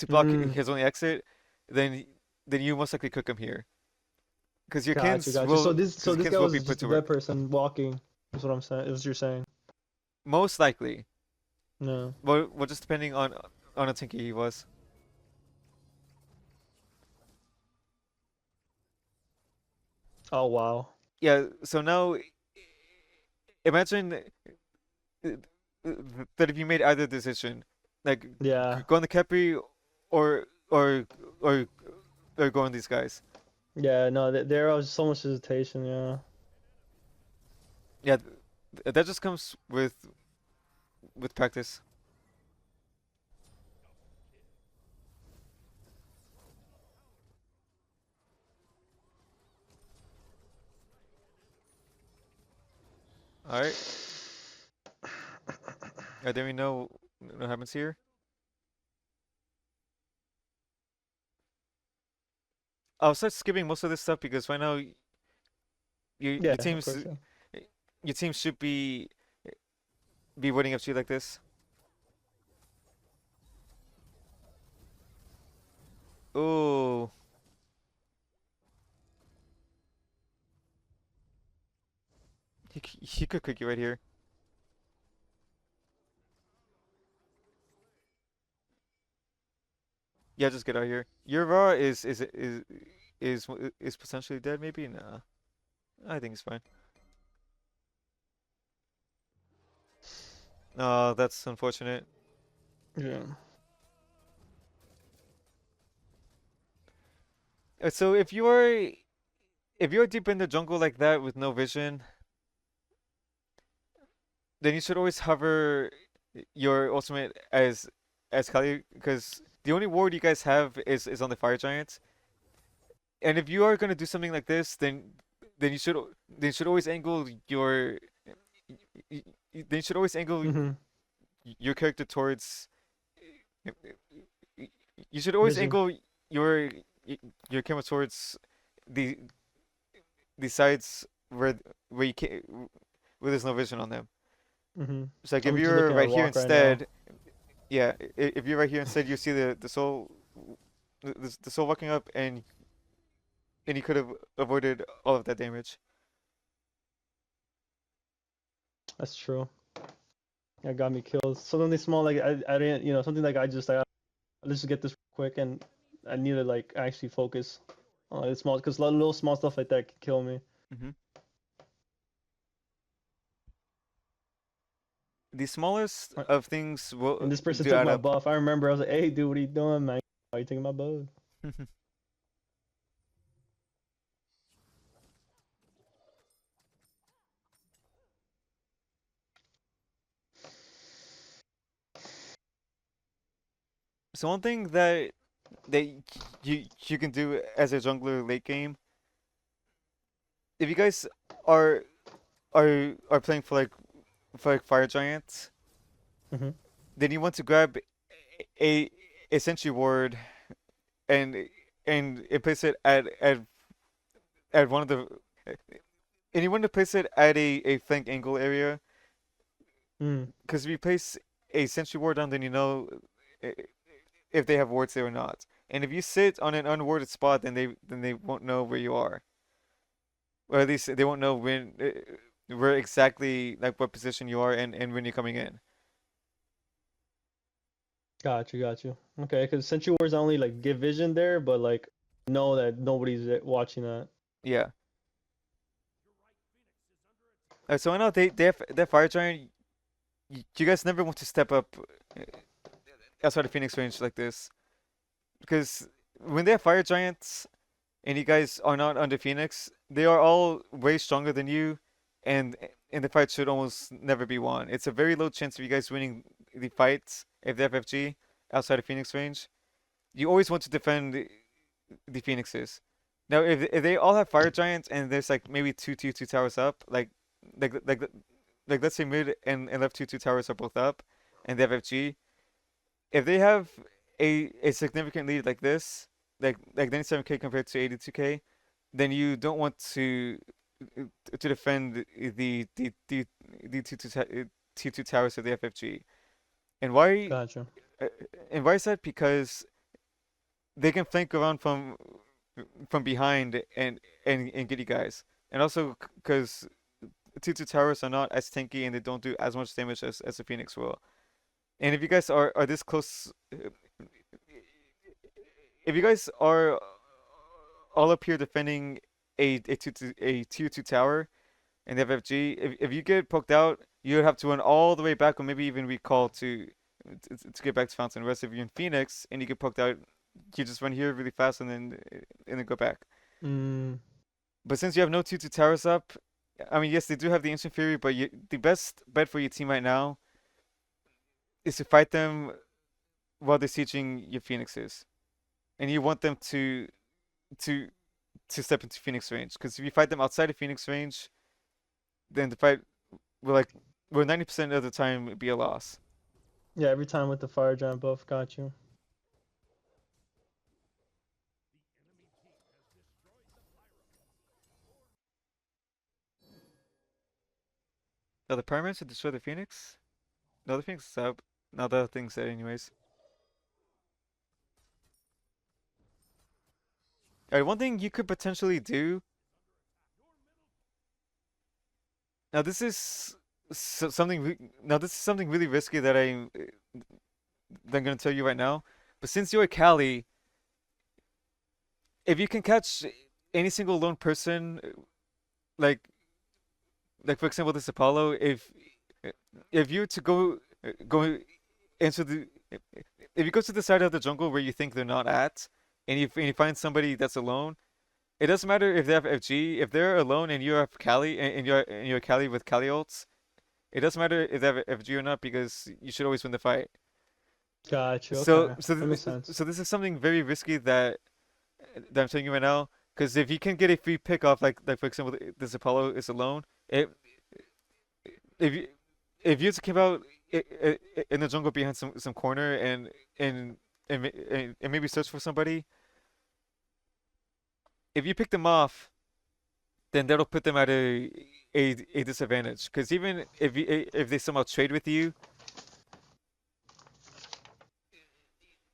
block Mm, his only exit, then you most likely cook him here got you. because So your this kins guy will be was put just a to dead work. person walking. Is what I'm saying. Is what you're saying. Most likely. No. Well, just depending on how tinky he was. Oh wow. Yeah. So now imagine that if you made either decision, like Yeah. go on the Kepri or or or or go on these guys. Yeah. No. There was so much hesitation. Yeah. Yeah, that just comes with practice. All right. Then we know what happens here. I'll start skipping most of this stuff because right now Yeah, your of team's course. Yeah. your team should be waiting up to you like this. Oh, he could cook you right here. Yeah, just get out of here. Your Raw is is potentially dead, maybe? Nah, I think it's fine. Oh, that's unfortunate. Yeah. So if you're deep in the jungle like that with no vision, then you should always hover your ultimate as Kali, because the only ward you guys have is on the fire giant. And if you are gonna do something like this, then you should always angle then you should always angle Mm-hmm. your character towards you should always Vision. angle your your camera towards the the sides where you can't where there's no vision on them. Mm-hmm. So like if I'm just you're looking at right here walk right now. instead, yeah, if you're right here instead, you see the soul the soul walking up, and you could have avoided all of that damage. That's true. That got me killed. Something small like I didn't something like let's just get this quick and I need to like actually focus on like, small because little small stuff like that can kill me. Hmm. The smallest Right. of things will And this person do took add my up. buff. I remember I was like, hey dude, what are you doing, man? Why are you taking my buff? So one thing that you can do as a jungler late game, if you guys are are playing for like fire giants, Mm-hmm. then you want to grab a a sentry ward and place it at one of the and you want to place it at a flank angle area, Mm. because if you place a sentry ward down, then you know if they have wards there or not. And if you sit on an unwarded spot, then they won't know where you are, or at least they won't know when where exactly like what position you are and when you're coming in. Got you. Okay, because Sentry Wars only like give vision there, but like know that nobody's watching that. Yeah. So I know they have that fire giant. You guys never want to step up uh, outside of Phoenix range like this, because when they have fire giants and you guys are not under Phoenix, they are all way stronger than you, and the fight should almost never be won. It's a very low chance of you guys winning the fights if they have FG outside of Phoenix range. You always want to defend the Phoenixes. Now, if they all have fire giants and there's like maybe two towers up, like like like let's say mid and left two towers are both up, and they have FG. If they have a significant lead like this, like 97k compared to 82k, then you don't want to defend the T2 towers of the FFG. And why Gotcha. uh, and why is that? Because they can flank around from behind and get you guys. And also because T2 towers are not as tanky and they don't do as much damage as the Phoenix will. And if you guys are this close, if you guys are all up here defending a tier two tower and they have FG, if you get poked out, you would have to run all the way back or maybe even recall to get back to Fountain. Whereas if you're in Phoenix and you get poked out, you just run here really fast and then go back. Mm. But since you have no tier two towers up, I mean, yes, they do have the instant fury, but the best bet for your team right now is to fight them while they're sieging your Phoenixes, and you want them to to step into Phoenix range. Because if you fight them outside of Phoenix range, then the fight will will 90% of the time be a loss. Yeah, every time with the fire giant buff, got you. Now the pyramids to destroy the Phoenix? No, the Phoenix is up. Now the other thing's dead anyways. Alright, one thing you could potentially do. Now this is now this is something really risky that I'm gonna tell you right now. But since you're Cali, if you can catch any single lone person, like for example this Apollo, if you were to go into the if you go to the side of the jungle where you think they're not at, and you find somebody that's alone, it doesn't matter if they have FG, if they're alone and you have Kali and you're Kali with Kali ults, it doesn't matter if they have FG or not because you should always win the fight. Got you. So Okay, so that makes th sense. so this is something very risky that I'm telling you right now. Because if you can get a free pick off, like for example, this Apollo is alone. If you if you just came out in the jungle behind some corner and and maybe search for somebody, if you pick them off, then that'll put them at a disadvantage. Because even if they somehow trade with you,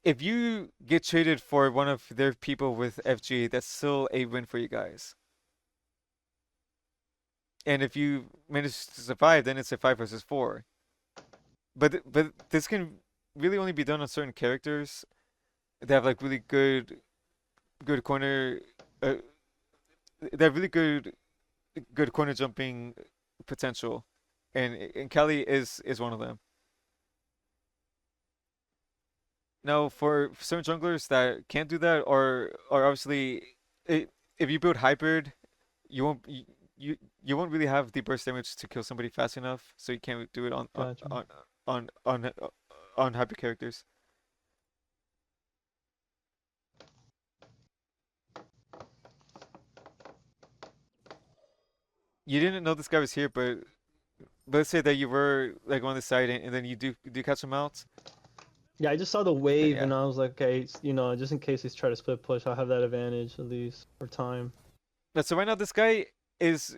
if you get traded for one of their people with FG, that's still a win for you guys. And if you manage to survive, then it's a 5 versus 4. But this can really only be done on certain characters that have like really good corner uh, they have really good corner jumping potential, and Kelly is one of them. Now, for certain junglers that can't do that, or obviously, I if you build hybrid, you won't you won't really have the burst damage to kill somebody fast enough, so you can't do it Got you. on on on hybrid characters. You didn't know this guy was here, but let's say that you were like on the side and then you do catch him out, Yeah, I just saw the then wave yeah. and I was like, okay, just in case he's try to split push, I'll have that advantage at least for time. But so right now this guy is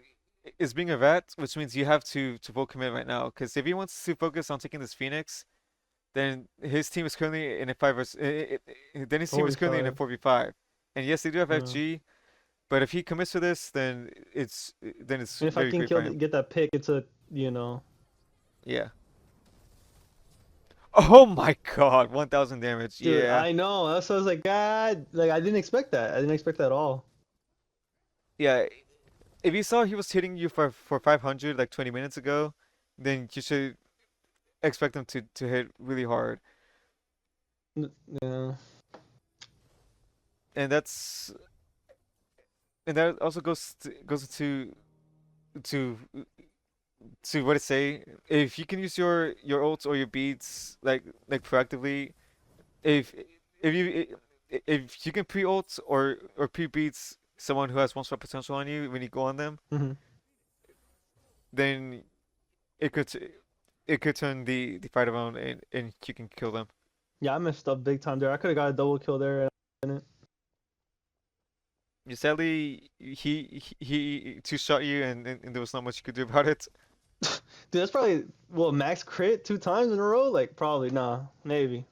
is being a vet, which means you have to full commit right now. Because if he wants to focus on taking this Phoenix, then his team is currently in a then his team is currently in a 45. 4v5. And yes, they do have Uh, FG, but if he commits to this, then it's and if I very can great for kill him. get that pick, it's a. Yeah. Oh my God, 1000 damage. Dude, Yeah. I know. That's why I was like, God, like I didn't expect that. I didn't expect that at all. Yeah. If you saw he was hitting you for 500 like 20 minutes ago, then you should expect him to hit really hard. Yeah. And that also goes to what I say. If you can use your ults or your beats like proactively, if if you can pre ult or pre beats someone who has one shot potential on you when you go on them, Hmm. then it could it could turn the fight around and you can kill them. Yeah, I messed up big time there. I could have got a double kill there. And I didn't. Sadly, he two shot you and there was not much you could do about it. Dude, that's probably max crit 2 times in a row. Like probably nah, maybe.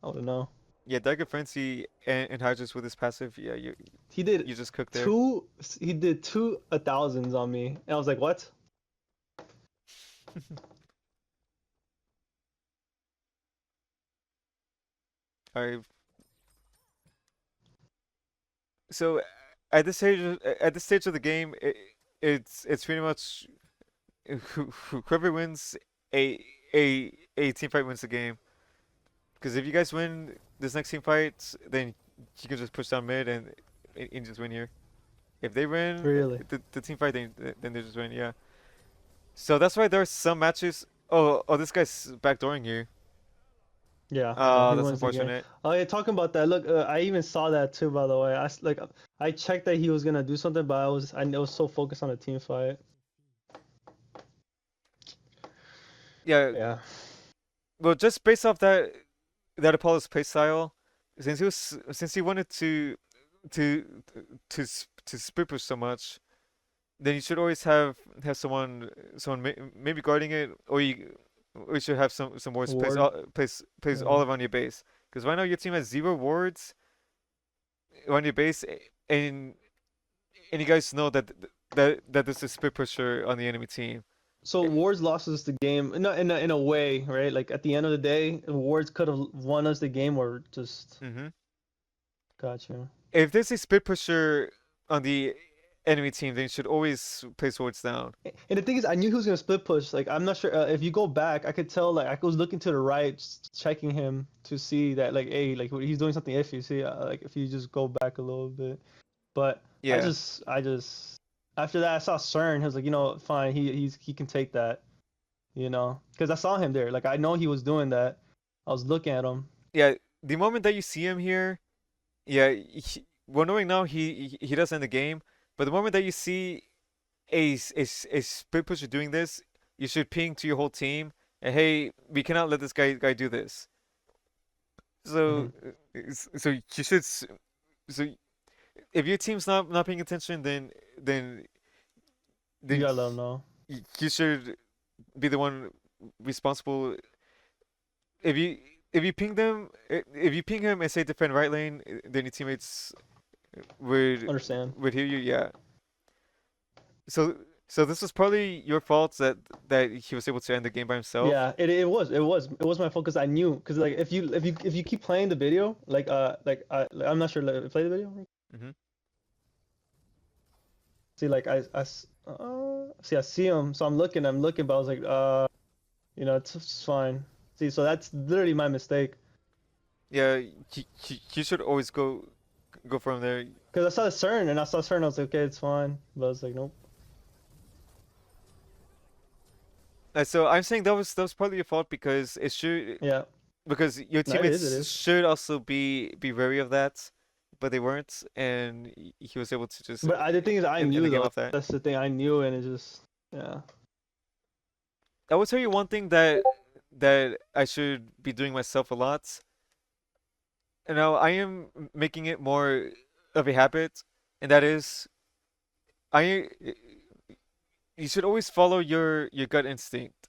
I don't know. Yeah, Dagger Frenzy and Hydra's with his passive. Yeah, He did you just cooked there. two. He did two 1,000s on me, and I was like, what? Alright. So at this stage of the game, it's pretty much whoever wins a a team fight wins the game. Because if you guys win this next team fight, then you can just push down mid and just win here. If they win Really? the team fight, then they just win. Yeah. So that's why there are some matches. Oh, this guy's backdooring here. Yeah, yeah. He That's wins the game. unfortunate. Oh yeah, talking about that. Look, I even saw that too. By the way, I checked that he was gonna do something, but I was so focused on the team fight. Yeah. Yeah. Well, just based off that Apollo's playstyle, since he wanted to to split push so much, then you should always have someone maybe guarding it, or you should have some wards Ward. place Yeah. all around your base. Because right now your team has zero wards around your base, and and you guys know that there's a split pusher on the enemy team. So Wards lost us the game in a way, right? Like at the end of the day, Wards could have won us the game or just Hmm. got you. If there's a split pusher on the enemy team, then you should always place wards down. And the thing is, I knew he was gonna split push. Like I'm not sure if you go back, I could tell. Like I was looking to the right, checking him to see that like, hey, like he's doing something iffy. See, like if you just go back a little bit. But Yeah. I just after that I saw CERN. He was like, fine. He can take that. Because I saw him there. Like I know he was doing that. I was looking at him. Yeah, the moment that you see him here, yeah, well, knowing now he does end the game, but the moment that you see a split pusher doing this, you should ping to your whole team, and hey, we cannot let this guy do this. Hmm. So so you should so if your team's not paying attention, then You then gotta let him know. you should be the one responsible. If you if you ping him and say defend right lane, then your teammates would Understand? would hear you. Yeah. So so this was probably your fault that he was able to end the game by himself. Yeah, it was my fault because I knew because like if you keep playing the video I'm not sure play the video. Hmm. See like see I see him so I'm looking but I was like it's fine. See so that's literally my mistake Yeah, you should always go from there. because I saw the CERN and I saw CERN I was like okay it's fine but I was like nope. So I'm saying that was partly your fault because it should Yeah, because your no it teammates is. should also be wary of that, but they weren't, and he was able to just But the thing is I end the knew game though. off that. That's the thing I knew and it just yeah. I will tell you one thing that I should be doing myself a lot. And now I am making it more of a habit, and that is I you should always follow your gut instinct.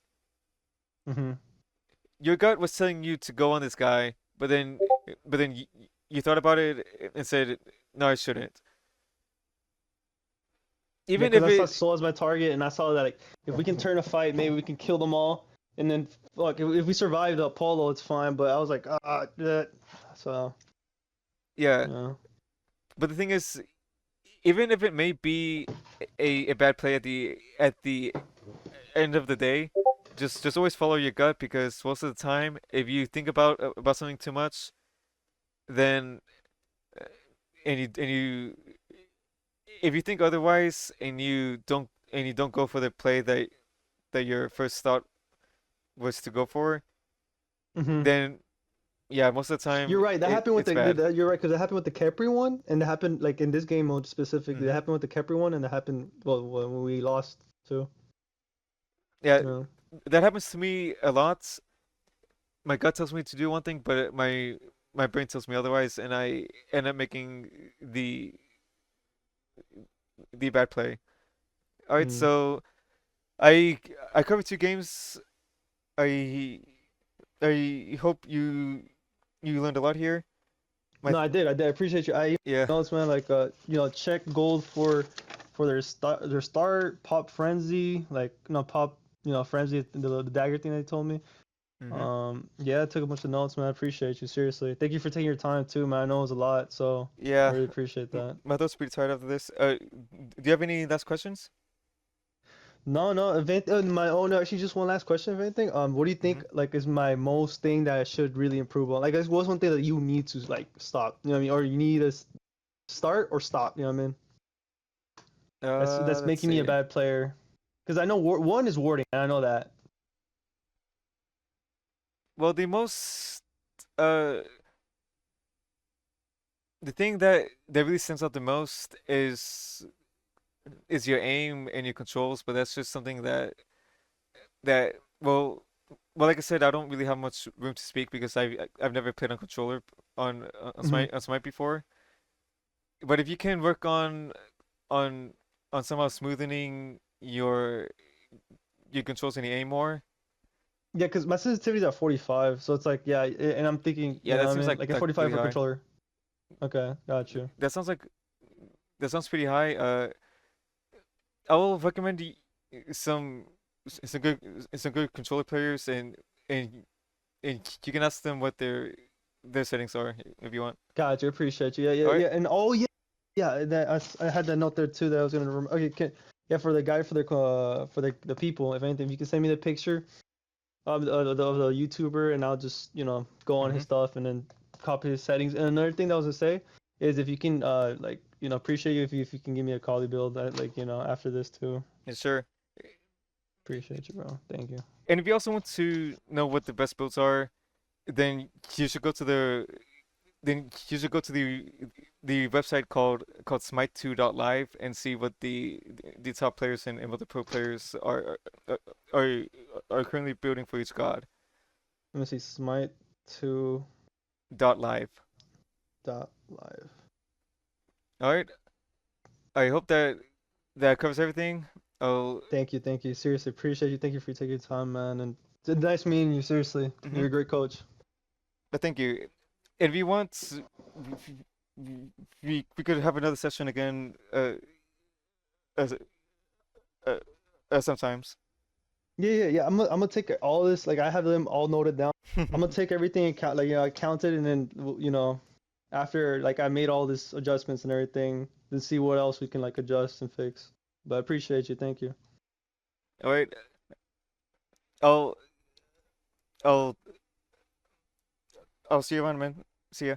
Hmm. Your gut was telling you to go on this guy, but then you thought about it and said, "No, I shouldn't." Yeah, Even because if I saw it Soul as my target, and I saw that like if we can turn a fight, maybe we can kill them all, and then look if we survive the Apollo, it's fine. But I was like, that. So yeah, yeah. but the thing is, even if it may be a bad play at the end of the day, just always follow your gut because most of the time, if you think about something too much, then uh, and you if you think otherwise and you don't go for the play that your first thought was to go for, Hmm. then yeah, most of the time You're right. That happened with it's bad. you're right because it happened with the Kepri one, and it happened like in this game mode specifically. That Hmm. happened with the Kepri one, and that happened well when we lost too. Yeah, Yeah. that happens to me a lot. My gut tells me to do one thing, but my brain tells me otherwise, and I end up making the bad play. All right, Mm. so I I covered two games. I I hope you learned a lot here. My No, I did. I did. I appreciate you. I Yeah, noticed, man. Like, check gold for their start pop frenzy, like no pop, frenzy, the dagger thing they told me. hmm, Yeah, I took a bunch of notes, man. I appreciate you. Seriously. Thank you for taking your time too, man. I know it was a lot, so I yeah. really appreciate that. My throat's pretty tired after this. Do you have any last questions? No, no. My own. Actually, just one last question. If anything, what do you Hmm. think like is my most thing that I should really improve on? Like, what's one thing that you need to like stop? You know what I mean? Or you need to start or stop? You know what I mean? That's Let's making me a see. bad player. Because I know one is warding, and I know that. Well, uh the thing that really stands out the most is your aim and your controls, but that's just something that well, like I said, I don't really have much room to speak because I've never played on controller on Hmm. Smite before. But if you can work on on somehow smoothing your controls any more. Yeah, because my sensitivity's at 45, so it's like yeah, and I'm thinking, you Yeah, know that what I seems mean? Like a like 45 really for high. controller. Okay, got you. That sounds like that sounds pretty high. I will recommend some some good some good controller players and and you can ask them what their settings are if you want. Got you. Appreciate you. Yeah, yeah, All right. yeah. And oh yeah, yeah. That I had that note there too that I was gonna remember. Okay, yeah, for the guy for the people, if anything, if you can send me the picture of the YouTuber, and I'll just go on his Mm-hmm. stuff and then copy his settings. And another thing that I was gonna say is if you can like appreciate you if you can give me a collie build that like after this too. Yeah, sure. Appreciate you, bro. Thank you. And if you also want to know what the best builds are, then you should go to the website called Smite2.live and see what the top players and what the pro players are are currently building for each god. Let me see. Smite 2 Dot live. dot live. All right. I hope that covers everything. Oh, Thank you. Seriously, appreciate you. Thank you for taking your time, man. And it's nice meeting you. Seriously, mm-hmm. you're a great coach. But thank you. And if you want, we could have another session again. As uh, sometimes. Yeah. I'm gonna take all this. Like I have them all noted down. I'm gonna take everything and count. Like I counted, and then after like I made all this adjustments and everything, then see what else we can like adjust and fix. But I appreciate you. Thank you. All right. I'll I'll I'll see you around, man. See ya.